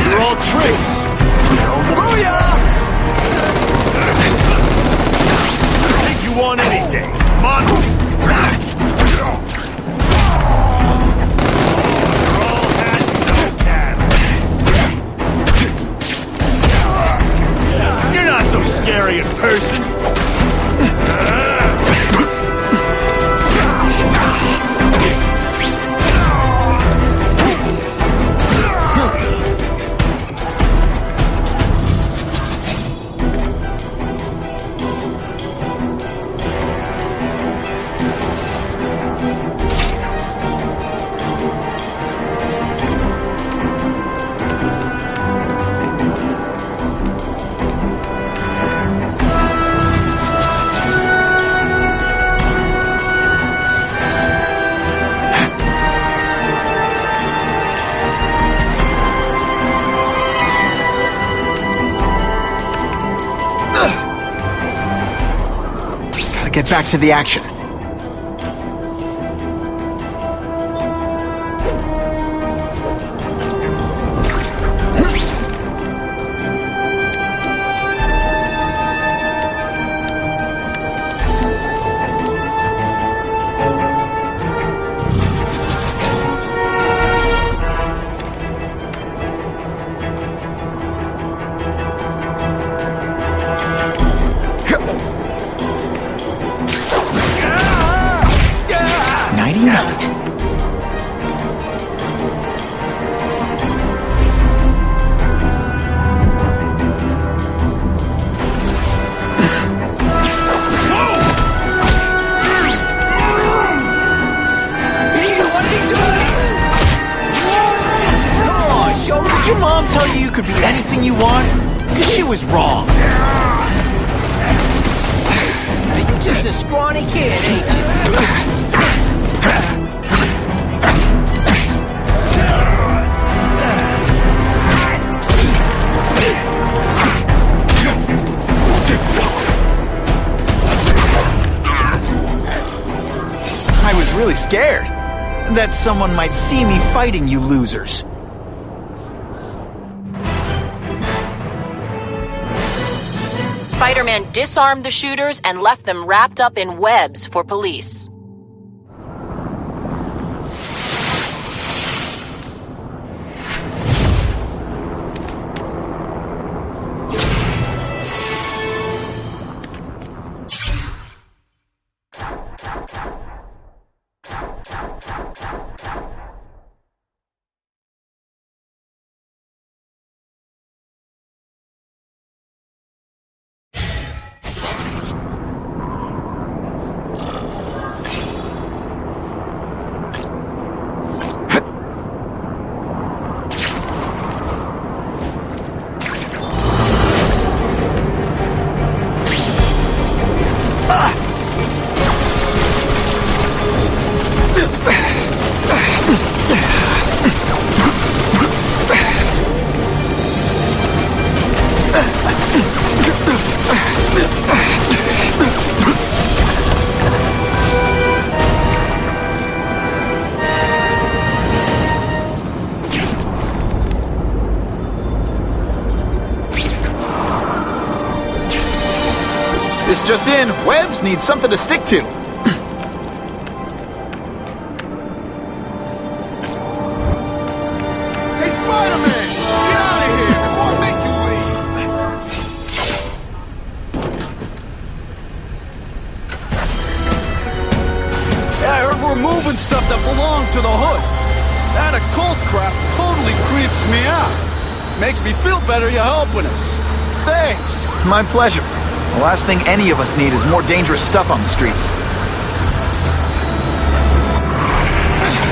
S1: They're all tricks!
S2: Booyah!
S1: Take you on any day. Come on! You're not so scary in person.
S2: Get back to the action. Did your mom tell you you could be anything you want? Because she was wrong.
S12: You're just a scrawny kid, ain't you?
S2: I was really scared that someone might see me fighting you losers.
S11: Spider-Man disarmed the shooters and left them wrapped up in webs for police.
S2: This just in, Webbs needs something to stick to.
S1: Hey, Spider-Man! Get out of here before I make you leave!
S13: Yeah, I heard we're moving stuff that belonged to the Hood. That occult crap totally creeps me out. Makes me feel better you're helping us. Thanks.
S2: My pleasure. The last thing any of us need is more dangerous stuff on the streets.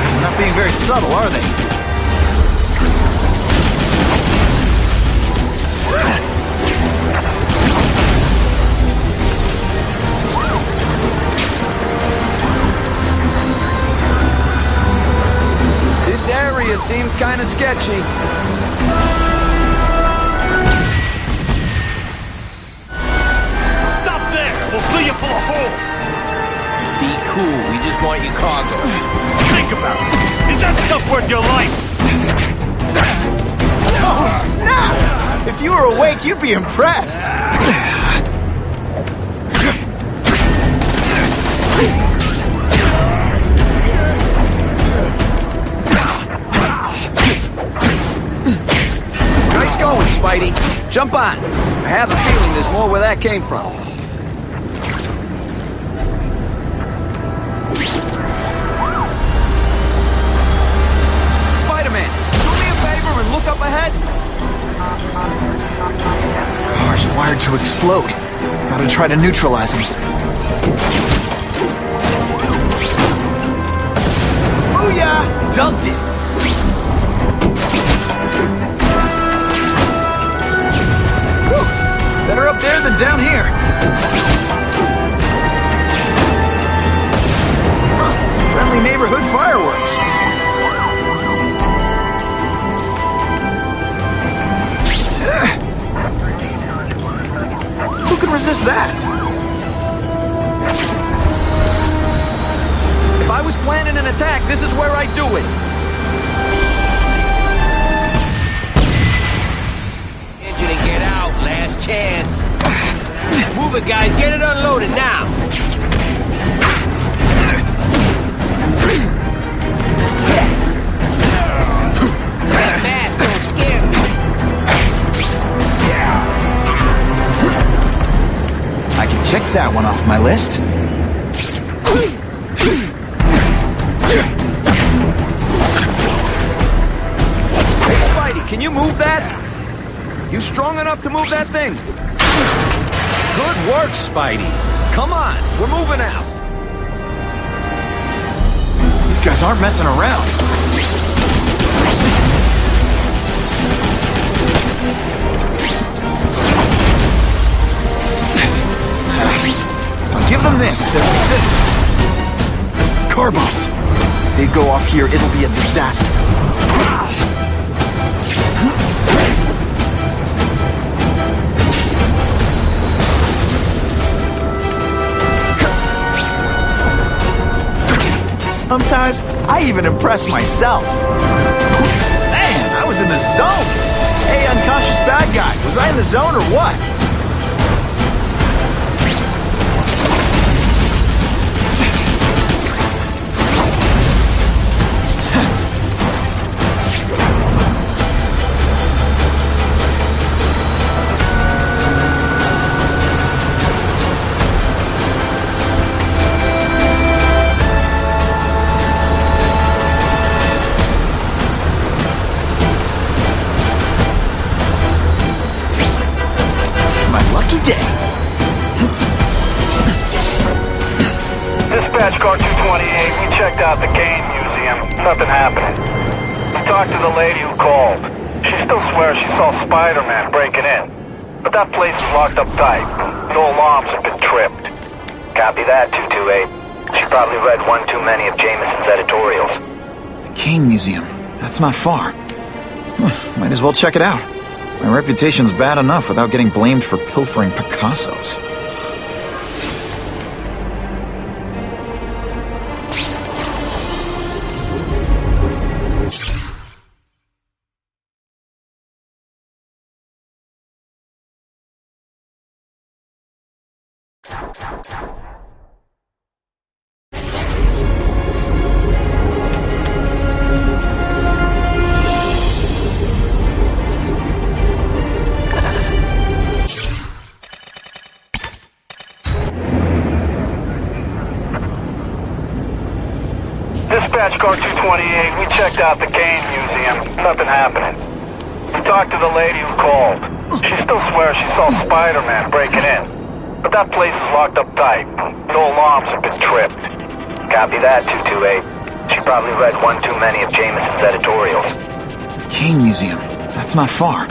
S2: I'm not being very very subtle, are they?
S13: This area seems kind of sketchy.
S3: Stop there! We'll fill you full of holes!
S8: Be cool, we just want your cargo.
S3: Think about it! Is that stuff worth your life?
S2: Oh, snap! If you were awake, you'd be impressed.
S13: Nice going, Spidey. Jump on. I have a feeling there's more where that came from. Spider-Man, do me a favor and look up ahead.
S2: Car's wired to explode. Gotta try to neutralize him. Booyah! Dumped it! Whew. Better up there than down here. Huh. Friendly neighborhood fireworks. Who can resist that?
S13: If I was planning an attack, this is where I'd do it.
S8: Engine and get out, last chance. Move it, guys, get it unloaded now. That mask don't scare me.
S2: I can check that one off my list.
S13: Hey, Spidey, can you move that? You strong enough to move that thing? Good work, Spidey. Come on, we're moving out.
S2: These guys aren't messing around. I'll give them this. They're resistant. Car bombs. They go off here, it'll be a disaster. Sometimes, I even impress myself. Man, I was in the zone. Hey, unconscious bad guy, was I in the zone or what?
S24: Dispatch car 228, we checked out the Kane Museum. Nothing happening. We talked to the lady who called. She still swears she saw Spider-Man breaking in. But that place is locked up tight. No alarms have been tripped.
S7: Copy that, 228. She probably read one too many of Jameson's editorials.
S2: The Kane Museum. That's not far. Might as well check it out. My reputation's bad enough without getting blamed for pilfering Picassos.
S24: Dispatch car 228, we checked out the Kane Museum. Nothing happening. We talked to the lady who called. She still swears she saw Spider-Man breaking in. But that place is locked up tight. No alarms have been tripped.
S7: Copy that, 228. She Probably read one too many of Jameson's editorials.
S2: Kane Museum. That's not far.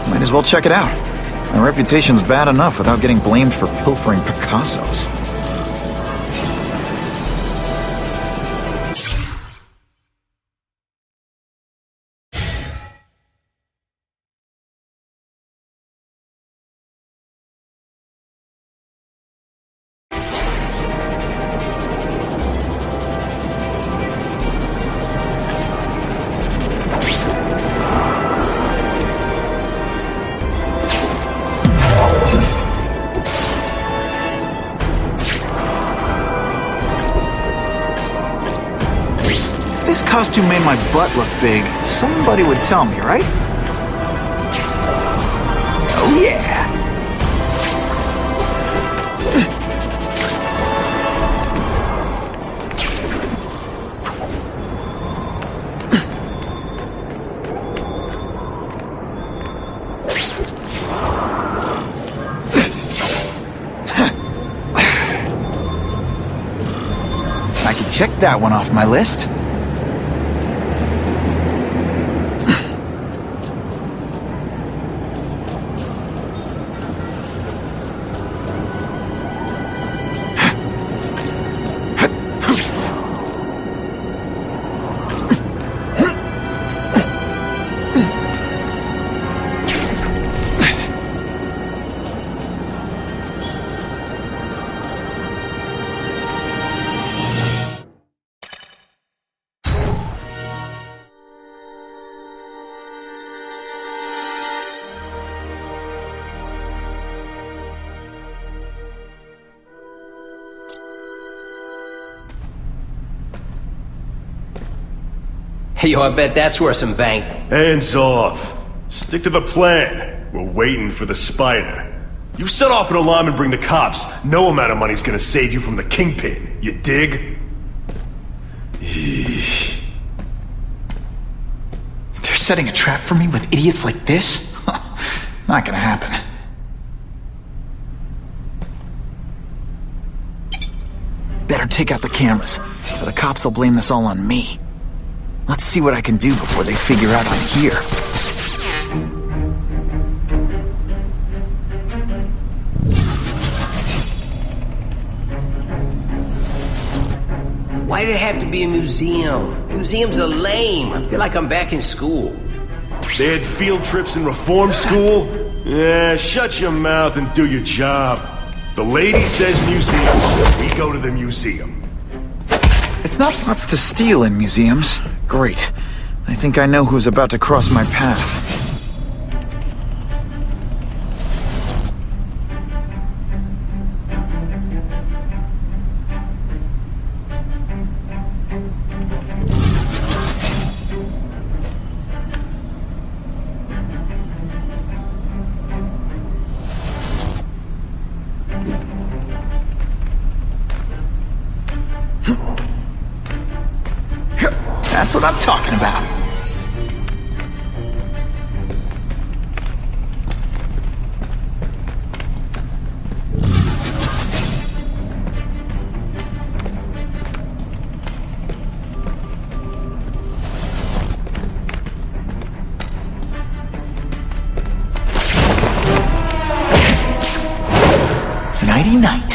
S2: Might as well check it out. My reputation's bad enough without getting blamed for pilfering Picassos. If this costume made my butt look big, somebody would tell me, right? Oh yeah! I can check that one off my list.
S8: Hey, yo, I bet that's worth some bank.
S1: Hands off. Stick to the plan. We're waiting for the spider. You set off an alarm and bring the cops. No amount of money's gonna save you from the kingpin. You dig?
S2: They're setting a trap for me with idiots like this? Not gonna happen. Better take out the cameras, or the cops will blame this all on me. Let's see what I can do before they figure out I'm here.
S8: Why did it have to be a museum? Museums are lame. I feel like I'm back in school.
S1: They had field trips in reform school? Yeah, shut your mouth and do your job. The lady says museum. We go to the museum.
S2: It's not lots to steal in museums. Great. I think I know who's about to cross my path. That's what I'm talking about. Nighty-night.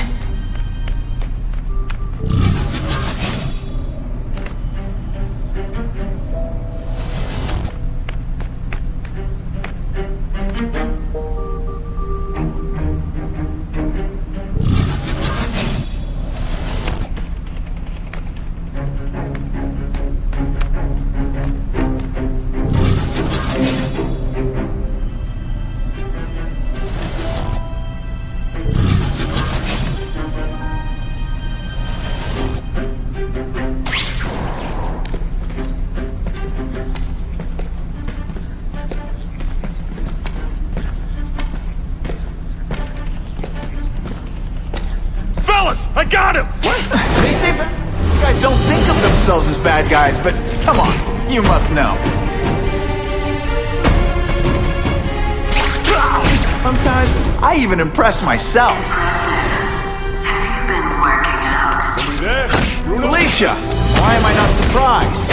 S1: I got him!
S2: What? They say you guys don't think of themselves as bad guys, but come on, you must know. Sometimes I even impress myself.
S21: Have you been working out?
S1: Somebody there? Bruno?
S2: Alicia! Why am I not surprised?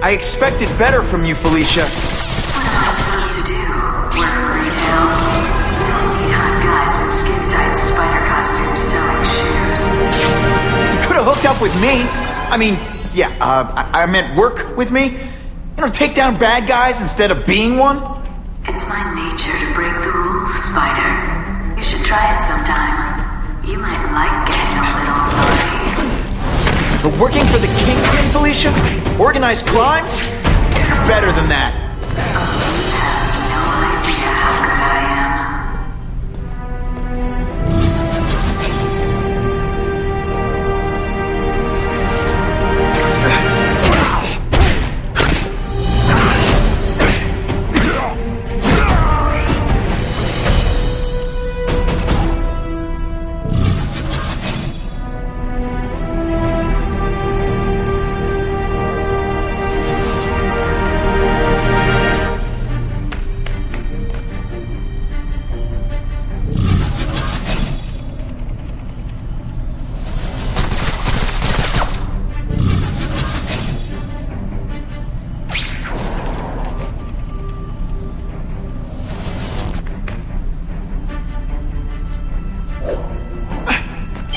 S2: I expected better from you, Felicia.
S21: What am I supposed to do? Work retail? You don't need hot guys with skin-tight spider costumes selling shoes.
S2: You could have hooked up with me. I mean, yeah, I meant work with me. You know, take down bad guys instead of being one.
S21: It's my nature to break the rules, Spider. You should try it sometime. You might like getting a little naughty.
S2: But working for the Kingpin, Felicia? Organized crime? You're better than that.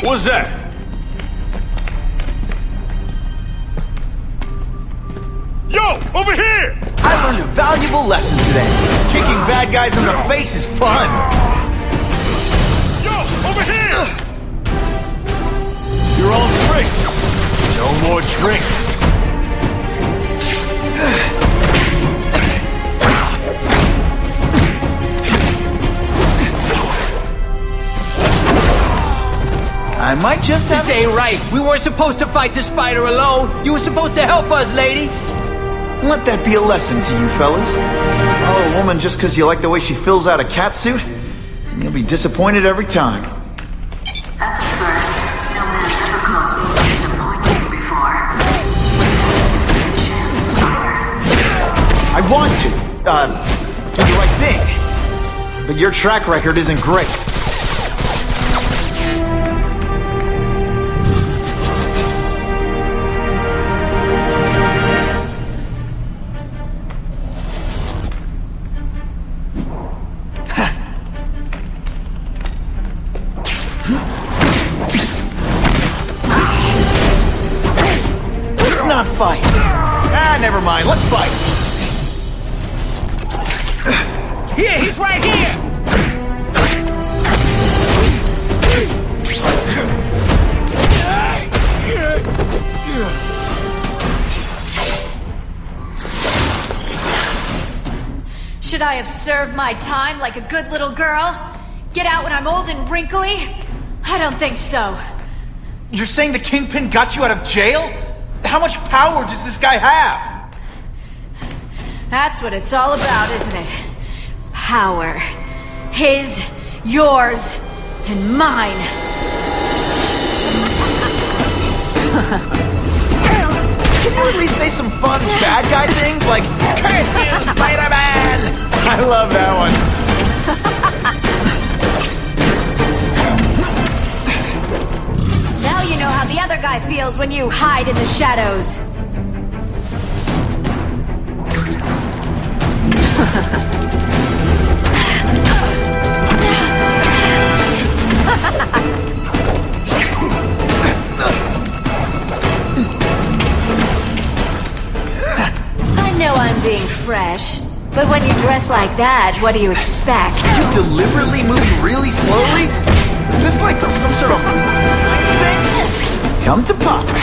S1: What's that? Yo, over here!
S2: I learned a valuable lesson today. Kicking bad guys in the face is fun.
S1: Yo, over here! You're all tricks. No more tricks.
S2: I might just have...
S8: This ain't right. We weren't supposed to fight the spider alone. You were supposed to help us, lady.
S2: Let that be a lesson to you, fellas. Follow a woman just because you like the way she fills out a catsuit, and you'll be disappointed every time.
S21: That's a first. No man's ever called me disappointing before. Chance, Spider.
S2: I want to, do the right thing. But your track record isn't great. Fight. Never mind. Let's fight.
S8: Here, he's right here.
S9: Should I have served my time like a good little girl? Get out when I'm old and wrinkly? I don't think so.
S2: You're saying the Kingpin got you out of jail? How much power does this guy have?
S9: That's what it's all about, isn't it? Power. His, yours, and mine.
S2: Can you at least say some fun bad guy things like, "Curse you, Spider-Man"? I love that one.
S9: Now you know how the other guy feels when you hide in the shadows. I know I'm being fresh, but when you dress like that, what do you expect?
S2: You deliberately move really slowly? Is this like some sort of thing? Come to Papa.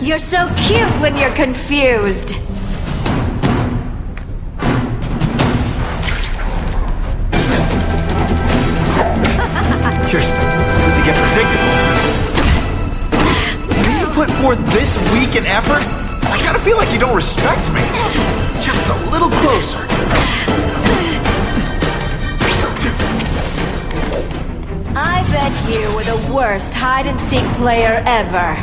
S9: You're so cute when you're confused.
S2: You're starting to get predictable. When you put forth this week in effort, I gotta feel like you don't respect me. Just a little closer.
S4: you were the worst hide-and-seek player ever.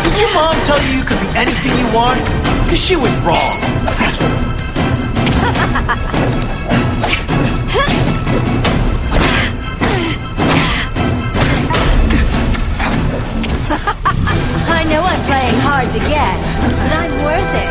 S2: Did your mom tell you you could be anything you want? Because she was wrong.
S4: I know I'm playing hard to get, but I'm worth it.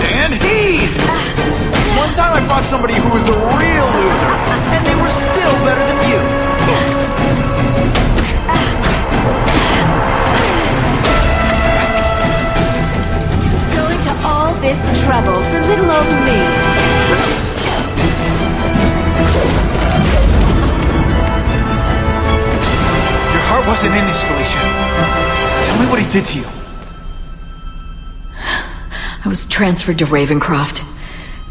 S2: And heave! This one time I fought somebody who was a real loser, and they were still better than you.
S4: Going to all this trouble for little old me.
S2: Your heart wasn't in this, Felicia. Tell me what he did to you.
S15: I was transferred to Ravencroft.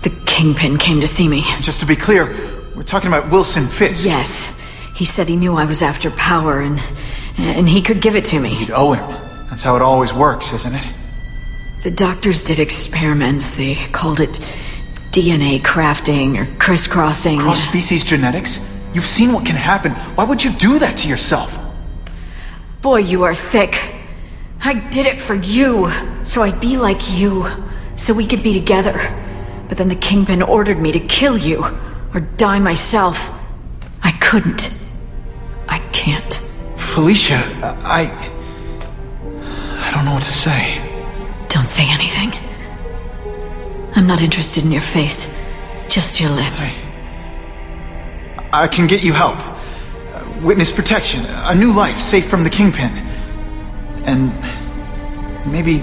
S15: The Kingpin came to see me.
S2: Just to be clear, we're talking about Wilson Fisk.
S15: Yes. He said he knew I was after power and he could give it to me.
S2: You'd owe him. That's how it always works, isn't it?
S15: The doctors did experiments. They called it DNA crafting or crisscrossing.
S2: Cross-species genetics? You've seen what can happen. Why would you do that to yourself?
S15: Boy, you are thick. I did it for you, so I'd be like you, so we could be together. But then the Kingpin ordered me to kill you, or die myself. I couldn't. I can't.
S2: Felicia, I don't know what to say.
S15: Don't say anything. I'm not interested in your face, just your lips.
S2: I can get you help. Witness protection, a new life safe from the Kingpin. And maybe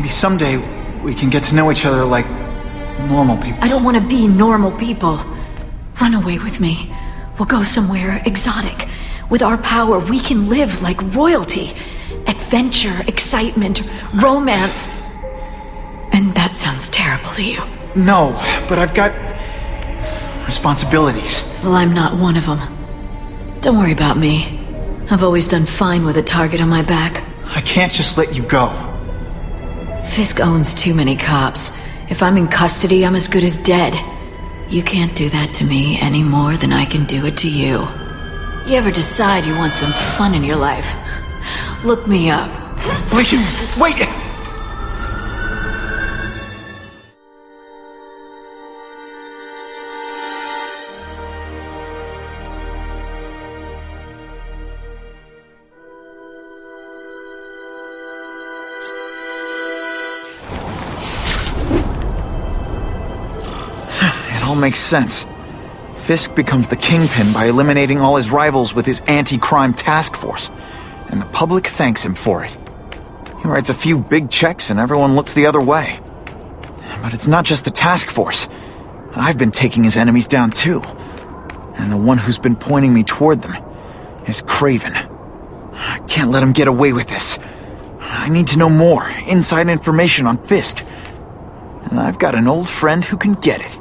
S2: someday we can get to know each other like normal people.
S15: I don't want to be normal people. Run away with me. We'll go somewhere exotic. With our power, we can live like royalty. Adventure, excitement, romance. And that sounds terrible to you.
S2: No, but I've got responsibilities.
S15: Well, I'm not one of them. Don't worry about me. I've always done fine with a target on my back.
S2: I can't just let you go.
S15: Fisk owns too many cops. If I'm in custody, I'm as good as dead. You can't do that to me any more than I can do it to you. You ever decide you want some fun in your life? Look me up.
S2: Wait! It all makes sense. Fisk becomes the Kingpin by eliminating all his rivals with his anti-crime task force, and the public thanks him for it. He writes a few big checks and everyone looks the other way. But it's not just the task force. I've been taking his enemies down too. And the one who's been pointing me toward them is Craven. I can't let him get away with this. I need to know more, inside information on Fisk. And I've got an old friend who can get it.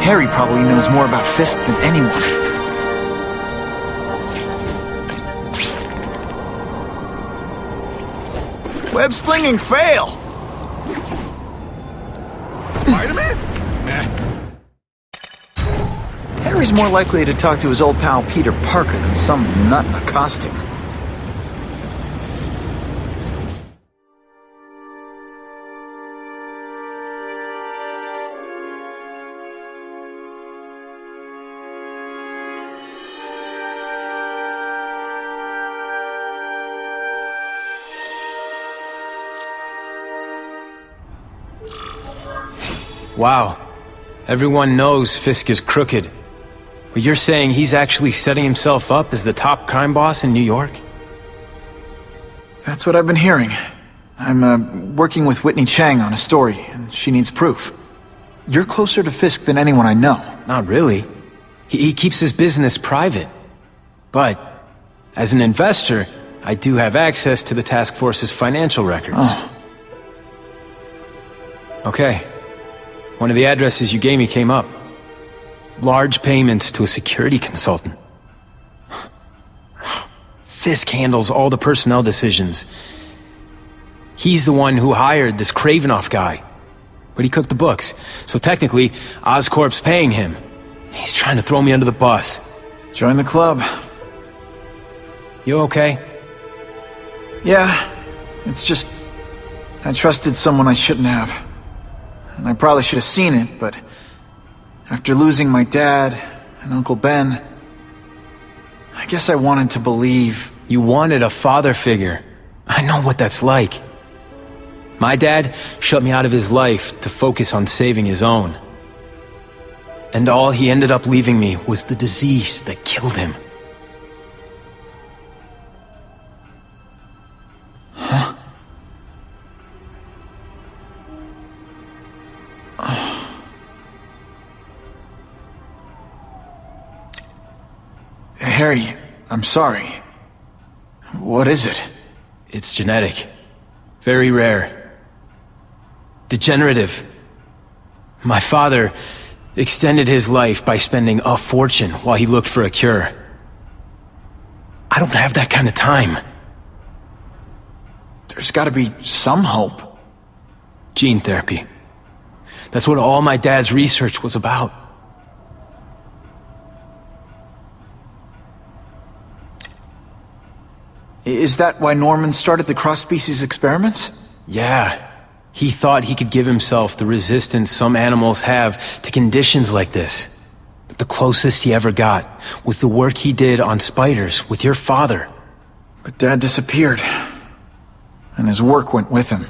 S2: Harry probably knows more about Fisk than anyone. Web slinging fail!
S13: Spider-Man?
S2: Harry's more likely to talk to his old pal Peter Parker than some nut in a costume.
S3: Wow. Everyone knows Fisk is crooked. But you're saying he's actually setting himself up as the top crime boss in New York?
S2: That's what I've been hearing. I'm working with Whitney Chang on a story, and she needs proof. You're closer to Fisk than anyone I know.
S3: Not really. He keeps his business private. But, as an investor, I do have access to the task force's financial records.
S2: Oh.
S3: Okay. One of the addresses you gave me came up. Large payments to a security consultant. Fisk handles all the personnel decisions. He's the one who hired this Kravinoff guy. But he cooked the books, so technically, Oscorp's paying him. He's trying to throw me under the bus.
S2: Join the club.
S3: You okay?
S2: Yeah, it's just... I trusted someone I shouldn't have. And I probably should have seen it, but... after losing my dad and Uncle Ben... I guess I wanted to believe...
S3: You wanted a father figure. I know what that's like. My dad shut me out of his life to focus on saving his own. And all he ended up leaving me was the disease that killed him.
S2: Huh? Harry, I'm sorry. What is it?
S3: It's genetic. Very rare. Degenerative. My father extended his life by spending a fortune while he looked for a cure. I don't have that kind of time.
S2: There's gotta be some hope.
S3: Gene therapy. That's what all my dad's research was about.
S2: Is that why Norman started the cross-species experiments?
S3: Yeah. He thought he could give himself the resistance some animals have to conditions like this. But the closest he ever got was the work he did on spiders with your father.
S2: But Dad disappeared. And his work went with him.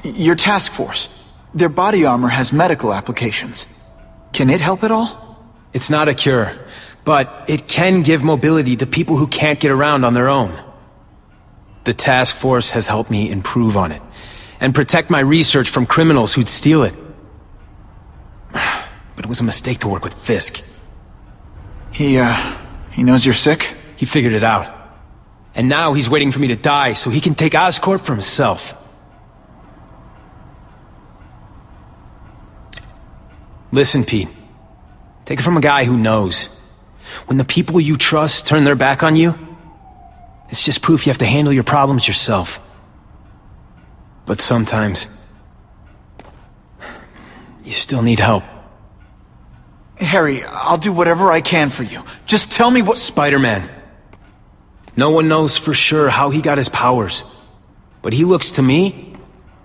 S2: Your task force. Their body armor has medical applications. Can it help at all?
S3: It's not a cure, but it can give mobility to people who can't get around on their own. The task force has helped me improve on it, and protect my research from criminals who'd steal it. But it was a mistake to work with Fisk.
S2: He knows you're sick?
S3: He figured it out. And now he's waiting for me to die so he can take Oscorp for himself. Listen, Pete. Take it from a guy who knows. When the people you trust turn their back on you, it's just proof you have to handle your problems yourself. But sometimes, you still need help.
S2: Harry, I'll do whatever I can for you. Just tell me what—
S3: Spider-Man. No one knows for sure how he got his powers. But he looks to me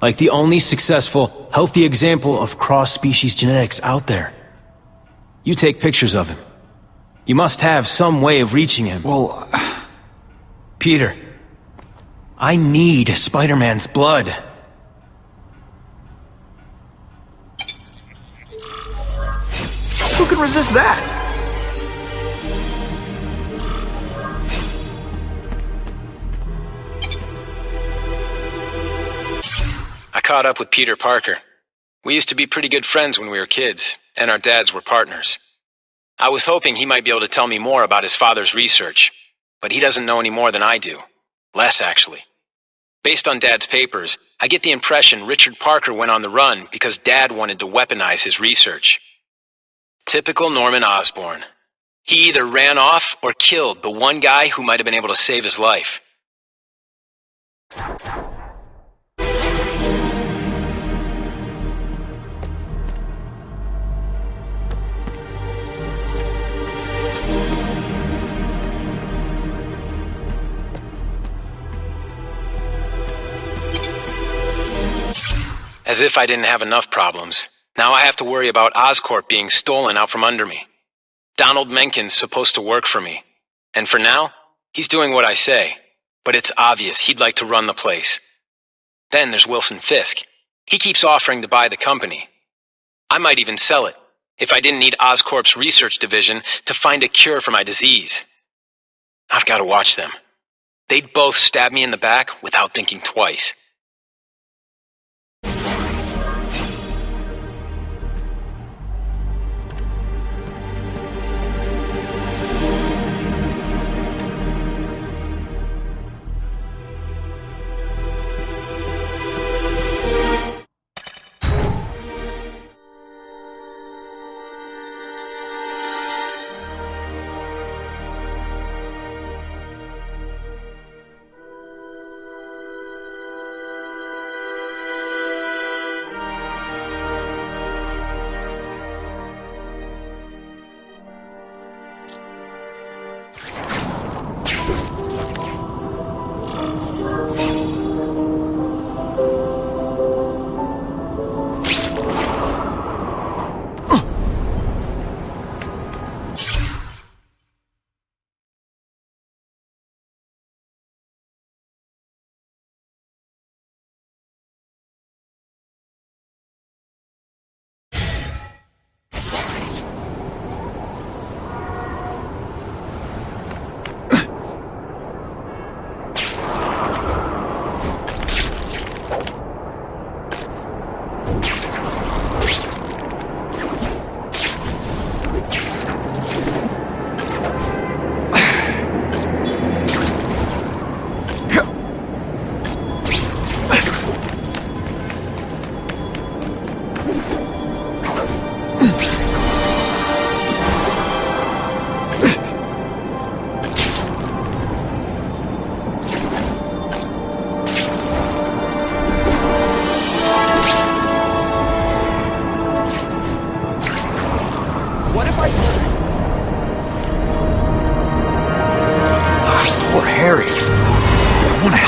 S3: like the only successful, healthy example of cross-species genetics out there. You take pictures of him. You must have some way of reaching him.
S2: Well,
S3: Peter, I need Spider-Man's blood.
S2: Who can resist that?
S3: I caught up with Peter Parker. We used to be pretty good friends when we were kids, and our dads were partners. I was hoping he might be able to tell me more about his father's research, but he doesn't know any more than I do. Less, actually.
S6: Based on Dad's papers, I get the impression Richard Parker went on the run because Dad wanted to weaponize his research. Typical Norman Osborn. He either ran off or killed the one guy who might have been able to save his life. As if I didn't have enough problems. Now I have to worry about Oscorp being stolen out from under me. Donald Menken's supposed to work for me. And for now, he's doing what I say. But it's obvious he'd like to run the place. Then there's Wilson Fisk. He keeps offering to buy the company. I might even sell it, if I didn't need Oscorp's research division to find a cure for my disease. I've got to watch them. They'd both stab me in the back without thinking twice.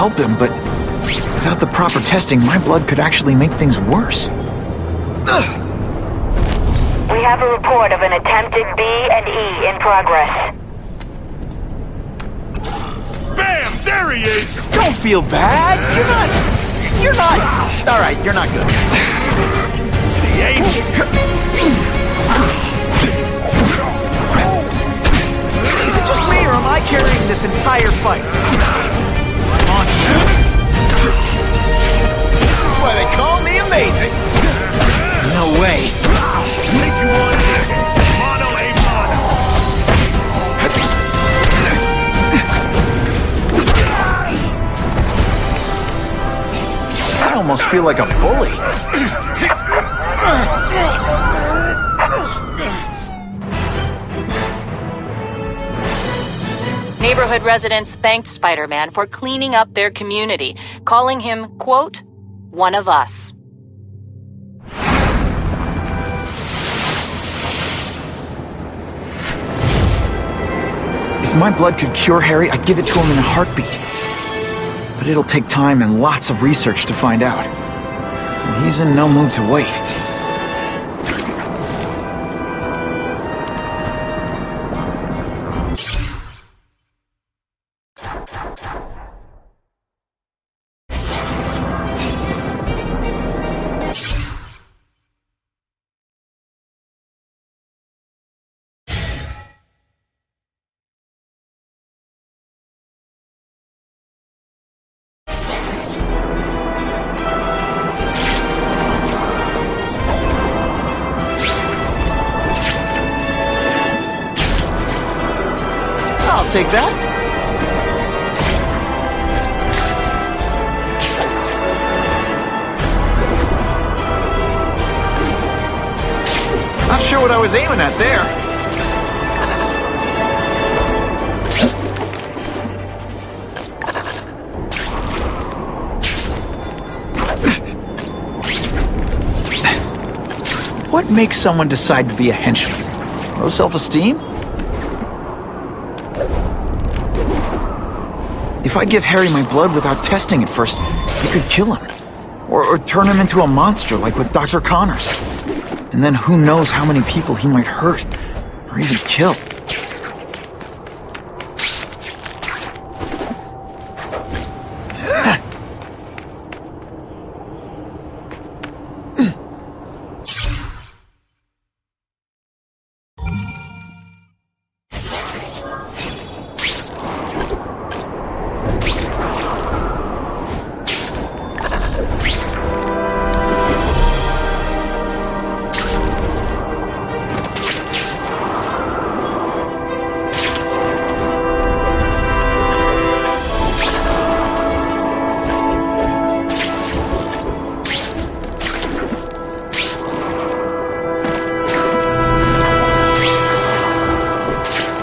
S2: Help him, but without the proper testing, my blood could actually make things worse.
S21: We have a report of an attempted B&E in progress.
S1: Bam! There he is!
S2: Don't feel bad! You're not... Alright, you're not good. Is it just me, or am I carrying this entire fight? This is why they call me amazing! No way.
S1: Make you want it. Mono a mono.
S2: I almost feel like a bully.
S11: Neighborhood residents thanked Spider-Man for cleaning up their community, calling him, quote, one of us.
S2: If my blood could cure Harry, I'd give it to him in a heartbeat. But it'll take time and lots of research to find out. And he's in no mood to wait. I'll take that. sure what I was aiming at there. What makes someone decide to be a henchman? Low self-esteem? If I give Harry my blood without testing it first, it could kill him. Or turn him into a monster like with Dr. Connors. And then who knows how many people he might hurt, or even kill.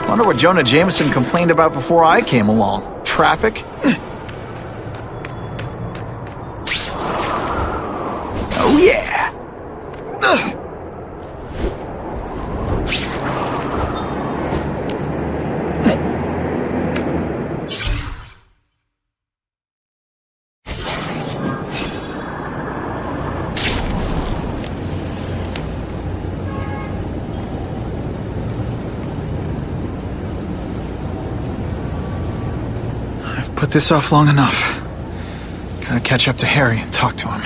S2: Wonder what Jonah Jameson complained about before I came along. Traffic? Oh yeah! Put this off long enough. Gotta catch up to Harry and talk to him.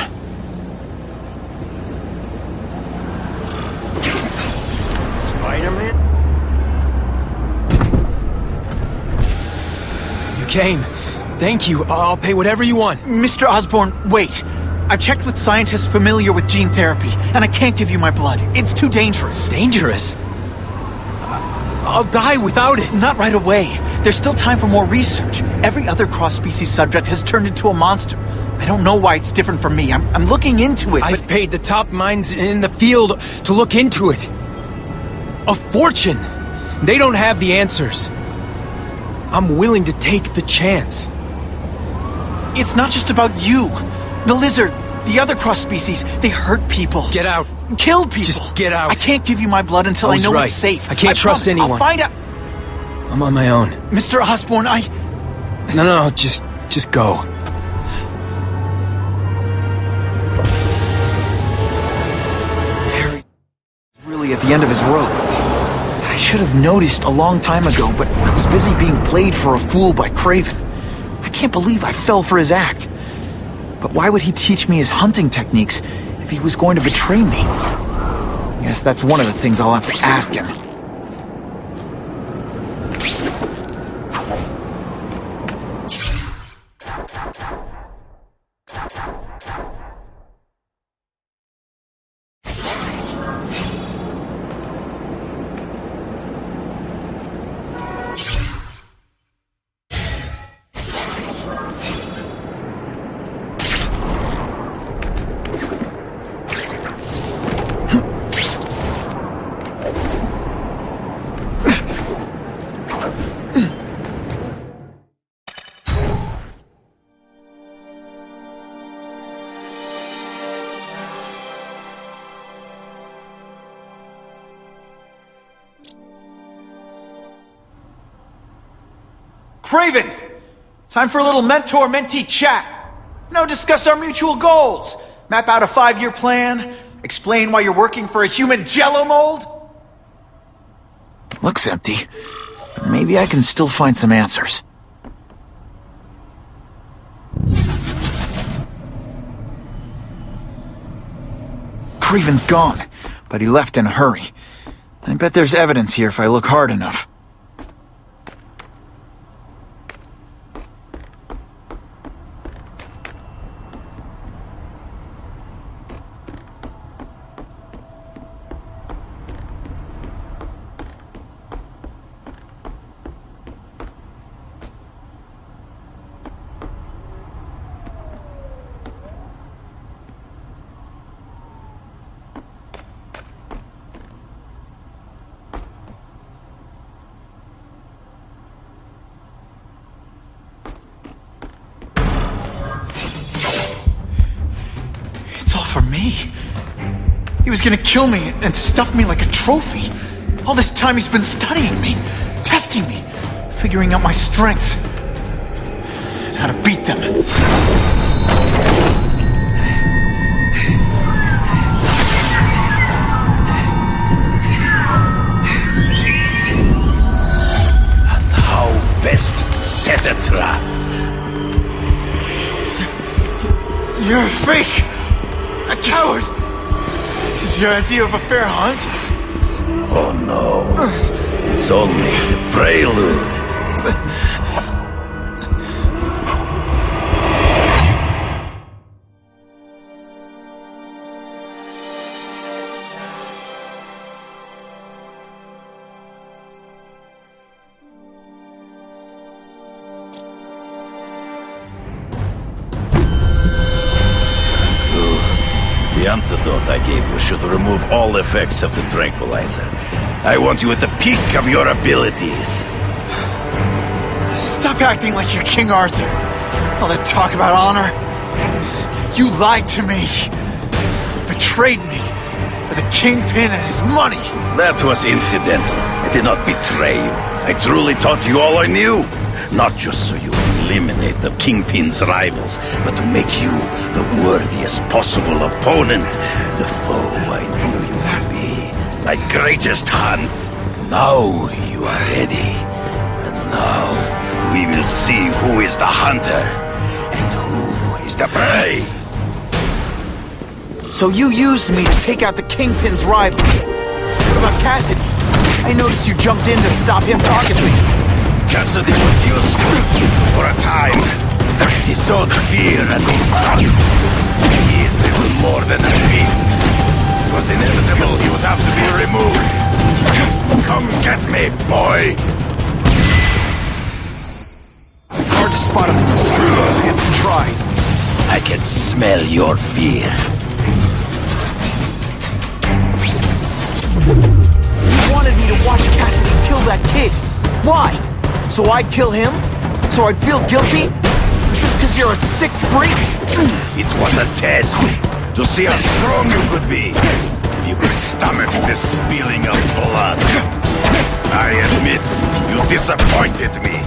S3: Spider-Man? You came. Thank you. I'll pay whatever you want.
S2: Mr. Osborn, wait. I've checked with scientists familiar with gene therapy, and I can't give you my blood. It's too dangerous.
S3: Dangerous? I'll die without it.
S2: Not right away. There's still time for more research. Every other cross-species subject has turned into a monster. I don't know why it's different from me. I'm looking into it,
S3: I've paid the top minds in the field to look into it. A fortune. They don't have the answers. I'm willing to take the chance.
S2: It's not just about you. The lizard, the other cross-species, they hurt people.
S3: Get out.
S2: Kill people.
S3: Just get out.
S2: I can't give you my blood until I know it's safe.
S3: I can't trust anyone.
S2: I'll find out.
S3: I'm on my own.
S2: Mr. Osborn,
S3: No, just go.
S2: Harry really at the end of his rope. I should have noticed a long time ago, but I was busy being played for a fool by Craven. I can't believe I fell for his act. But why would he teach me his hunting techniques if he was going to betray me? Guess that's one of the things I'll have to ask him. Craven! Time for a little mentor-mentee chat. Discuss our mutual goals. Map out a 5-year plan. Explain why you're working for a human jello mold. Looks empty. Maybe I can still find some answers. Craven's gone, but he left in a hurry. I bet there's evidence here if I look hard enough. was gonna kill me and stuff me like a trophy. All this time he's been studying me, testing me, figuring out my strengths, and how to beat them.
S20: And how best to set a trap.
S2: You're a fake! A coward! This is your idea of a fair hunt?
S20: Oh no. It's only the prelude. The antidote I gave you should remove all effects of the tranquilizer. I want you at the peak of your abilities.
S2: Stop acting like you're King Arthur. All that talk about honor. You lied to me. Betrayed me. For the Kingpin and his money.
S20: That was incidental. I did not betray you. I truly taught you all I knew. Not just so you eliminate the Kingpin's rivals, but to make you the worthiest possible opponent. The foe I knew you would be. My greatest hunt. Now you are ready. And now we will see who is the hunter and who is the prey.
S2: So you used me to take out the Kingpin's rivals. What about Cassidy? I noticed you jumped in to stop him talking to me.
S20: Cassidy was useful for a time. He sowed fear and distrust. He is little more than a beast. It was inevitable he would have to be removed. Come get me, boy.
S2: Hard to spot him in the streets, but I have to try.
S20: I can smell your fear.
S2: You wanted me to watch Cassidy kill that kid. Why? So I'd kill him? So I'd feel guilty? Just because you're a sick freak?
S20: It was a test to see how strong you could be. You could stomach the spilling of blood. I admit, you disappointed me.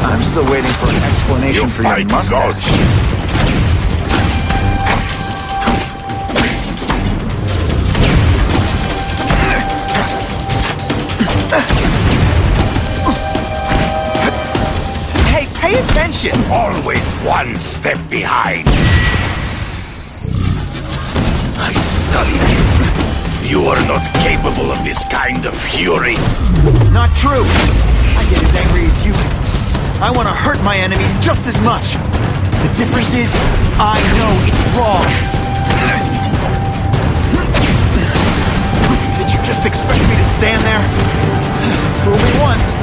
S2: I'm still waiting for an explanation for your mustache. Hey, pay attention!
S20: Always one step behind. I studied you. You are not capable of this kind of fury.
S2: Not true. I get as angry as you. I want to hurt my enemies just as much. The difference is, I know it's wrong. Did you just expect me to stand there? Fool me once.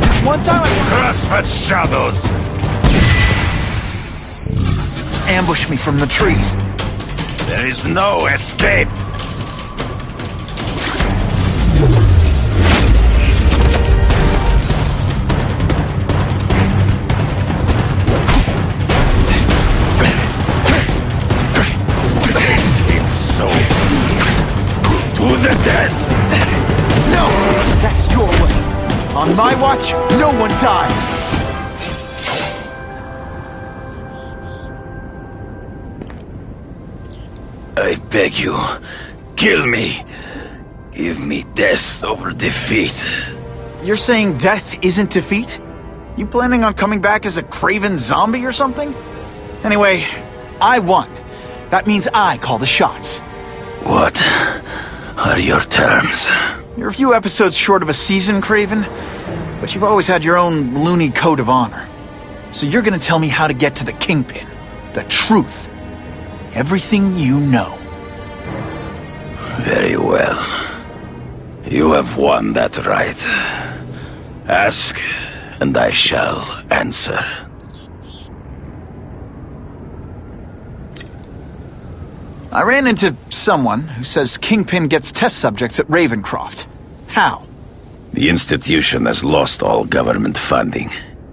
S2: This one time I...
S20: Grasp at shadows.
S2: Ambush me from the trees.
S20: There is no escape. To the death!
S2: No! That's your way. On my watch, no one dies.
S20: I beg you, kill me. Give me death over defeat.
S2: You're saying death isn't defeat? You planning on coming back as a craven zombie or something? Anyway, I won. That means I call the shots.
S20: What are your terms?
S2: You're a few episodes short of a season, Craven, but you've always had your own loony code of honor. So you're gonna tell me how to get to the Kingpin, the truth, everything you know.
S20: Very well. You have won that right. Ask, and I shall answer.
S2: I ran into someone who says Kingpin gets test subjects at Ravencroft. How?
S20: The institution has lost all government funding.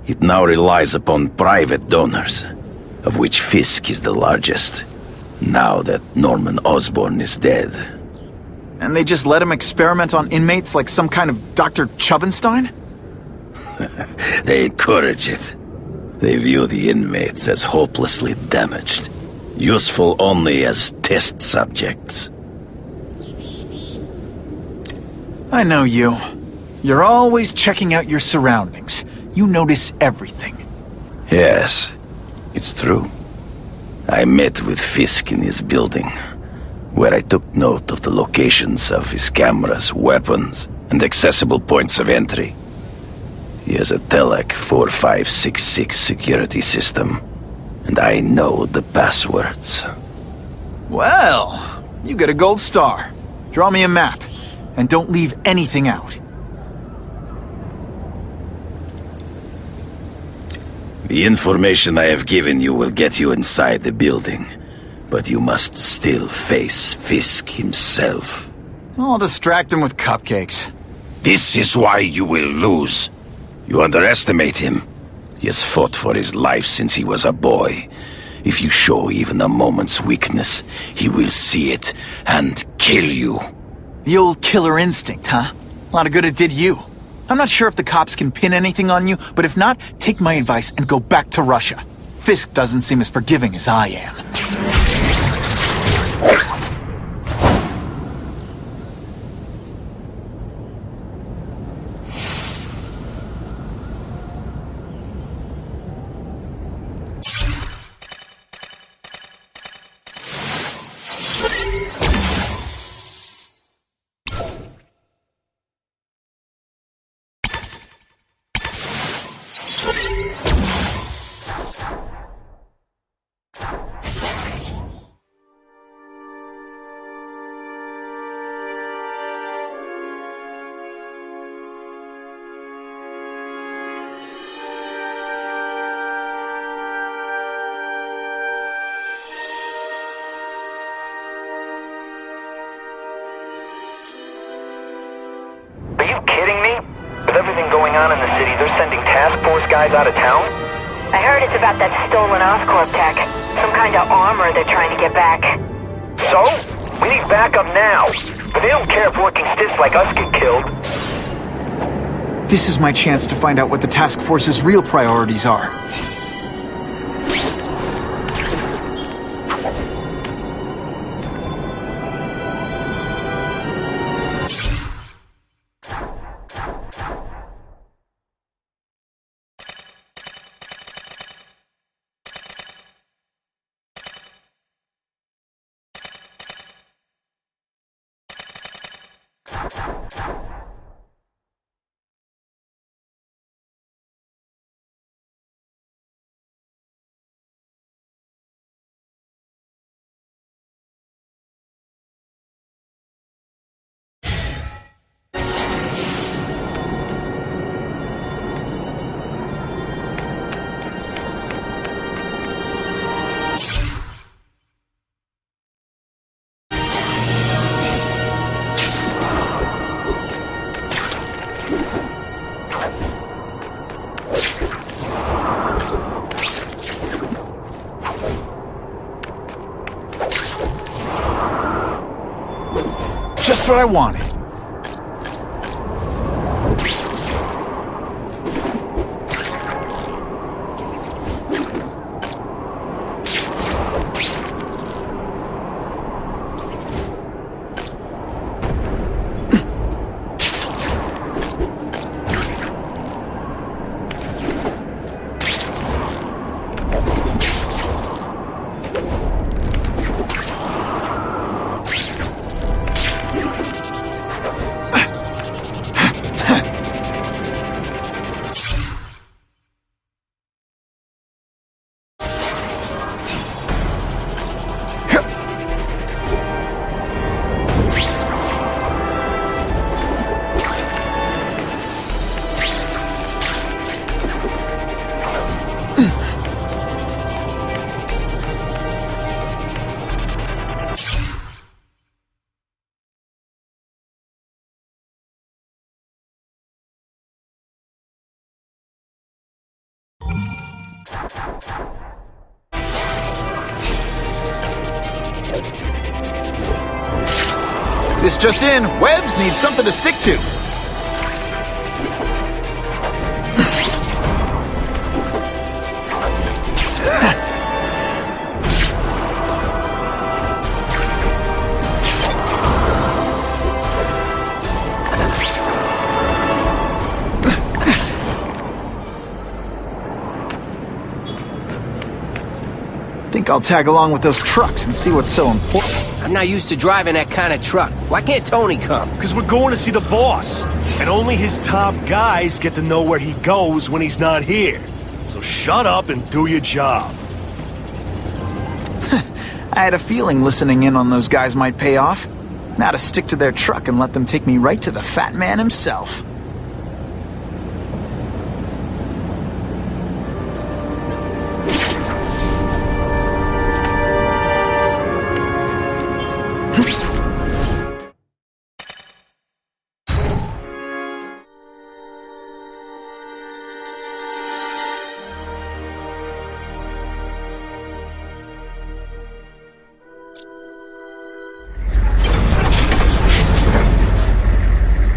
S20: It now relies upon private donors, of which Fisk is the largest, now that Norman Osborn is dead.
S2: And they just let him experiment on inmates like some kind of Dr. Chubbenstein?
S20: They encourage it. They view the inmates as hopelessly damaged, useful only as test subjects.
S2: I know you. You're always checking out your surroundings. You notice everything.
S20: Yes, it's true. I met with Fisk in his building, where I took note of the locations of his cameras, weapons, and accessible points of entry. He has a Telec 4566 security system, and I know the passwords.
S2: Well, you get a gold star. Draw me a map, and don't leave anything out.
S20: The information I have given you will get you inside the building, but you must still face Fisk himself.
S2: I'll distract him with cupcakes.
S20: This is why you will lose. You underestimate him. He has fought for his life since he was a boy. If you show even a moment's weakness, he will see it and kill you.
S2: The old killer instinct, huh? A lot of good it did you. I'm not sure if the cops can pin anything on you, but if not, take my advice and go back to Russia. Fisk doesn't seem as forgiving as I am.
S7: Are you kidding me? With everything going on in the city, they're sending task force guys out of town?
S21: I heard it's about that stolen Oscorp tech. Some kind of armor they're trying to get back.
S7: So? We need backup now. But they don't care if working stiffs like us get killed.
S2: This is my chance to find out what the task force's real priorities are. Just what I wanted. This just in, Webbs needs something to stick to. Think I'll tag along with those trucks and see what's so important.
S8: I'm not used to driving that kind of truck. Why can't Tony come?
S1: Because we're going to see the boss. And only his top guys get to know where he goes when he's not here. So shut up and do your job.
S2: I had a feeling listening in on those guys might pay off. Now to stick to their truck and let them take me right to the fat man himself.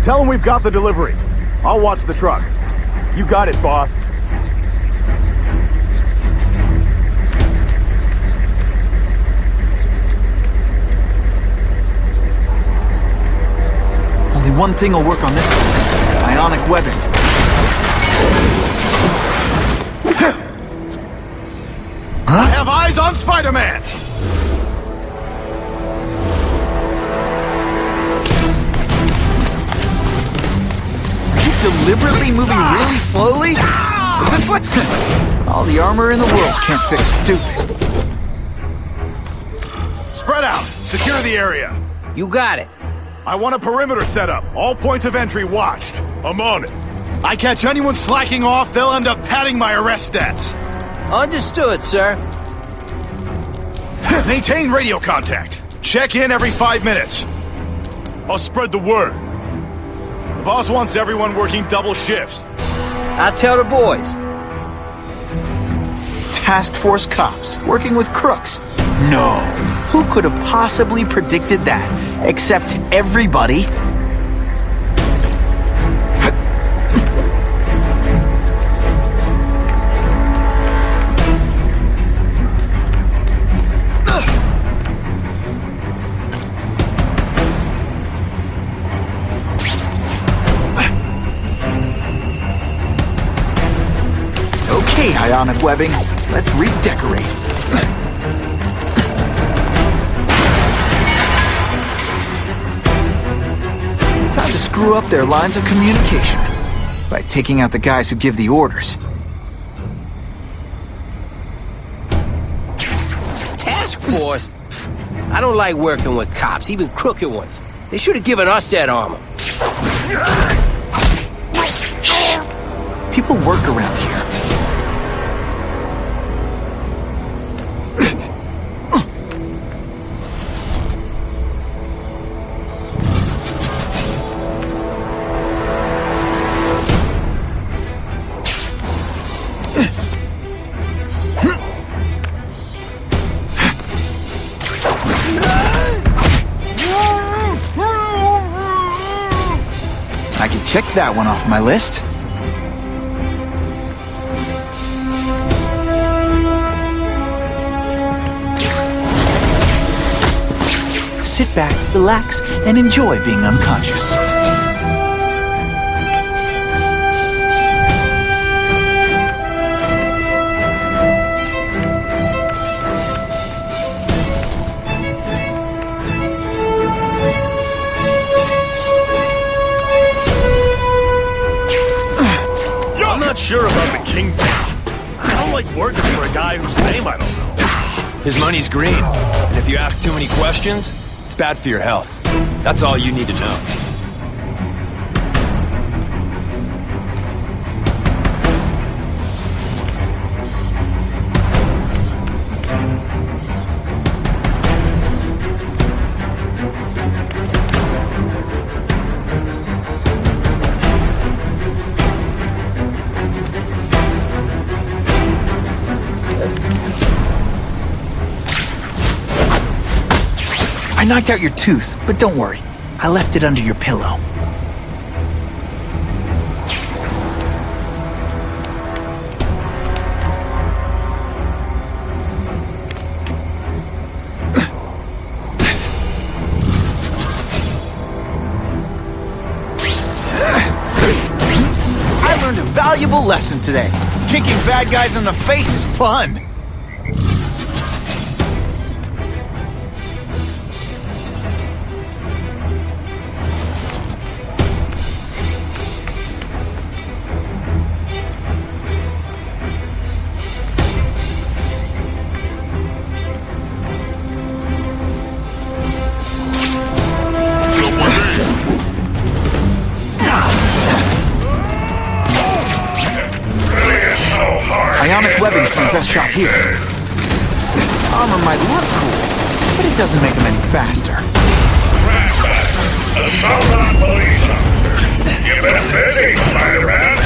S10: Tell him we've got the delivery. I'll watch the truck. You got it, boss.
S2: Only one thing will work on this time. Ionic webbing.
S10: I have eyes on Spider-Man!
S2: Deliberately moving really slowly? Is this like... All the armor in the world can't fix stupid.
S10: Spread out! Secure the area!
S8: You got it.
S10: I want a perimeter set up. All points of entry watched.
S1: I'm on it.
S10: I catch anyone slacking off, they'll end up padding my arrest stats.
S8: Understood, sir.
S10: Maintain radio contact. Check in every 5 minutes.
S1: I'll spread the word.
S10: The boss wants everyone working double shifts.
S8: I'll tell the boys.
S2: Task Force cops working with crooks. No. Who could have possibly predicted that? Except everybody. Okay, ionic webbing. Let's redecorate. Time to screw up their lines of communication by taking out the guys who give the orders.
S8: Task Force? I don't like working with cops, even crooked ones. They should have given us that armor.
S2: People work around here. I can check that one off my list. Sit back, relax, and enjoy being unconscious.
S1: I'm not sure about the Kingpin. I don't like working for a guy whose name I don't know. His money's green, and if you ask too many questions, it's bad for your health. That's all you need to know.
S2: I knocked out your tooth, but don't worry. I left it under your pillow. I learned a valuable lesson today. Kicking bad guys in the face is fun. Ionic webbing's my best shot here. Armor might look cool, but it doesn't make him any faster.
S22: You've been busy, Spider-Man.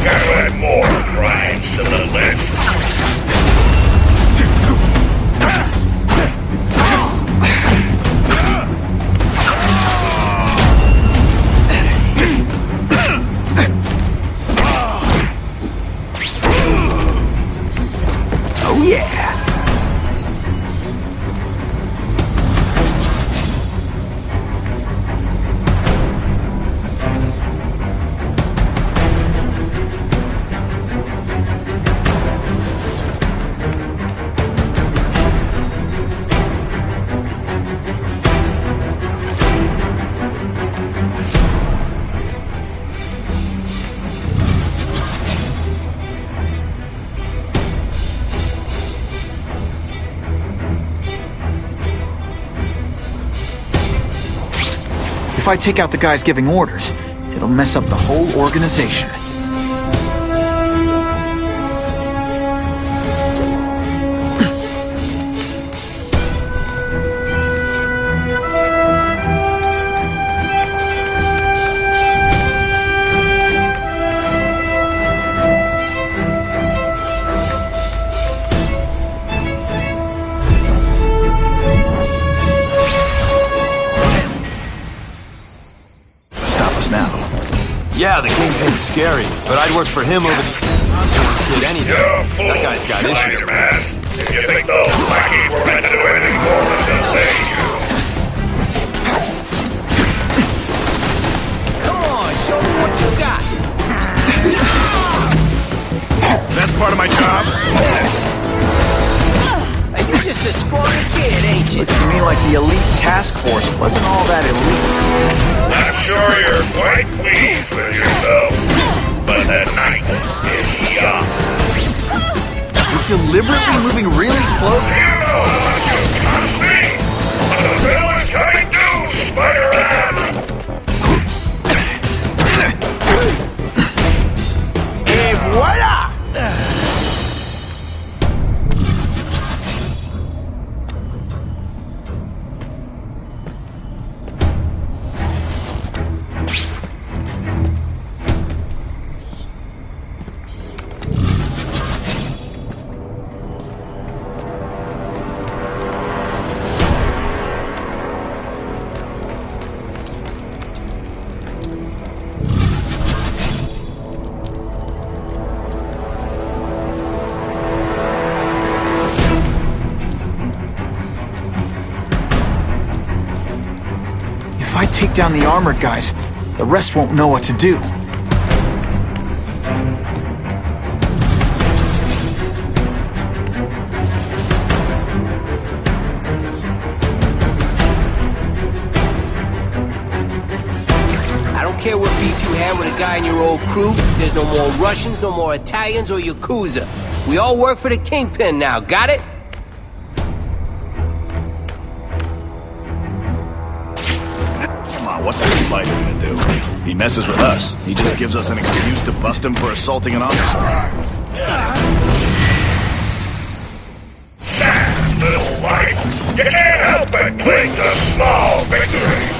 S22: Gotta add more crimes to the list.
S2: Oh yeah! If I take out the guys giving orders, it'll mess up the whole organization.
S5: Yeah, the Kingpin's scary, but I'd work for him over the kid any day. That guy's got issues.
S22: Man. If you think those lackeys were meant to do anything more than delay you.
S8: Come on, show me what you got.
S1: That's part of my job.
S8: You just a scrawny kid, ain't you?
S2: Looks to me like the elite task force wasn't all that elite.
S22: I'm sure you're quite pleased with yourself, but the night is young.
S2: You're deliberately moving really slow.
S22: You know how much you cost me, but the bill is coming due, Spider-Man.
S2: Et voila! If I take down the armored guys, the rest won't know what to do.
S8: I don't care what beef you had with a guy in your old crew. There's no more Russians, no more Italians or Yakuza. We all work for the Kingpin now, got it?
S18: What's the Spider gonna do? He messes with us. He just gives us an excuse to bust him for assaulting an officer.
S22: Little wife, you can't help but cling to small victories.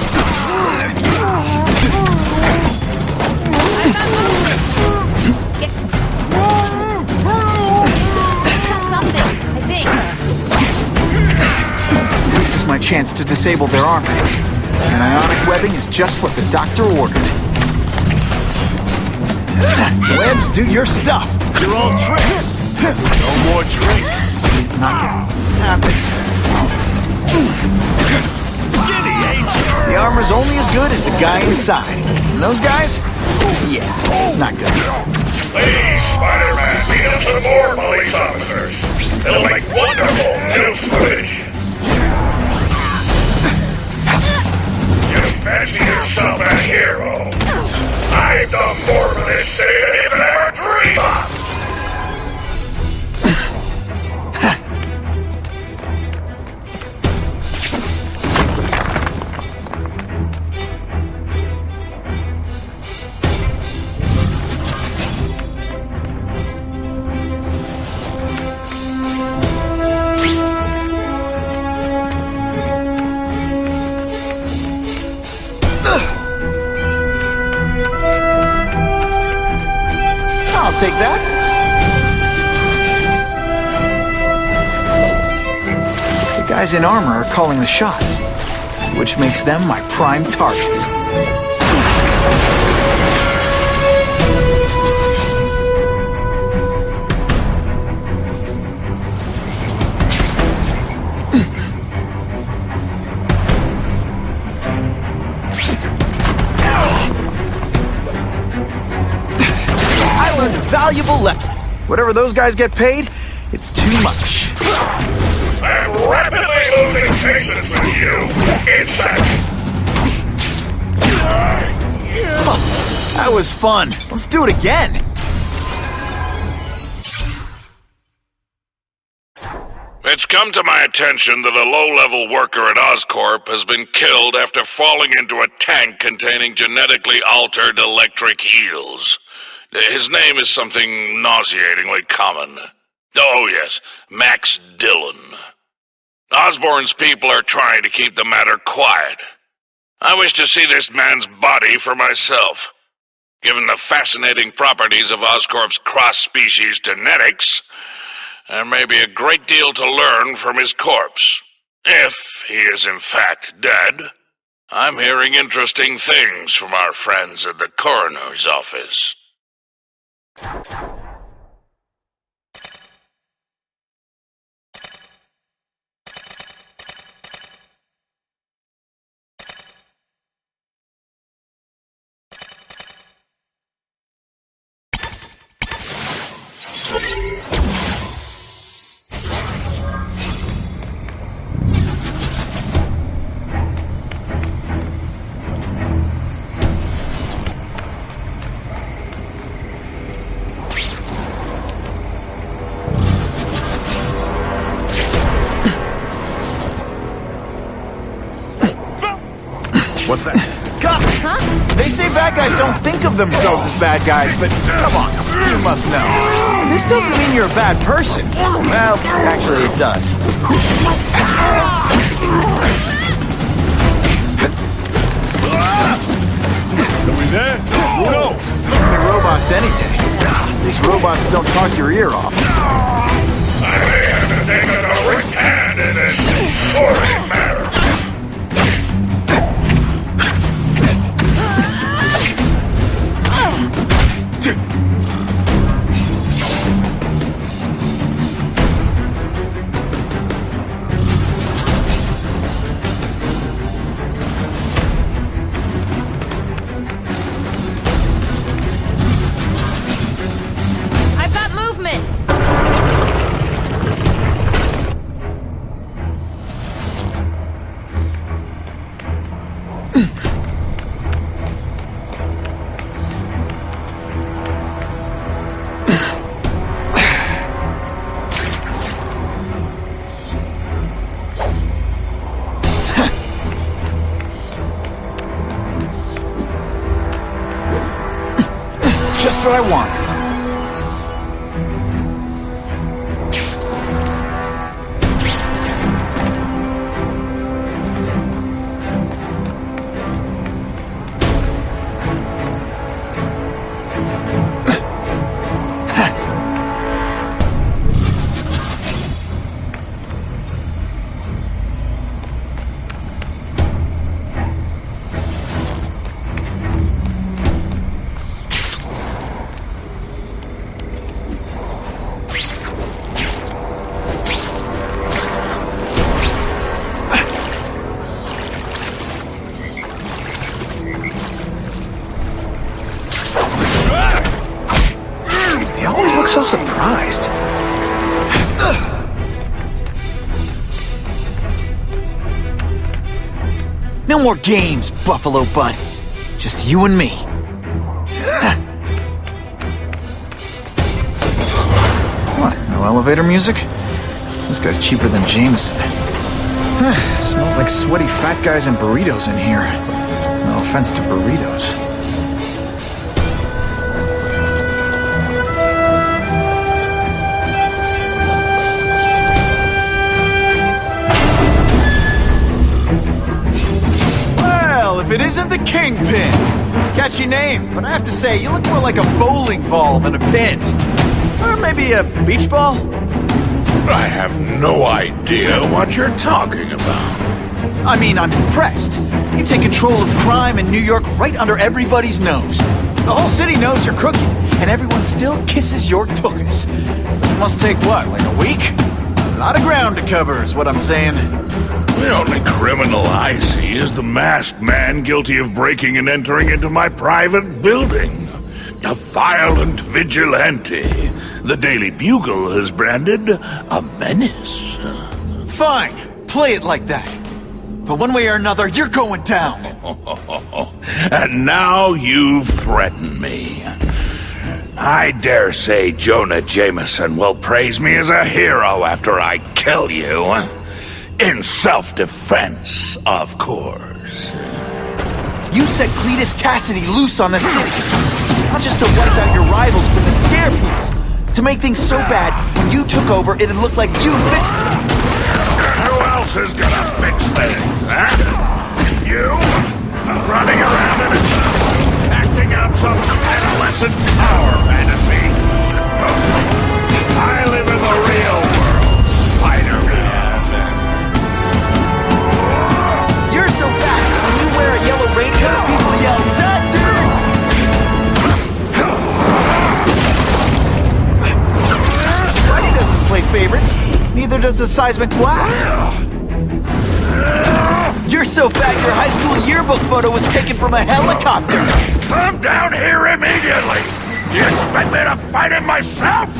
S2: This is my chance to disable their armor. And ionic webbing is just what the doctor ordered. Webs, do your stuff!
S1: You're all tricks! No more tricks!
S2: Not gonna happen.
S1: Skinny, ain't you?
S2: The armor's only as good as the guy inside. And those guys? Yeah, not good.
S22: Please, Spider-Man, meet up some more police officers. They'll make wonderful news footage. You fancy yourself a hero. I've done more for this city than you could ever dream of.
S2: I'll take that. The guys in armor are calling the shots, which makes them my prime targets. Valuable lesson. Whatever those guys get paid, it's too much.
S22: I'm rapidly losing patience with you, insect.
S2: That was fun. Let's do it again.
S22: It's come to my attention that a low-level worker at Oscorp has been killed after falling into a tank containing genetically altered electric eels. His name is something nauseatingly common. Oh, yes, Max Dillon. Osborn's people are trying to keep the matter quiet. I wish to see this man's body for myself. Given the fascinating properties of Oscorp's cross-species genetics, there may be a great deal to learn from his corpse. If he is in fact dead, I'm hearing interesting things from our friends at the coroner's office.
S1: What's that?
S2: God! Huh? They say bad guys don't think of themselves as bad guys, but come on, you must know. This doesn't mean you're a bad person. Well, actually it does.
S1: Somebody there? No!
S2: Robots any day. These robots don't talk your ear off.
S22: I may have to take a direct hand in this sorry matter.
S2: Just what I want. No more games, Buffalo Butt. Just you and me. What, no elevator music? This guy's cheaper than Jameson. Smells like sweaty fat guys and burritos in here. No offense to burritos. Well, if it isn't the Kingpin! Catchy name, but I have to say, you look more like a bowling ball than a pin. Or maybe a beach ball?
S10: I have no idea what you're talking about.
S2: I mean, I'm impressed. You take control of crime in New York right under everybody's nose. The whole city knows you're crooked, and everyone still kisses your tuchus. It must take what, like a week? A lot of ground to cover is what I'm saying.
S10: The only criminal I see is the masked man guilty of breaking and entering into my private building. A violent vigilante. The Daily Bugle has branded a menace.
S2: Fine, play it like that. But one way or another, you're going down.
S10: And now you've threatened me. I dare say Jonah Jameson will praise me as a hero after I kill you. In self-defense, of course.
S2: You set Cletus Cassidy loose on the city. Not just to wipe out your rivals, but to scare people. To make things so bad, when you took over, it'd look like you fixed it.
S10: Who else is gonna fix things, huh? You? Running around in a costume, acting out some adolescent power fantasy. I live in the real world, Spider-Man.
S2: You're so fat, when you wear a yellow raincoat, people yell, "Taxi!" Spidey doesn't play favorites. Neither does the seismic blast. You're so fat your high school yearbook photo was taken from a helicopter.
S10: Come down here immediately! You expect me to fight him myself?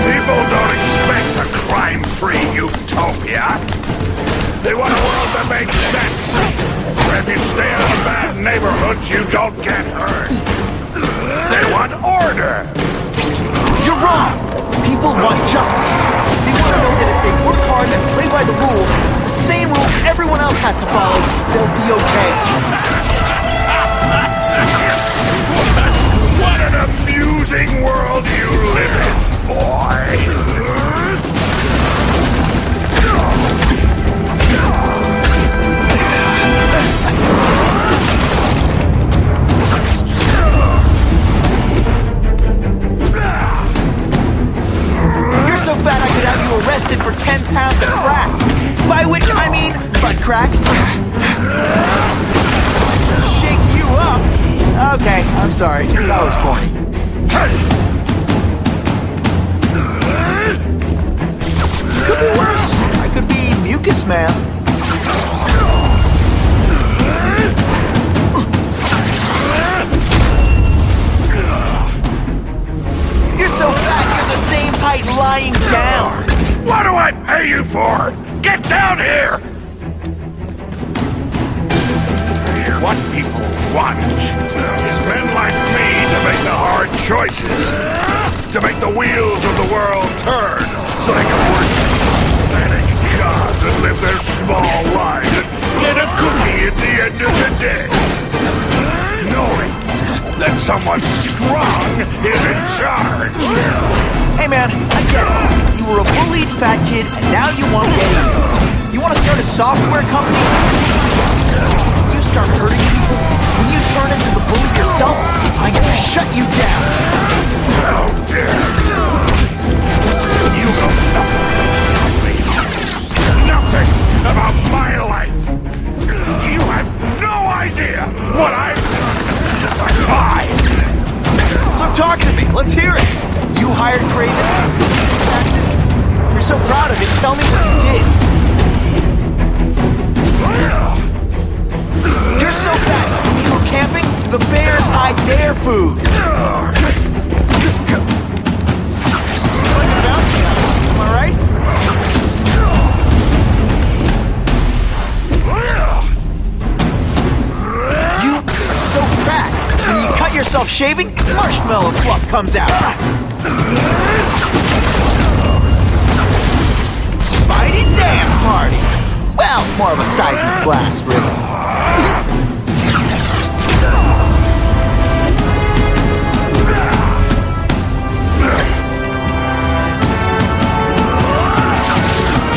S10: People don't expect a crime-free utopia. They want a world that makes sense. Where if you stay out of bad neighborhoods, you don't get hurt. They want order.
S2: You're wrong! People want justice. They want to know that if they work hard and play by the rules, the same rules everyone else has to follow, they'll be okay.
S10: What an amusing world you live in, boy!
S2: You're so fat I could have you arrested for 10 pounds of crack. By which I mean butt crack. Shake you up. Okay, I'm sorry. That was corny. Could be worse. I could be Mucus Man. You're so fat, you're the same height lying down.
S10: What do I pay you for? Get down here! What people want is men like me to make the hard choices. To make the wheels of the world turn so they can work pathetic jobs and live their small lives and get a cookie at the end of the day. Knowing that someone strong is in charge.
S2: Hey man, I get it. You were a bullied fat kid, and now you want games. You want to start a software company? When you start hurting people, when you turn into the bully yourself, I'm gonna shut you down.
S10: How dare you! You know nothing about me. Nothing about my life. You have no idea what I've done to survive.
S2: So talk to me. Let's hear it. You hired Craven. You're so proud of it. Tell me what you did. You're so fat. When you were camping, the bears hide their food. Like a bouncy house. Am I right? shaving, marshmallow fluff comes out. Spidey dance party! Well, more of a seismic blast, really.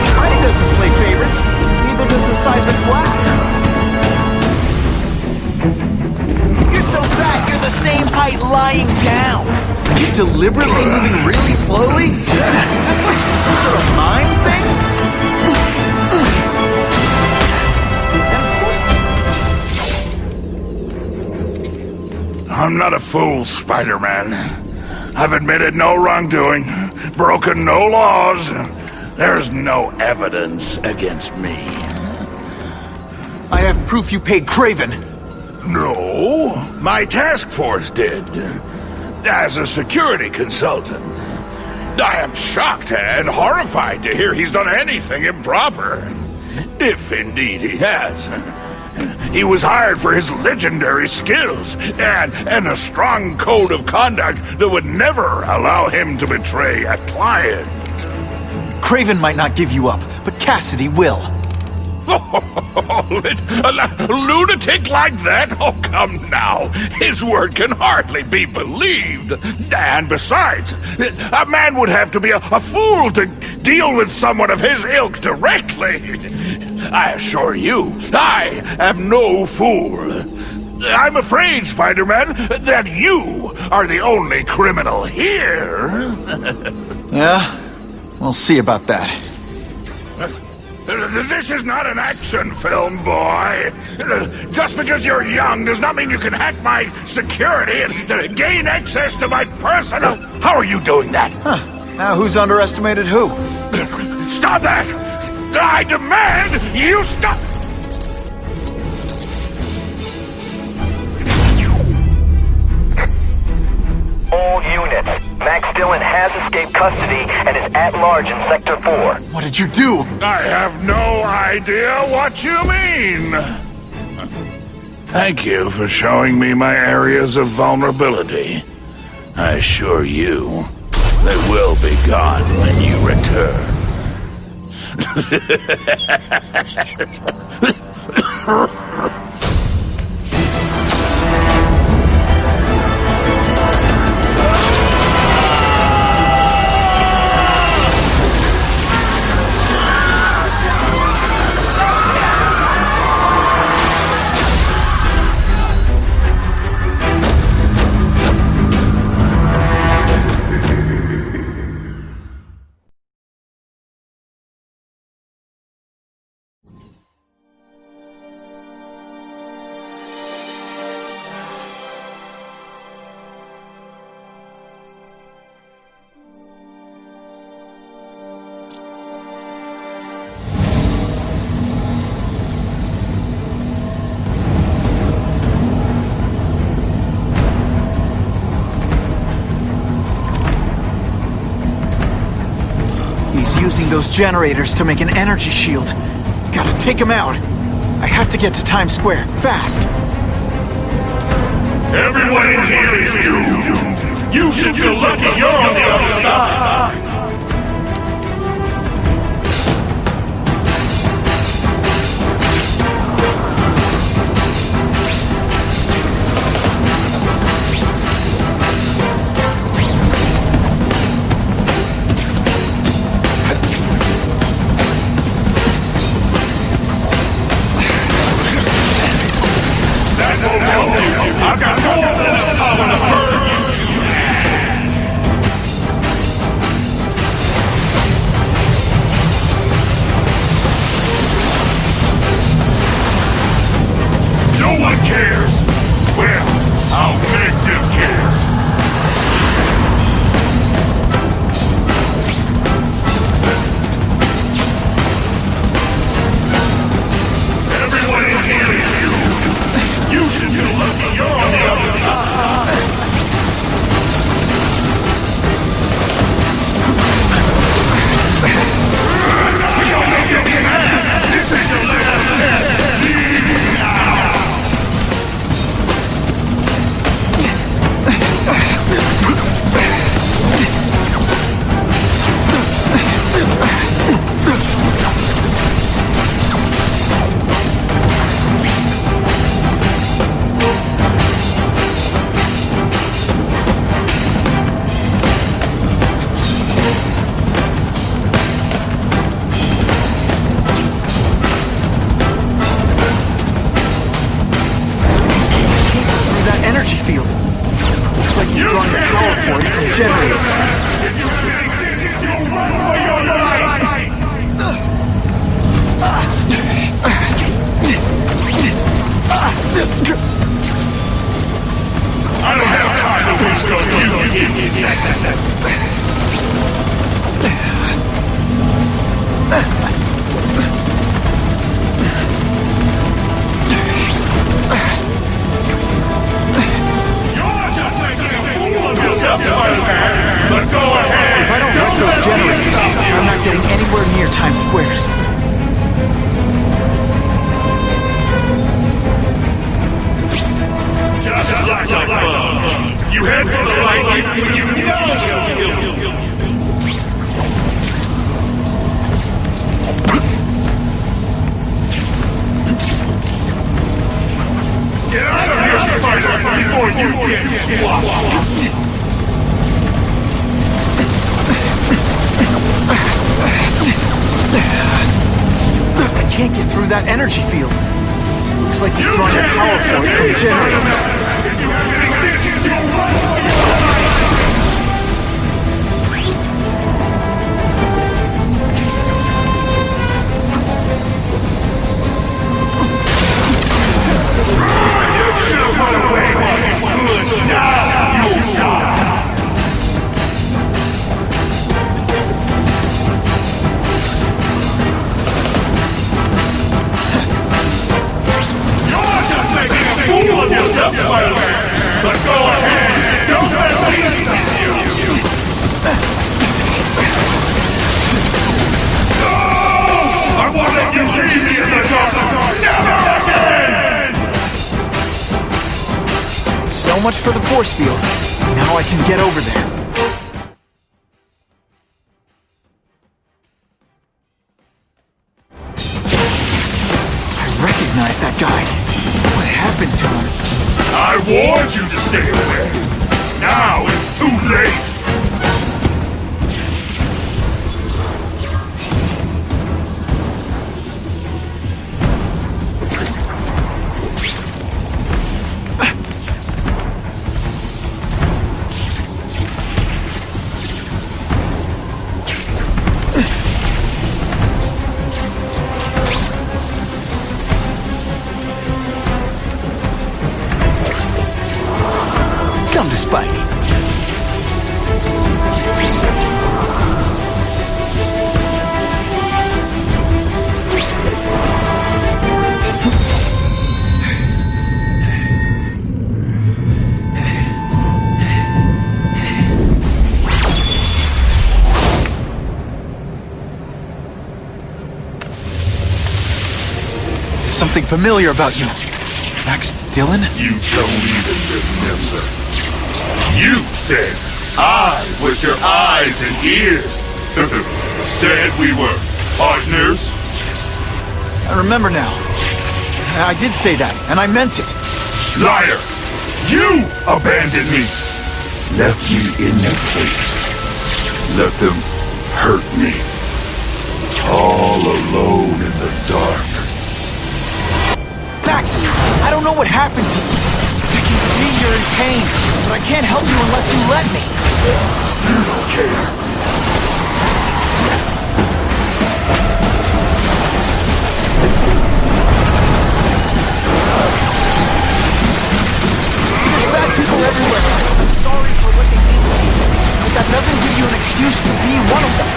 S2: Spidey doesn't play favorites, neither does the seismic blast. You're so fat, you're the same height lying down. You deliberately moving really slowly? Is this like some sort of mime thing?
S10: I'm not a fool, Spider-Man. I've admitted no wrongdoing, broken no laws. There's no evidence against me.
S2: I have proof you paid Kraven.
S10: No, my task force did. As a security consultant. I am shocked and horrified to hear he's done anything improper. If indeed he has. He was hired for his legendary skills and a strong code of conduct that would never allow him to betray a client.
S2: Kraven might not give you up, but Cassidy will.
S10: A lunatic like that? Oh, come now. His word can hardly be believed. And besides, a man would have to be a fool to deal with someone of his ilk directly. I assure you, I am no fool. I'm afraid, Spider-Man, that you are the only criminal here.
S2: Yeah? We'll see about that.
S10: This is not an action film, boy. Just because you're young does not mean you can hack my security and gain access to my personal... How are you doing that?
S2: Huh. Now who's underestimated who?
S10: Stop that! I demand you stop!
S7: All units. Max Dillon has escaped custody and is at large in Sector 4.
S2: What did you do?
S10: I have no idea what you mean. Thank you for showing me my areas of vulnerability. I assure you, they will be gone when you return.
S2: He's using those generators to make an energy shield. Gotta take him out. I have to get to Times Square, fast.
S10: Everyone in here is doomed. You should feel lucky you're on the other side. I've got more than enough power to burn you to
S2: generators.
S10: I don't have time to waste on you, insect. You're just making a fool of yourself, Spider-Man. But go ahead.
S2: If I don't wreck those generators, I'm not getting anywhere near Times Square.
S10: Just like a bug. You head for the light even when you know he'll kill you. Get out of here, Spider, before you get squashed.
S2: I can't get through that energy field. Looks like he's drawing the power for it from the generators.
S10: You should have run away while you could. Now you'll die. You're just making a fool of yourself, Spider-Man. But go ahead. Don't let me stop you. No! I won't let you leave me in the dark. Never again!
S2: So much for the force field. Now I can get over there. I recognize that guy. What happened to him?
S10: I warned you to stay away. Now it's too late.
S2: Come to Spidey. There's something familiar about you. Max Dillon?
S10: You don't even remember. You said I was your eyes and ears. Said we were partners.
S2: I remember now. I did say that, and I meant it.
S10: Liar! You abandoned me. Left me in that place. Let them hurt me. All alone in the dark.
S2: Max, I don't know what happened to you. I can see you're in pain, but I can't help you unless you let me.
S10: You don't care.
S2: There's bad people everywhere. I'm sorry for looking into you, but that doesn't give you an excuse to be one of them.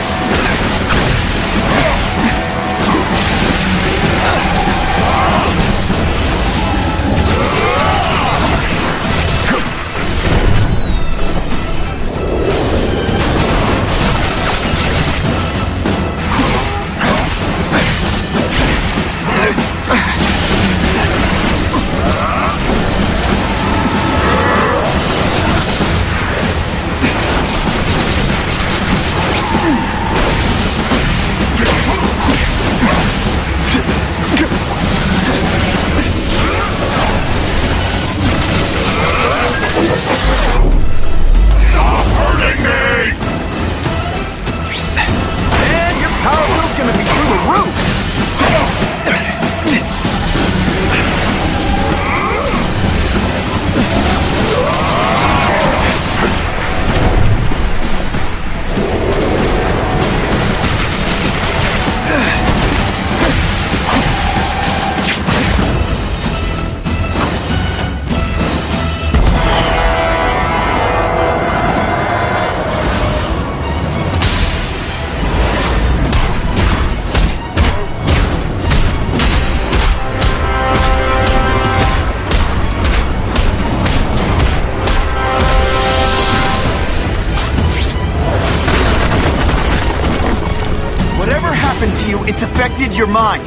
S2: happened to you, it's affected your mind.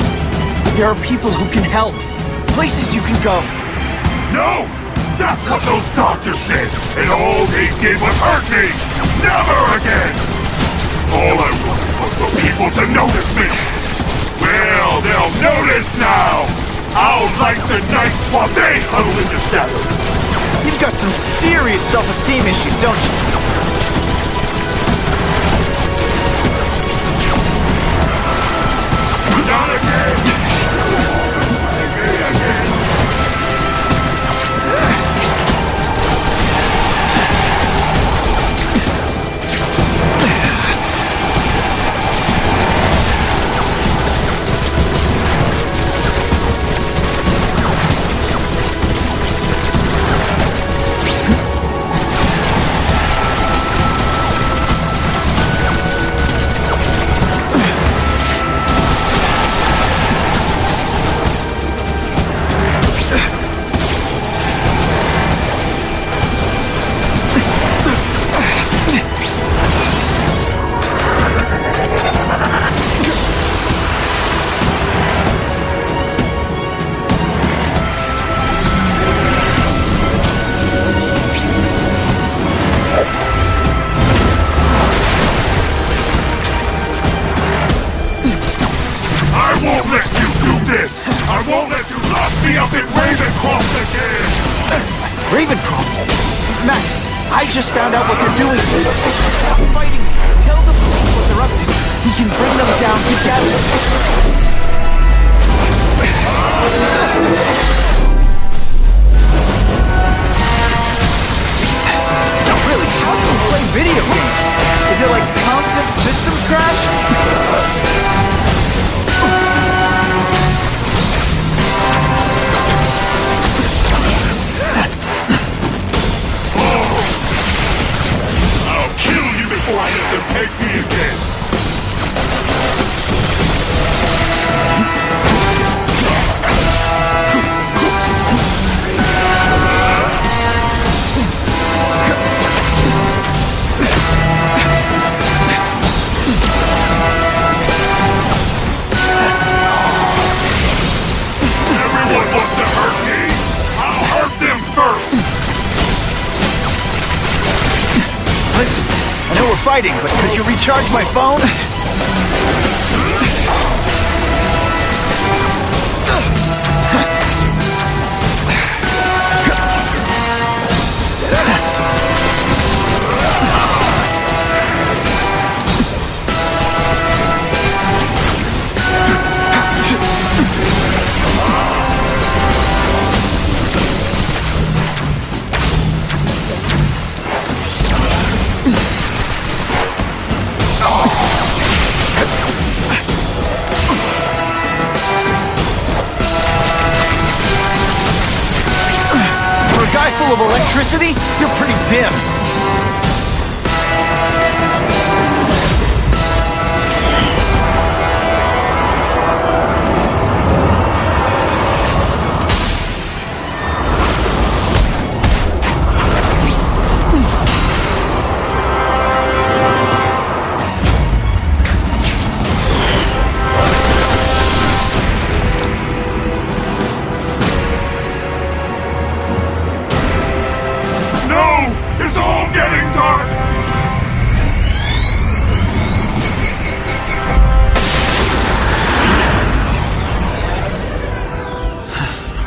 S2: But there are people who can help. Places you can go.
S10: No! That's what those doctors said! And all they did was hurt me! Never again! All I wanted was for people to notice me! Well, they'll notice now! I'll light the night while they huddle in the shadows!
S2: You've got some serious self-esteem issues, don't you?
S10: Not again!
S2: Just found out what they're doing. Stop fighting. Tell the police what they're up to. We can bring them down together. Really, how do you play video games? Is it like constant systems crash?
S10: Before I let them take me again! Everyone wants to hurt me! I'll hurt them first!
S2: Listen. I know we're fighting, but could you recharge my phone? Full of electricity? You're pretty dim.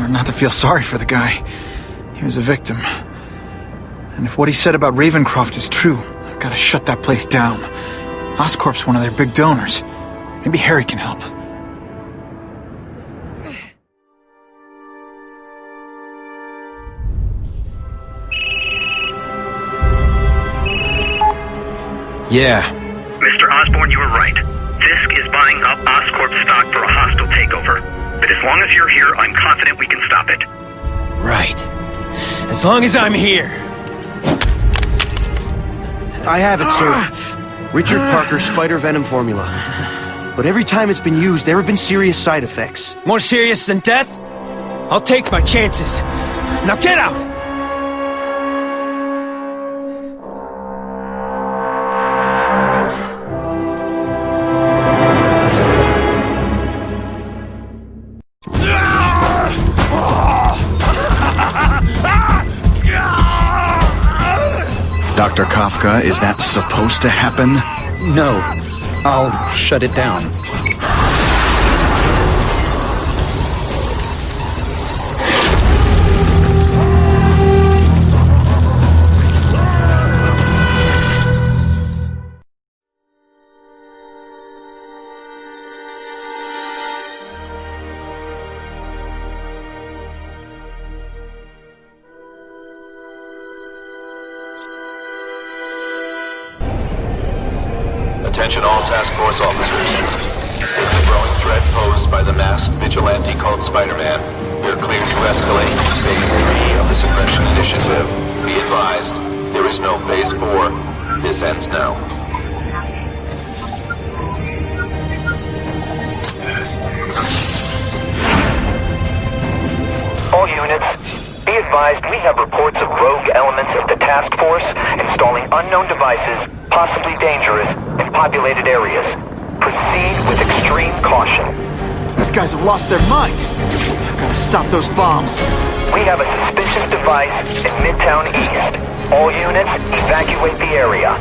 S2: Not to feel sorry for the guy. He was a victim. And if what he said about Ravencroft is true, I've got to shut that place down. Oscorp's one of their big donors. Maybe Harry can help.
S6: Yeah.
S22: Mr. Osborn, you were right. Fisk is buying up Oscorp stock for a hostile takeover. But as long as you're here, I'm confident we can stop it.
S3: Right. As long as I'm here.
S14: I have it, sir. Richard Parker's spider venom formula. But every time it's been used, there have been serious side effects.
S3: More serious than death? I'll take my chances. Now get out!
S18: Dr. Kafka? Is that supposed to happen?
S2: No. I'll shut it down.
S16: Attention all task force officers. With the growing threat posed by the masked vigilante called Spider-Man, we are cleared to escalate Phase 3 of the Suppression Initiative. Be advised, there is no Phase 4. This ends now.
S7: All units, be advised we have reports of rogue elements of the task force installing unknown devices, possibly dangerous, in populated areas. Proceed with extreme caution.
S2: These guys have lost their minds. I've got to stop those bombs.
S7: We have a suspicious device in Midtown East. All units, evacuate the area.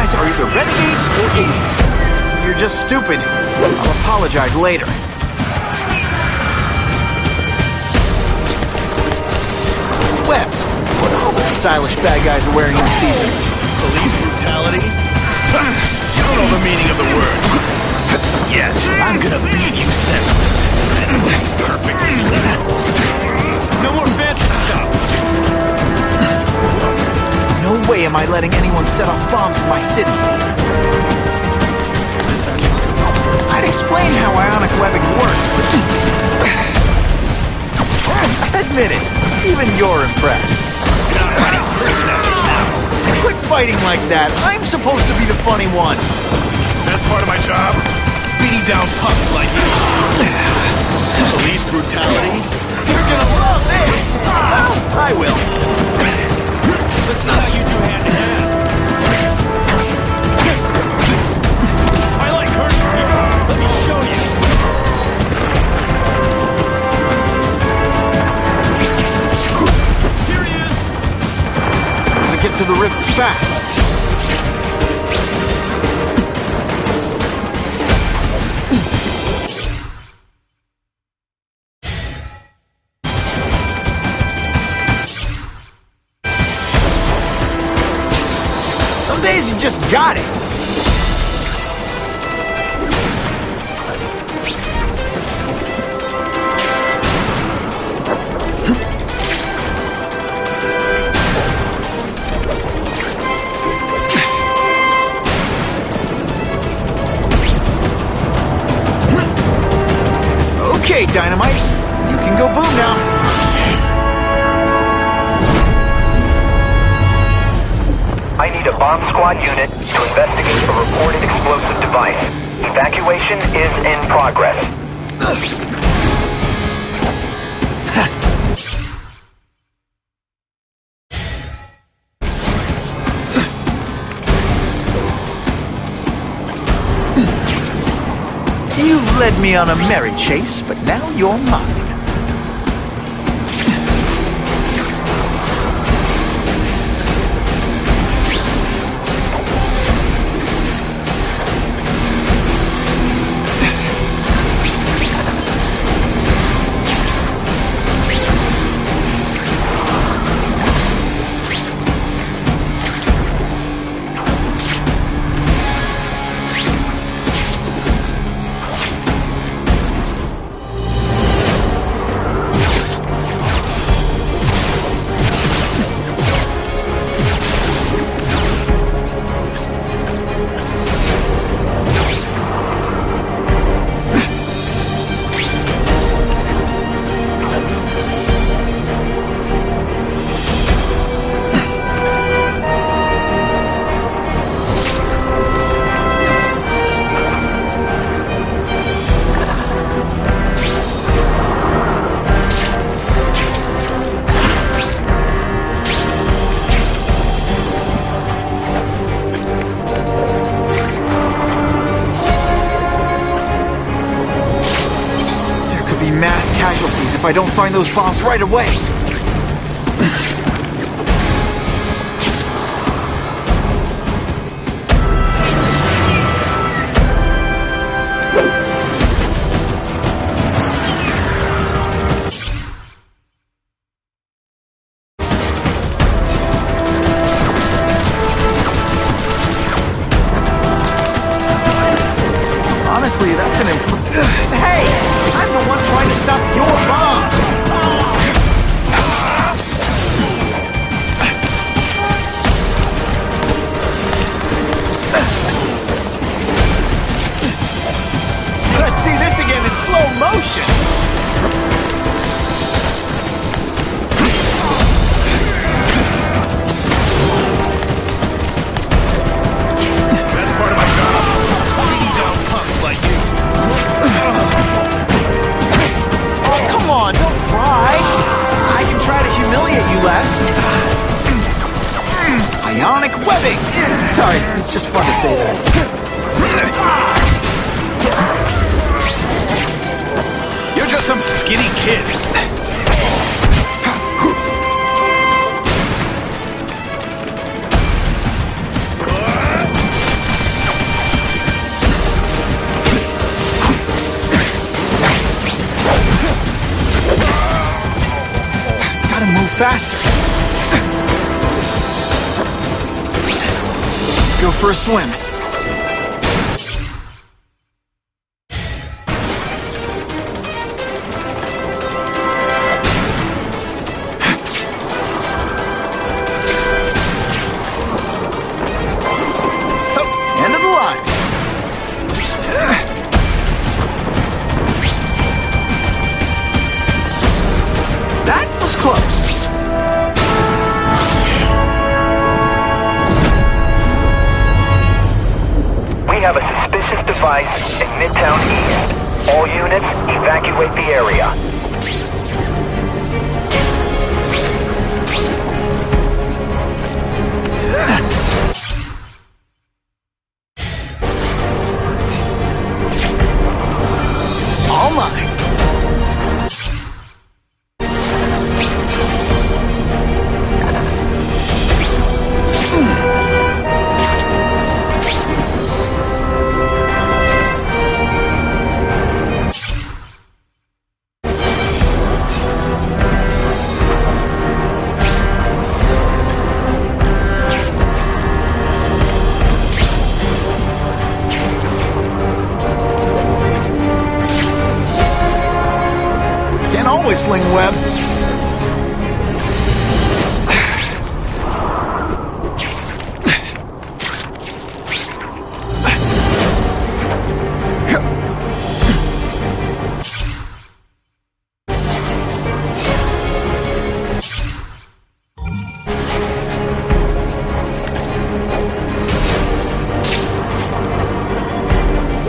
S2: Are either renegades or idiots. If you're just stupid, I'll apologize later. Webs, what all the stylish bad guys are wearing this season?
S10: Police brutality? You don't know the meaning of the words. Yet. I'm gonna beat you senseless. Perfect.
S3: No more fancy stuff.
S2: No way am I letting anyone set off bombs in my city. I'd explain how ionic webbing works, but... Admit it, even you're impressed.
S10: You're not fighting purse snatchers now.
S2: Quit fighting like that. I'm supposed to be the funny one.
S10: That's part of my job. Beating down punks like you. Police brutality?
S2: You're gonna love this! I will.
S3: Let's see how you do hand-to-hand. I like hurting people. Let me show you. Here he is.
S2: Gotta get to the river fast. Some days you just got it. Okay, Dynamite. You can go boom now.
S7: I need a bomb squad unit to investigate a reported explosive device. Evacuation is in progress.
S2: You've led me on a merry chase, but now you're mine. if I don't find those bombs right away. Honestly, that's an Hey! I'm the one trying to stop your bombs! Let's see this again in slow motion!
S10: Best part of my job? Beating down punks like you.
S2: Oh, come on, don't cry! I can try to humiliate you less. Ionic webbing! Sorry, it's just fun to say that.
S10: You're just some skinny kid.
S2: Gotta move faster. Let's go for a swim. End of the line. That was close.
S7: We have a suspicious device in Midtown East. All units, evacuate the area.
S2: All mine. Can't always sling web.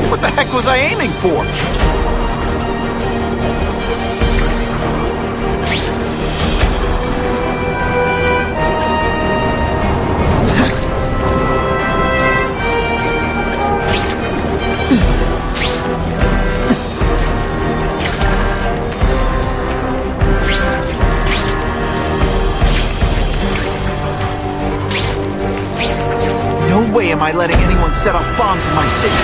S2: What the heck was I aiming for? No way am I letting anyone set off bombs in my city.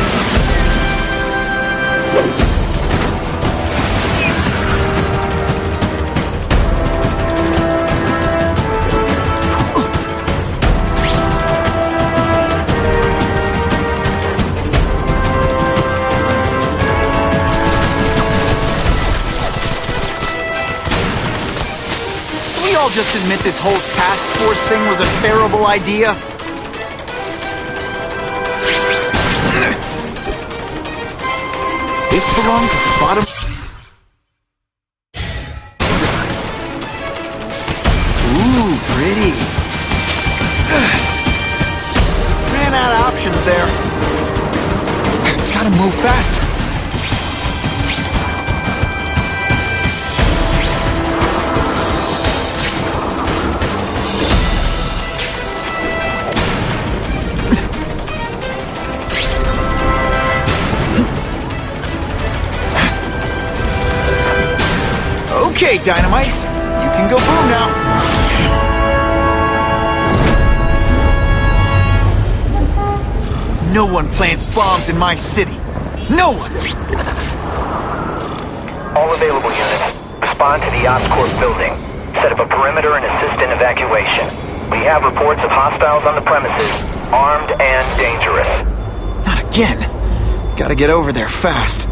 S2: We all just admit this whole task force thing was a terrible idea. This belongs at the bottom. Ooh, pretty. Ran out of options there. Gotta move faster. Okay, Okay, Dynamite. You can go boom now. No one plants bombs in my city. No one!
S7: All available units, respond to the Oscorp building. Set up a perimeter and assist in evacuation. We have reports of hostiles on the premises, armed and dangerous.
S2: Not again. Gotta get over there fast.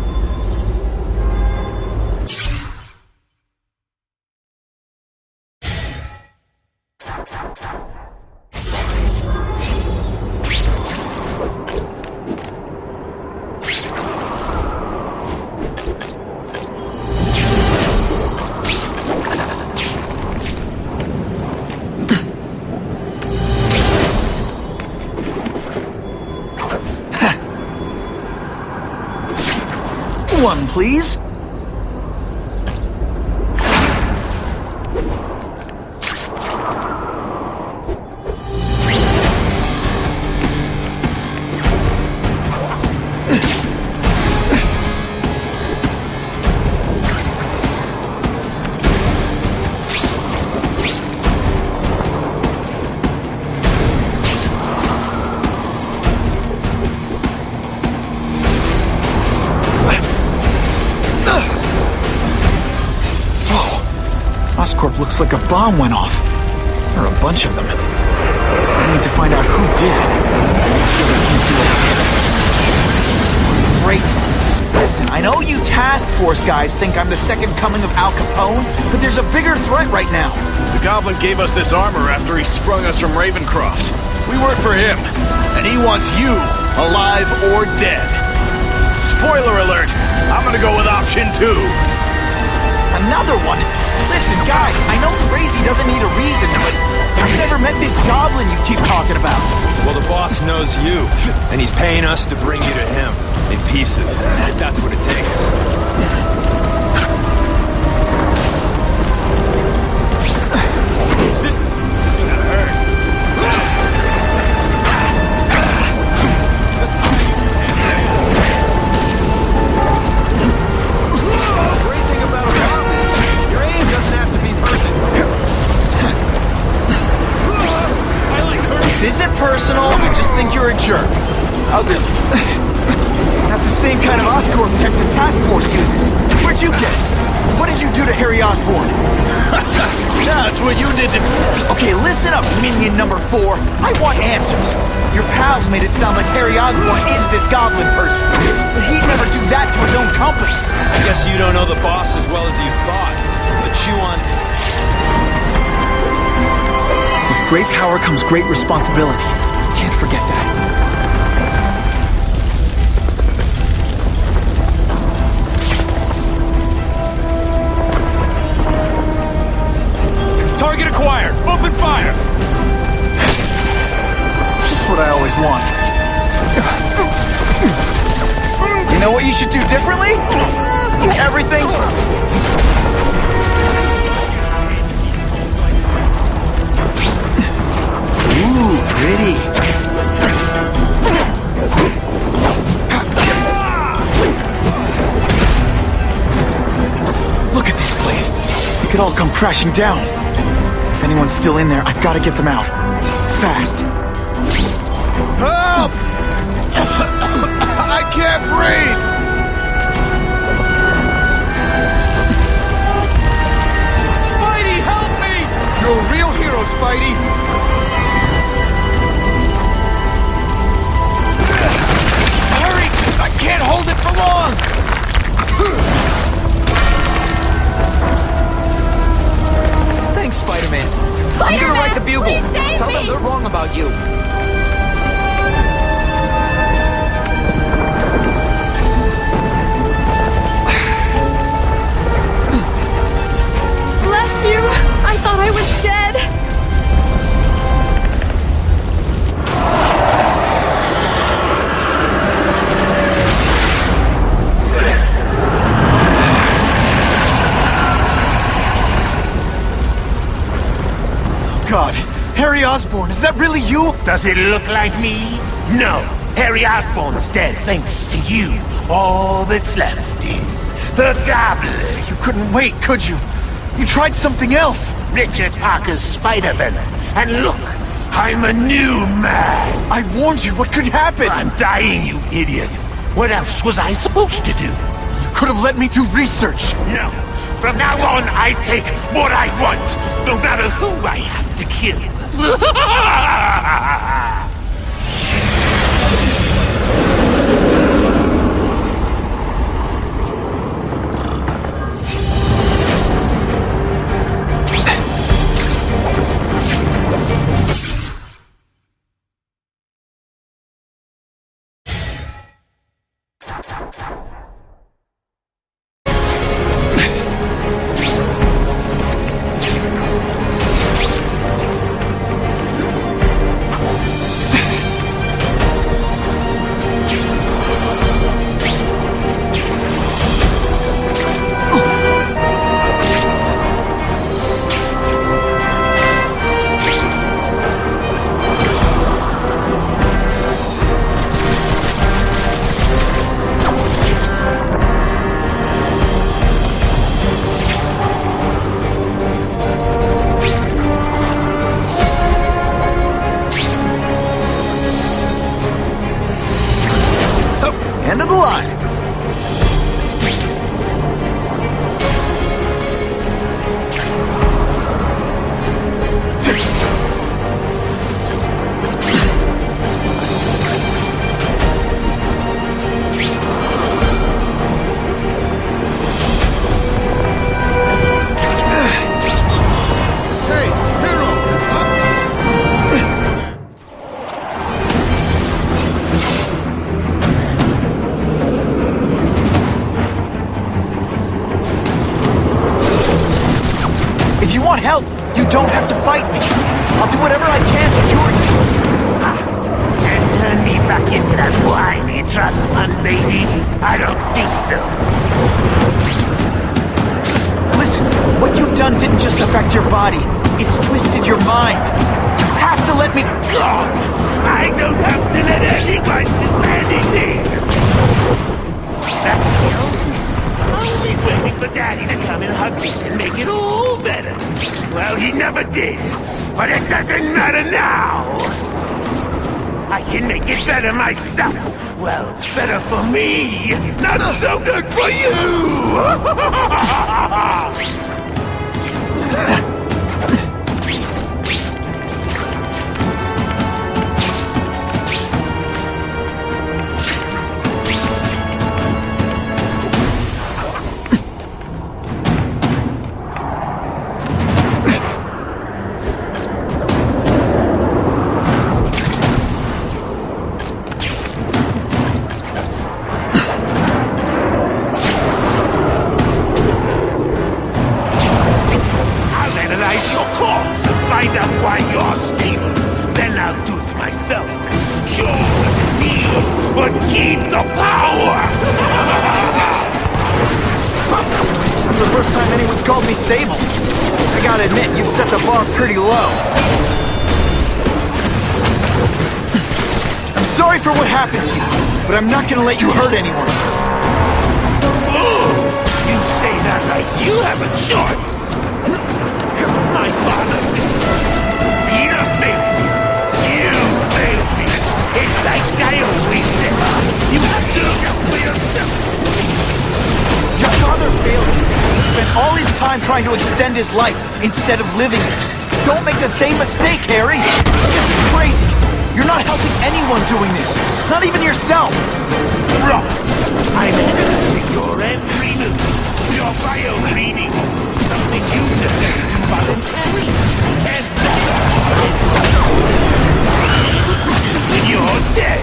S2: One, please. Oscorp looks like a bomb went off. Or a bunch of them. I need to find out who did it. I feel I can't do it again. Great. Listen, I know you task force guys think I'm the second coming of Al Capone, but there's a bigger threat right now.
S18: The Goblin gave us this armor after he sprung us from Ravencroft. We work for him, and he wants you alive or dead. Spoiler alert, I'm gonna go with option 2.
S2: Another one? Listen, guys, I know crazy doesn't need a reason, but I've never met this goblin you keep talking about.
S5: Well, the boss knows you, and he's paying us to bring you to him. In pieces. That's what it takes. This is gonna hurt.
S14: Great thing about a bomb is your aim doesn't have to be perfect.
S2: This isn't personal, I just think you're a jerk. That's the same kind of Oscorp tech the task force uses. Where'd you get it? What did you do to Harry Osborn?
S18: That's what you did to...
S2: Okay, listen up, minion number 4. I want answers. Your pals made it sound like Harry Osborn is this goblin person. But he'd never do that to his own company.
S5: I guess you don't know the boss as well as you thought. But chew on...
S2: With great power comes great responsibility. Can't forget that.
S5: Target acquired! Open fire!
S2: Just what I always want. You know what you should do differently? Everything. Ooh, pretty. Look at this place. It could all come crashing down. If anyone's still in there, I've got to get them out. Fast.
S10: Help! I can't breathe!
S5: Spidey, help me!
S10: You're a real hero, Spidey!
S2: Hurry! I can't hold it for long! Thanks, Spider-Man. I'm gonna write the bugle. Tell them they're wrong about you.
S9: Bless you! I thought I was dead!
S2: God, Harry Osborn, is that really you?
S1: Does it look like me? No. Harry Osborn's dead thanks to you. All that's left is the Goblin.
S2: You couldn't wait, could you? You tried something else!
S10: Richard Parker's spider venom. And look, I'm a new man.
S2: I warned you, what could happen?
S10: I'm dying, you idiot. What else was I supposed to do?
S2: You could have let me do research.
S10: No. From now on, I take what I want, no matter who I have to kill.
S2: End of the line. If you want help, you don't have to fight me. I'll do whatever I can to cure you.
S10: And turn me back into that whiny trust fund baby? I don't think so.
S2: Listen, what you've done didn't just affect your body. It's twisted your mind. You have to let me...
S10: I don't have to let anyone do anything. That's the I'll be waiting for Daddy to come and hug me and make it all better. Well, he never did. But it doesn't matter now. I can make it better myself. Well, better for me. Not so good for you. Find out why you're stable. Then I'll do it myself. Cure the disease, but keep the power!
S2: That's the first time anyone's called me stable. I gotta admit, you've set the bar pretty low. I'm sorry for what happened to you, but I'm not gonna let you hurt anyone.
S10: Oh, you say that like you have a choice. My father Peter failed me. You failed me. It's like I always said. You have to look out for yourself.
S2: Your father failed you because he spent all his time trying to extend his life instead of living it. Don't make the same mistake, Harry. This is crazy. You're not helping anyone doing this. Not even yourself.
S10: Wrong. I'm analyzing your every move. Your bio-cleaning is something you learn voluntarily. And when you're dead.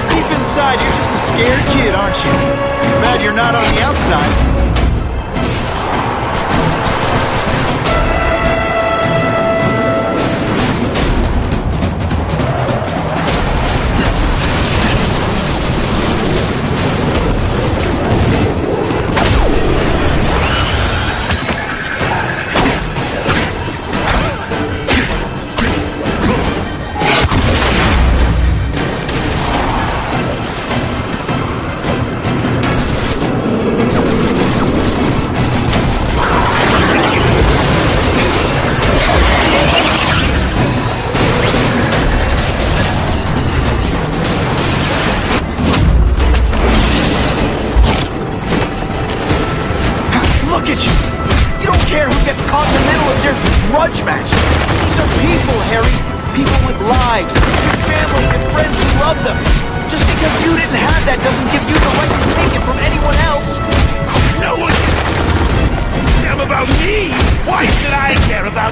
S2: Deep inside, you're just a scared kid, aren't you? Too bad you're not on the outside. at you! You don't care who gets caught in the middle of your grudge match! These are people, Harry! People with lives, with families and friends who love them! Just because you didn't have that doesn't give you the right to take it from anyone else!
S10: No one cares about me! Why should I care about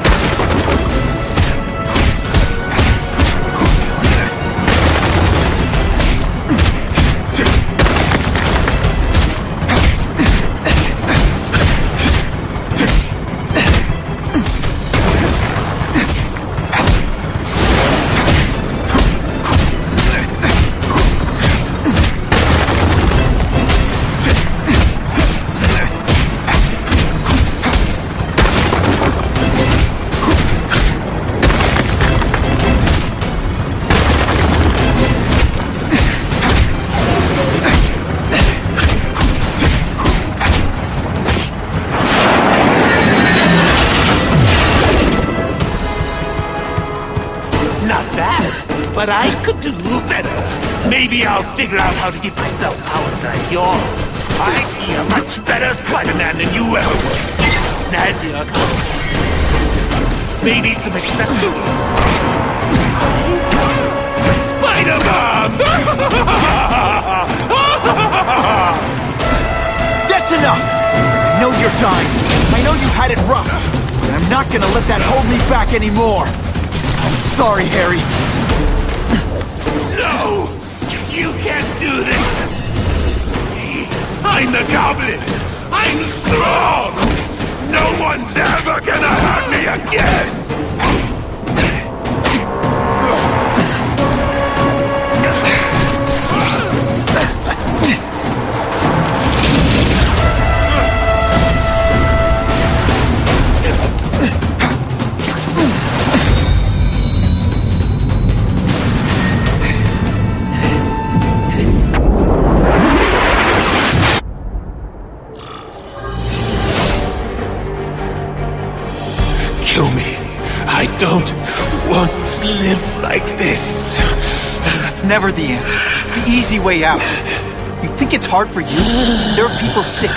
S10: but I could do better. Maybe I'll figure out how to give myself powers like yours. I'd be a much better Spider-Man than you ever were. Snazzier costume. Maybe some accessories. Spider-Bombs!
S2: That's enough! I know you're dying. I know you had it rough. And I'm not gonna let that hold me back anymore. I'm sorry, Harry.
S10: No! You can't do this! I'm the Goblin! I'm strong! No one's ever gonna hurt me again! Don't want to live like this.
S2: That's never the answer. It's the easy way out. You think it's hard for you? There are people sick,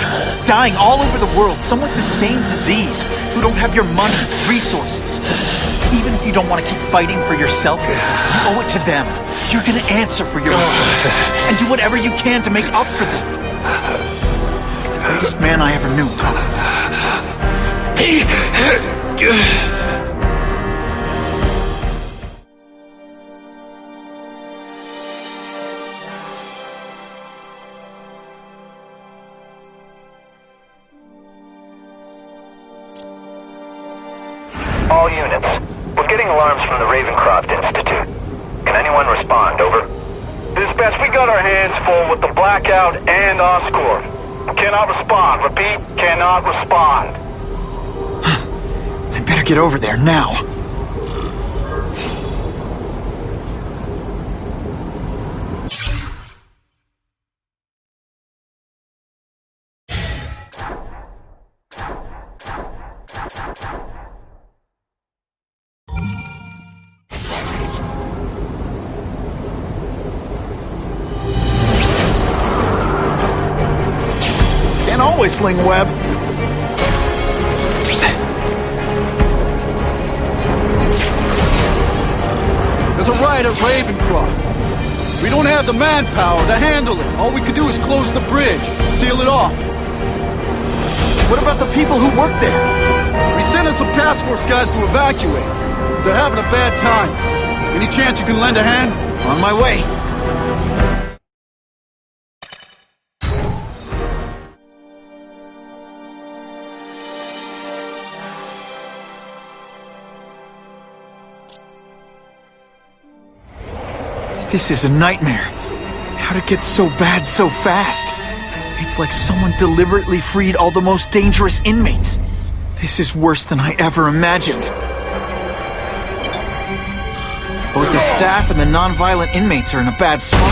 S2: dying all over the world, some with the same disease, who don't have your money, resources. Even if you don't want to keep fighting for yourself, you owe it to them. You're gonna answer for your mistakes, and do whatever you can to make up for them. The greatest man I ever knew.
S7: All units, we're getting alarms from the Ravencroft Institute. Can anyone respond? Over.
S24: Dispatch, we got our hands full with the blackout and Oscorp. Cannot respond. Repeat, cannot respond.
S2: I better get over there now. Always sling web.
S13: There's a riot at Ravencroft. We don't have the manpower to handle it. All we could do is close the bridge, seal it off.
S2: What about the people who work there?
S13: We sent in some task force guys to evacuate. They're having a bad time. Any chance you can lend a hand?
S2: On my way. This is a nightmare. How'd it get so bad so fast? It's like someone deliberately freed all the most dangerous inmates. This is worse than I ever imagined. Both the staff and the non-violent inmates are in a bad spot.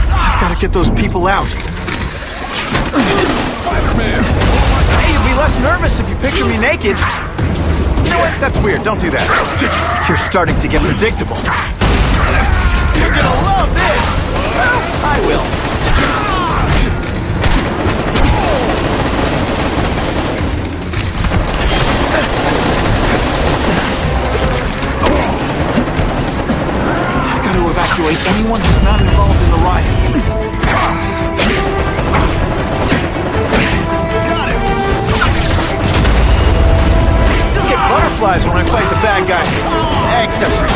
S2: I've got to get those people out. Hey, you'll be less nervous if you picture me naked. You know what? That's weird. Don't do that. You're starting to get predictable. You're gonna love this! Well, I will. evacuate anyone who's not involved in the riot. Got him! I still get butterflies when I fight the bad guys. Except for you.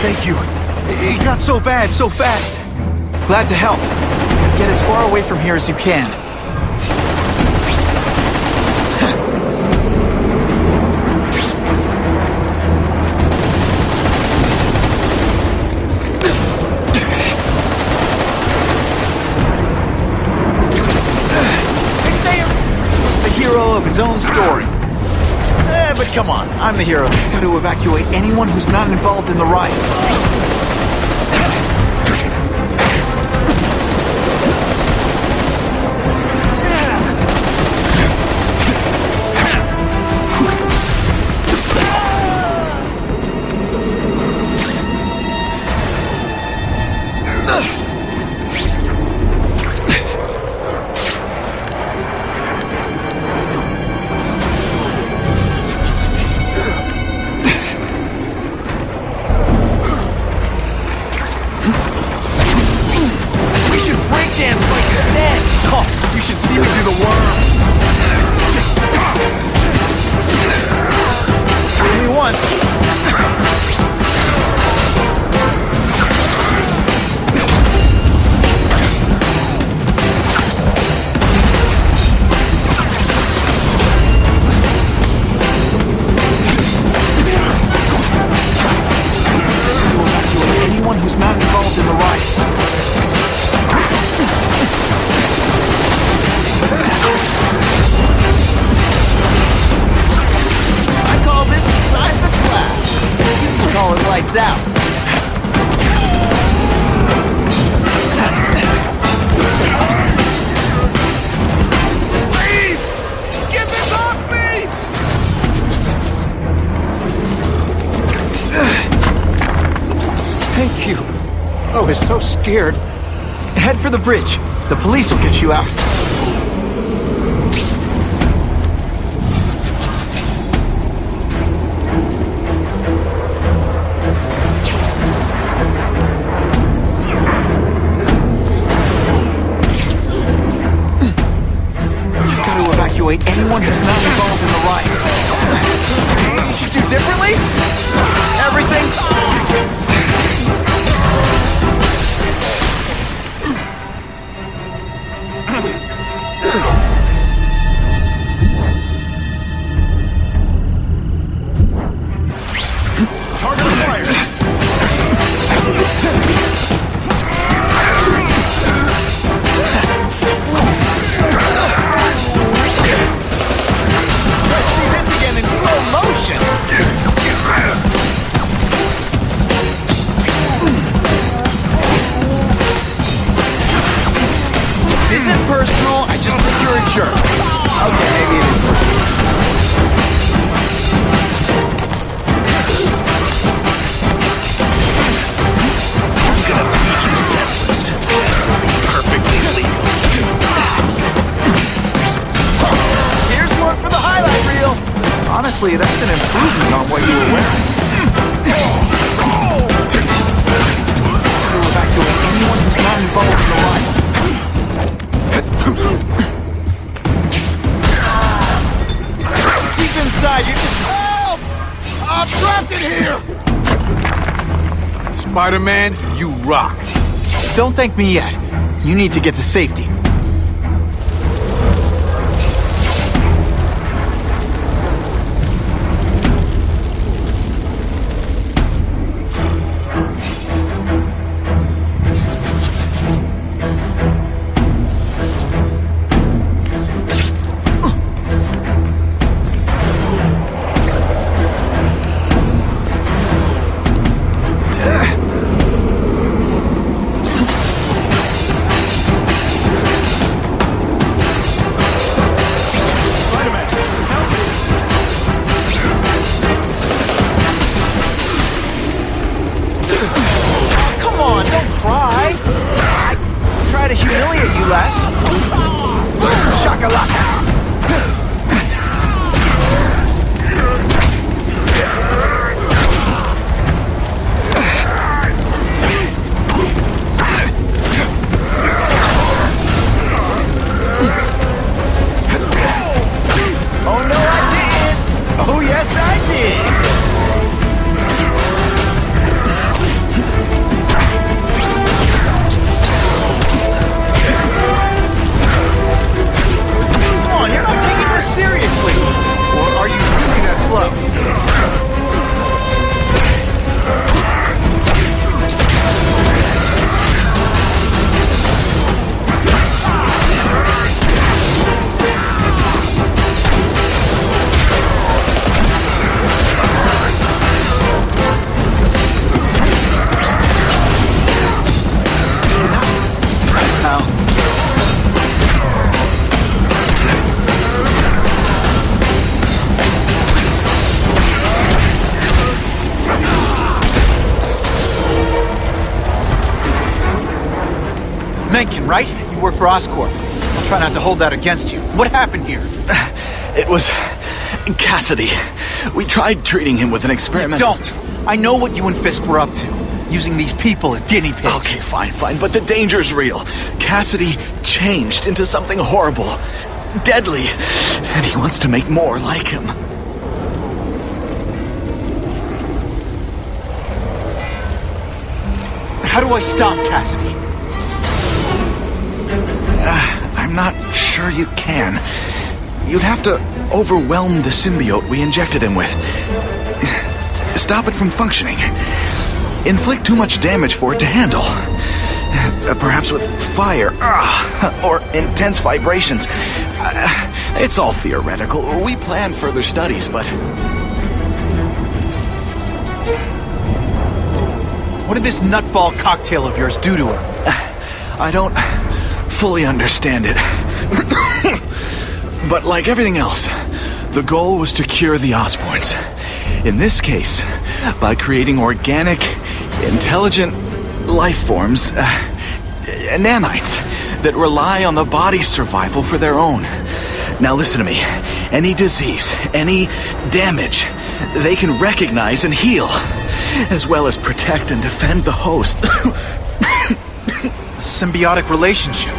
S2: Thank you. It got so bad, so fast. Glad to help. Get as far away from here as you can. They say he's the hero of his own story. But come on, I'm the hero. I've got to evacuate anyone who's not involved in the riot. You should see me do the worm. Fool me once. Anyone who's not involved in the riot. I call this the seismic blast. You call it lights out.
S13: Please! Get this off me!
S2: Thank you. I was so scared. Head for the bridge. The police will get you out. You've got to evacuate anyone who's not involved in the riot. You should do differently? Everything? Let's see this again in slow motion. This isn't personal, I just think you're a jerk. Okay, maybe it is personal.
S20: I'm gonna beat you senseless. Perfectly legal.
S2: Here's one for the highlight reel. Honestly, that's an improvement on what you were wearing. To evacuate anyone who's not involved in the riot. Deep inside, you're just...
S13: Help! I'm trapped in here! Spider-Man, you rock.
S2: Don't thank me yet. You need to get to safety. cry. I try to humiliate you less. Boom, shakalaka. Oh no, I didn't! Oh yes, I did! Come on, you're not taking this seriously! Or are you really that slow? Mencken, right? You work for Oscorp. I'll try not to hold that against you. What happened here?
S18: It was Cassidy. We tried treating him with an experiment.
S2: Don't! I know what you and Fisk were up to. Using these people as guinea pigs.
S18: Okay, fine, but the danger's real. Cassidy changed into something horrible, deadly, and he wants to make more like him.
S2: How do I stop Cassidy?
S18: I'm not sure you can. You'd have to overwhelm the symbiote we injected him with. Stop it from functioning. Inflict too much damage for it to handle. Perhaps with fire, or intense vibrations. It's all theoretical. We plan further studies, but...
S2: What did this nutball cocktail of yours do to him?
S18: I don't fully understand it. But like everything else, the goal was to cure the Osborns. In this case, by creating organic, intelligent life forms, nanites, that rely on the body's survival for their own. Now listen to me. Any disease, any damage, they can recognize and heal, as well as protect and defend the host.
S2: A symbiotic relationship.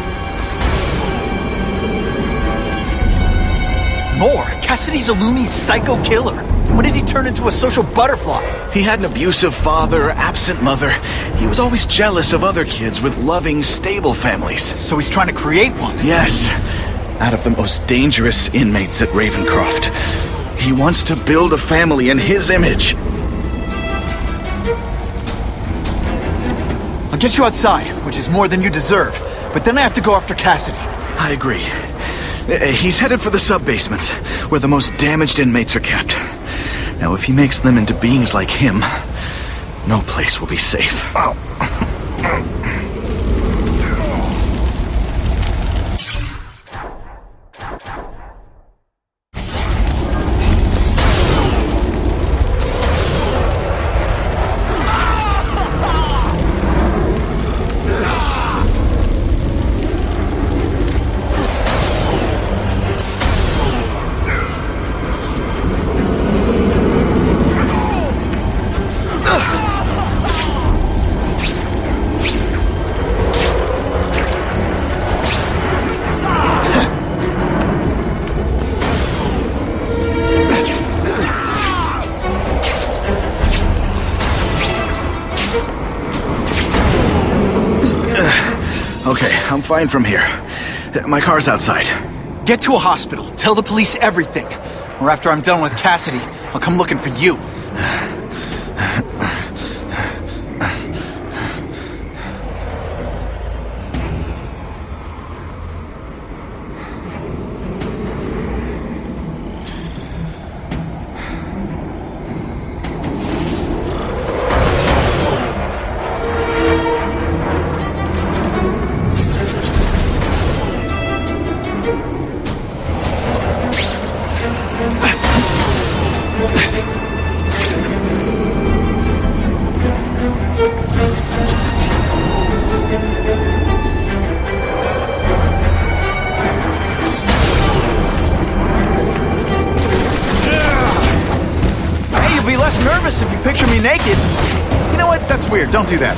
S2: More. Cassidy's a loony psycho killer. When did he turn into a social butterfly?
S18: He had an abusive father, absent mother. He was always jealous of other kids with loving, stable families.
S2: So he's trying to create one?
S18: Yes. Out of the most dangerous inmates at Ravencroft. He wants to build a family in his image.
S2: I'll get you outside, which is more than you deserve. But then I have to go after Cassidy.
S18: I agree. He's headed for the sub-basements, where the most damaged inmates are kept. Now, if he makes them into beings like him, no place will be safe. Okay, I'm fine from here. My car's outside.
S2: Get to a hospital. Tell the police everything. Or after I'm done with Cassidy, I'll come looking for you. naked. You know what? That's weird. Don't do that.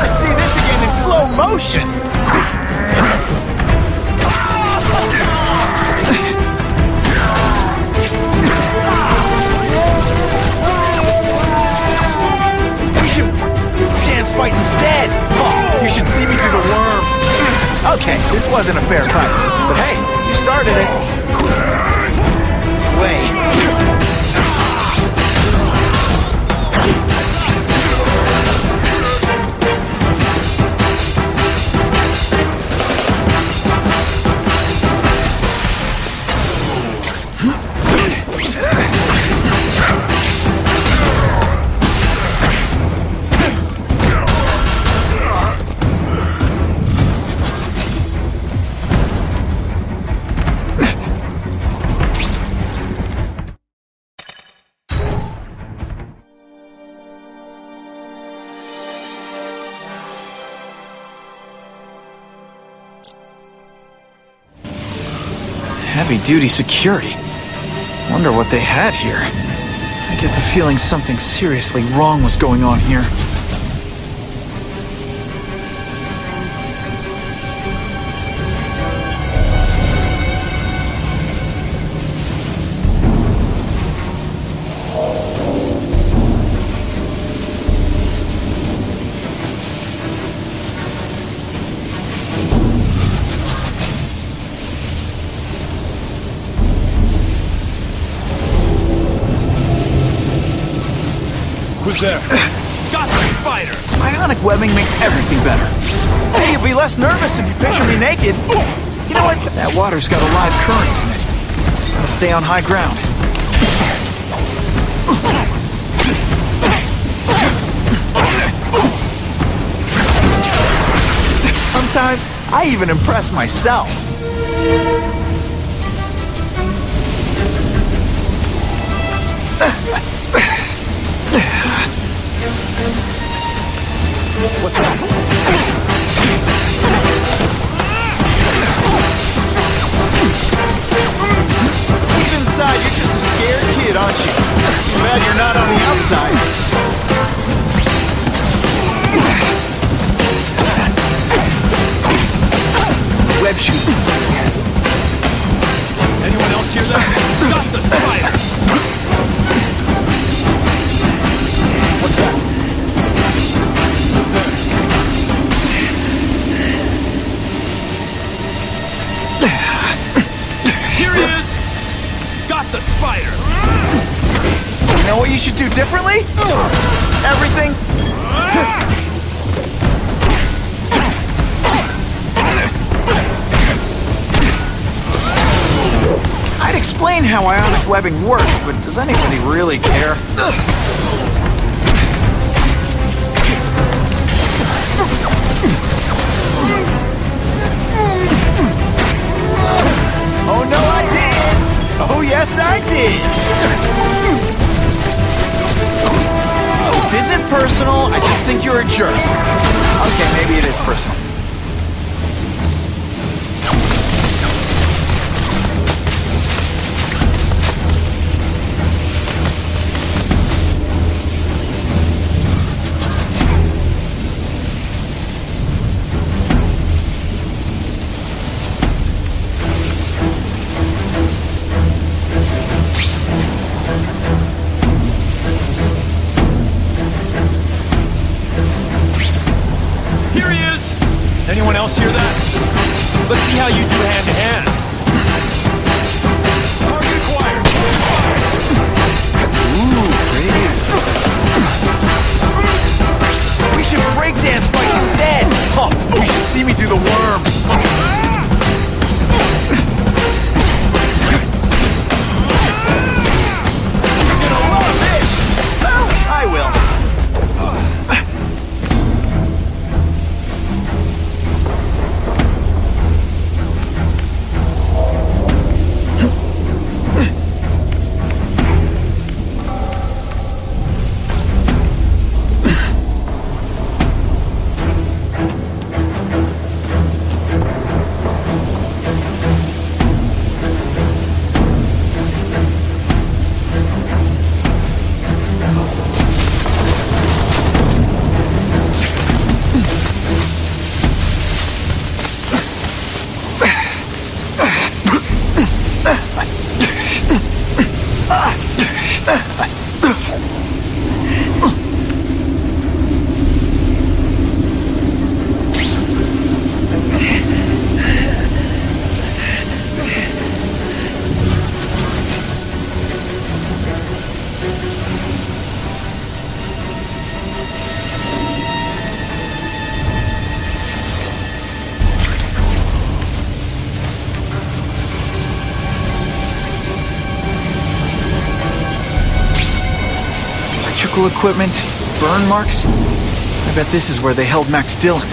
S2: Let's see this again in slow motion. Fight instead! Oh, you should see me do the worm! Okay, this wasn't a fair fight, but hey, you started it! Heavy-duty security. Wonder what they had here. I get the feeling something seriously wrong was going on here.
S3: Who's there? Got the spider!
S2: Ionic webbing makes everything better. Hey, you'll be less nervous if you picture me naked. You know what? That water's got a live current in it. Gotta stay on high ground. Sometimes, I even impress myself.
S3: What's that?
S2: Deep inside, you're just a scared kid, aren't you? Too bad you're not on the outside. Web shooting.
S3: Anyone else hear that? Got the spider! What's that? Here he is! Got the spider!
S2: You know what you should do differently? Everything. I'd explain how ionic webbing works, but does anybody really care? Oh no, I didn't! Oh yes, I did! This isn't personal, I just think you're a jerk. Okay, maybe it is personal.
S3: Anyone else hear that? Let's see how you do hand-to-hand. Target acquired.
S2: Ooh, pretty. We should breakdance fight instead. Oh, you should see me do the worm. You're gonna love this. Well, I will. medical equipment, burn marks. I bet this is where they held Max Dillon.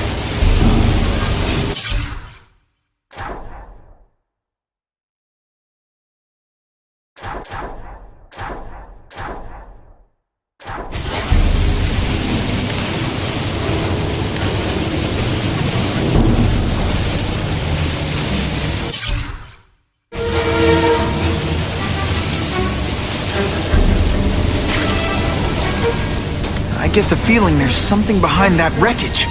S2: I get the feeling there's something behind that wreckage.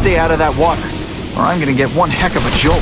S2: Stay out of that water, or I'm gonna get one heck of a jolt.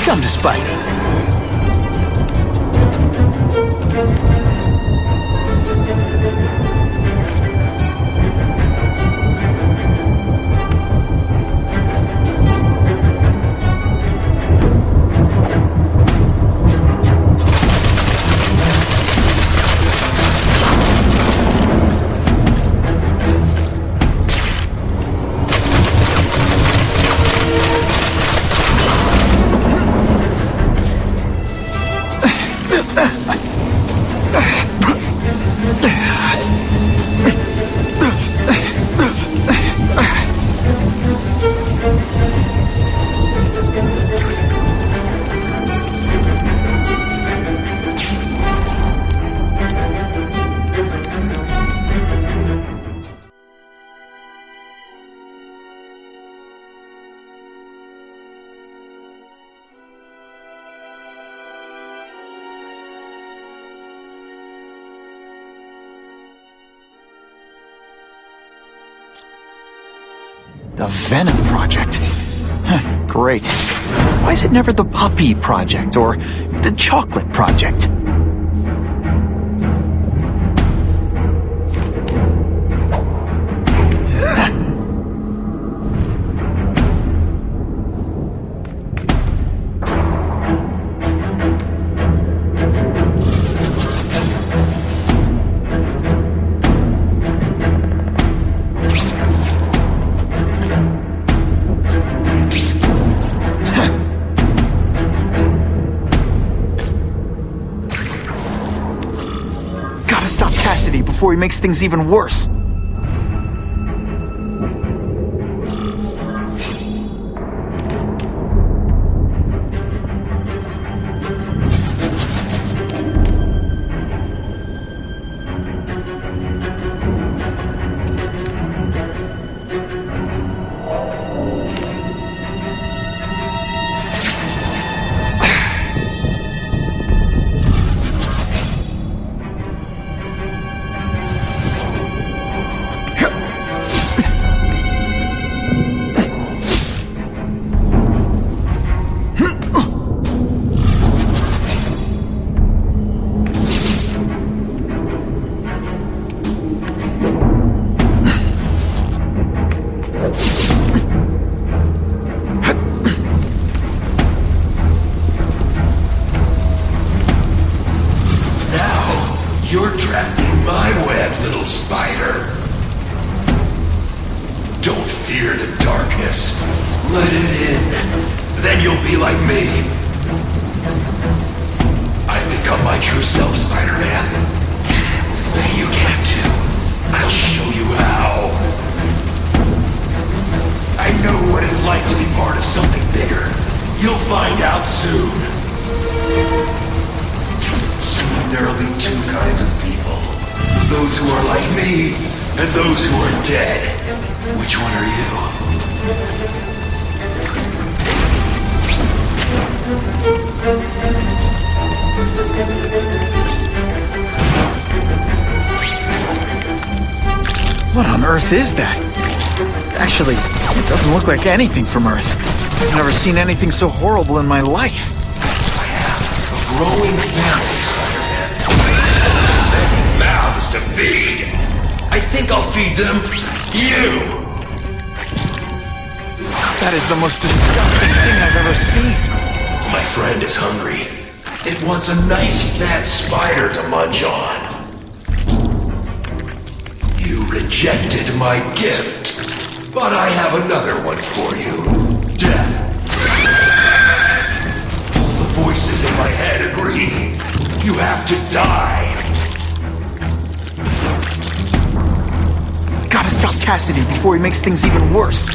S2: Come to Spider. The Venom Project? Great. Why is it never the Puppy Project or the Chocolate Project? Cassidy before he makes things even worse.
S10: You're trapped in my web, little spider. Don't fear the darkness. Let it in. Then you'll be like me. I've become my true self, Spider-Man. You can too. I'll show you how. I know what it's like to be part of something bigger. You'll find out soon. Soon there'll be two kinds of people. Those who are like me, and those who are dead. Which one are you?
S2: What on earth is that? Actually, it doesn't look like anything from Earth. I've never seen anything so horrible in my life.
S10: I have a growing family, Spider-Man. Many mouths to feed. I think I'll feed them you.
S2: That is the most disgusting thing I've ever seen.
S10: My friend is hungry. It wants a nice fat spider to munch on. You rejected my gift, but I have another one for you. Death. All the voices in my head agree. You have to die.
S2: Gotta stop Cassidy before he makes things even worse.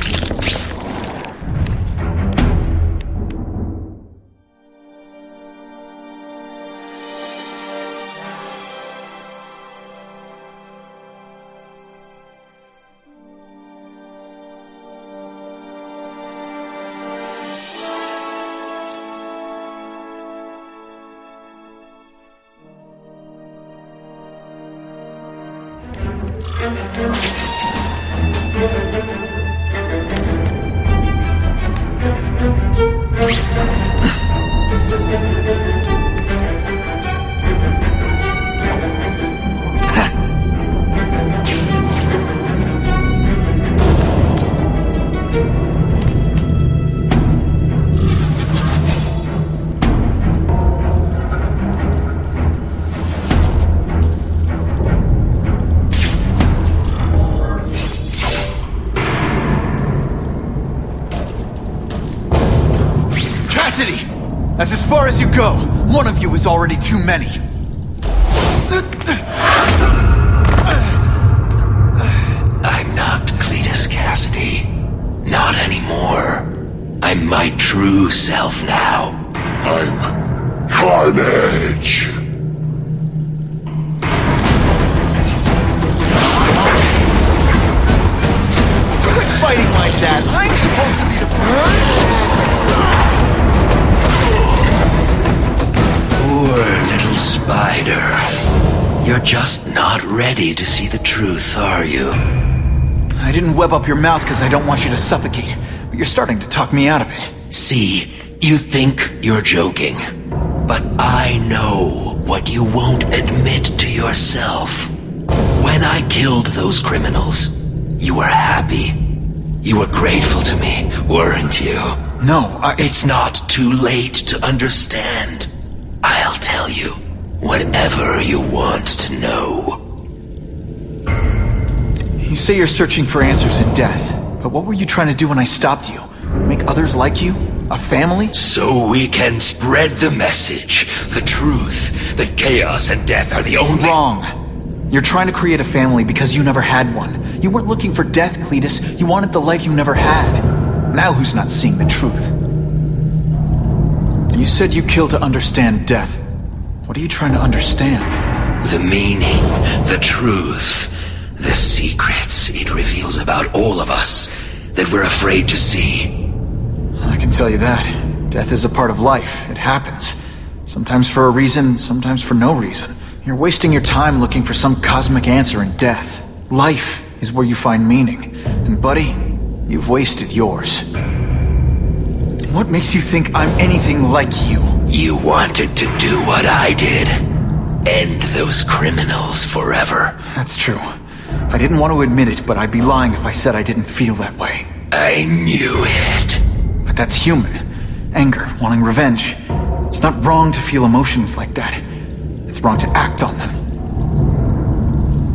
S2: That's as far as you go. One of you is already too many.
S10: I'm not Cletus Cassidy. Not anymore. I'm my true self now. I'm Carnage.
S2: Quit fighting like that. I'm supposed to be the...
S10: Poor little spider. You're just not ready to see the truth, are you?
S2: I didn't web up your mouth because I don't want you to suffocate, but you're starting to talk me out of it.
S10: See, you think you're joking, but I know what you won't admit to yourself. When I killed those criminals, you were happy. You were grateful to me, weren't you?
S2: No,
S10: It's not too late to understand. I'll tell you whatever you want to know.
S2: You say you're searching for answers in death, but what were you trying to do when I stopped you? Make others like you? A family?
S10: So we can spread the message, the truth, that chaos and death are the only...
S2: Wrong. You're trying to create a family because you never had one. You weren't looking for death, Cletus. You wanted the life you never had. Now who's not seeing the truth? You said you kill to understand death. What are you trying to understand?
S12: The meaning, the truth, the secrets it reveals about all of us that we're afraid to see.
S2: I can tell you that. Death is a part of life. It happens. Sometimes for a reason, sometimes for no reason. You're wasting your time looking for some cosmic answer in death. Life is where you find meaning. And buddy, you've wasted yours. What makes you think I'm anything like you?
S12: You wanted to do what I did. End those criminals forever.
S2: That's true. I didn't want to admit it, but I'd be lying if I said I didn't feel that way.
S12: I knew it.
S2: But that's human. Anger, wanting revenge. It's not wrong to feel emotions like that. It's wrong to act on them.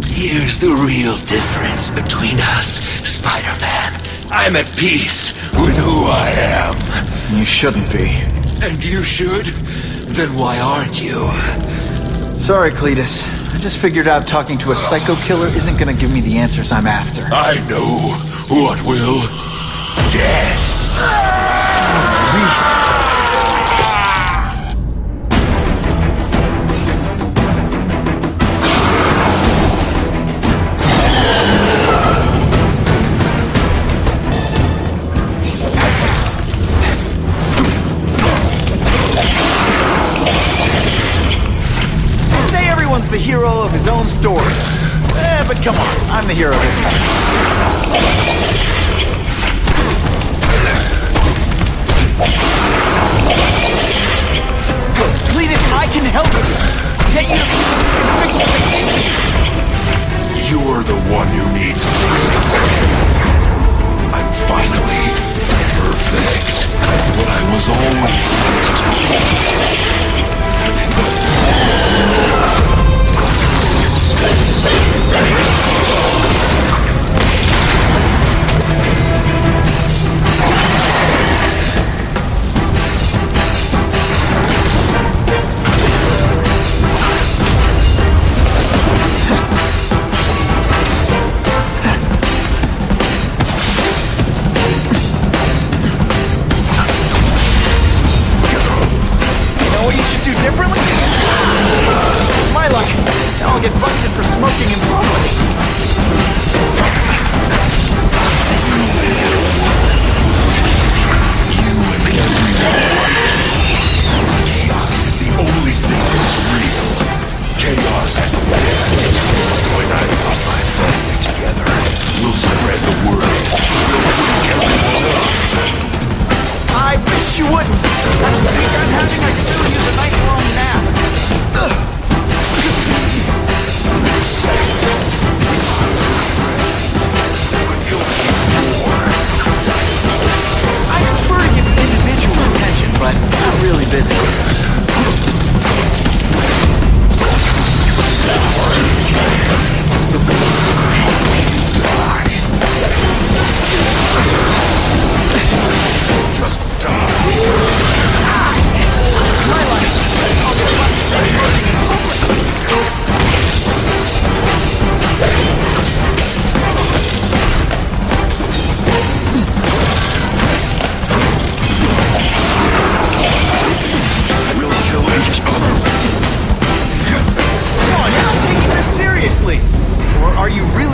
S12: Here's the real difference between us, Spider-Man. I'm at peace with who I am.
S2: You shouldn't be.
S12: And you should? Then why aren't you?
S2: Sorry, Cletus. I just figured out talking to a psycho killer isn't gonna give me the answers I'm after.
S12: I know what will. Death.
S2: The hero of his own story. But come on, I'm the hero of this one. Cletus, I can help you. Get you to fix what they did to you.
S10: You're the one who needs fixing.
S12: I'm finally perfect. What I was always meant to be.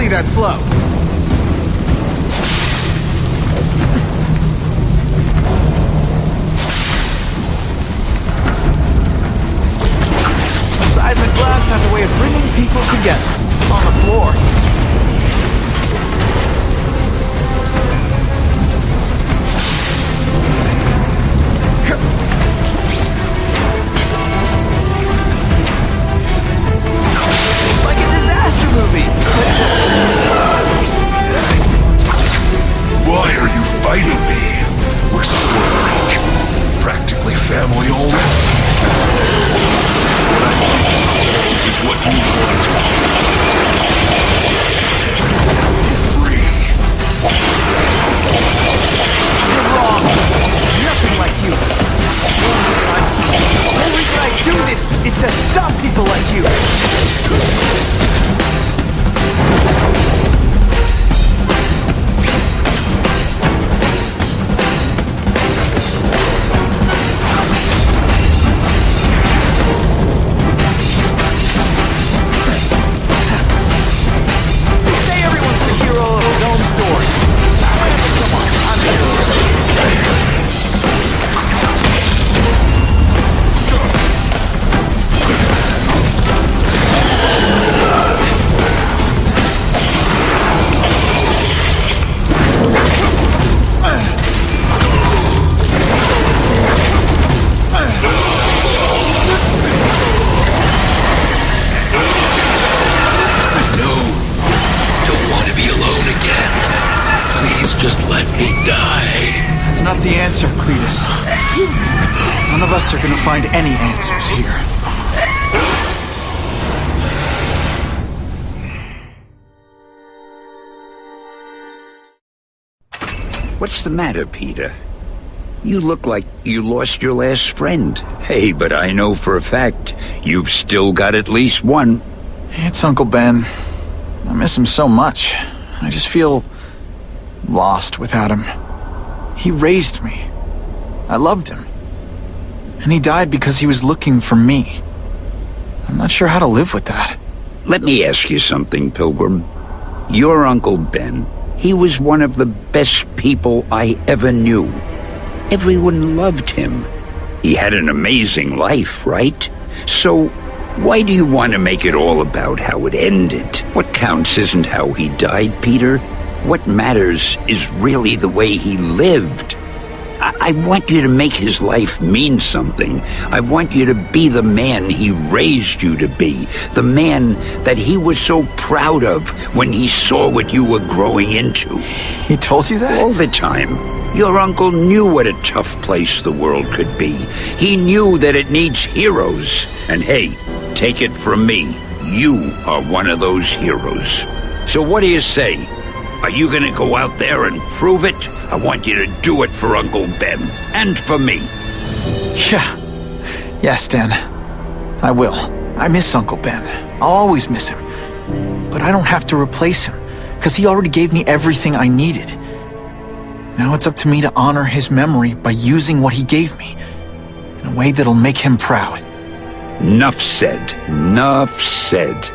S2: that slow. Seismic blast has a way of bringing people together. On the floor. It's like a disaster movie.
S10: Why are you fighting me? We're so alike. Practically family already. This is what you wanted to do. Free.
S2: You're wrong. Nothing like you. The only reason I do this is to stop people like you. want the answer, Cletus. None of us are gonna find any answers here.
S12: What's the matter, Peter? You look like you lost your last friend. Hey, but I know for a fact you've still got at least one.
S2: It's Uncle Ben. I miss him so much. I just feel lost without him. He raised me. I loved him. And he died because he was looking for me. I'm not sure how to live with that.
S12: Let me ask you something, Pilgrim. Your Uncle Ben, he was one of the best people I ever knew. Everyone loved him. He had an amazing life, right? So, why do you want to make it all about how it ended? What counts isn't how he died, Peter. What matters is really the way he lived. I want you to make his life mean something. I want you to be the man he raised you to be. The man that he was so proud of when he saw what you were growing into.
S2: He told you that?
S12: All the time. Your uncle knew what a tough place the world could be. He knew that it needs heroes. And hey, take it from me, you are one of those heroes. So what do you say? Are you gonna go out there and prove it? I want you to do it for Uncle Ben, and for me.
S2: Yeah. Yes, Dan. I will. I miss Uncle Ben. I'll always miss him. But I don't have to replace him, because he already gave me everything I needed. Now it's up to me to honor his memory by using what he gave me, in a way that'll make him proud.
S12: Nuff said. Nuff said.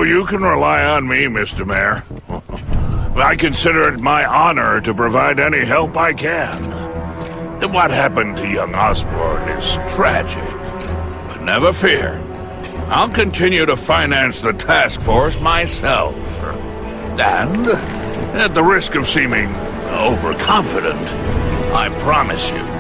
S10: Oh, you can rely on me, Mr. Mayor. I consider it my honor to provide any help I can. What happened to young Osborn is tragic. But never fear. I'll continue to finance the task force myself. And, at the risk of seeming overconfident, I promise you,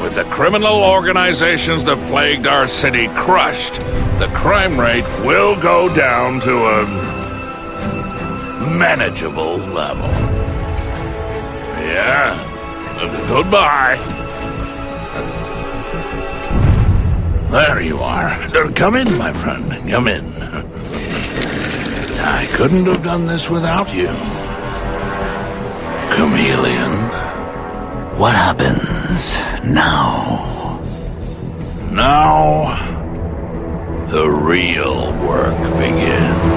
S10: with the criminal organizations that plagued our city crushed, the crime rate will go down to a manageable level. Yeah, goodbye. There you are. Come in, my friend. Come in. I couldn't have done this without you. Chameleon.
S20: What happens now?
S10: Now, the real work begins.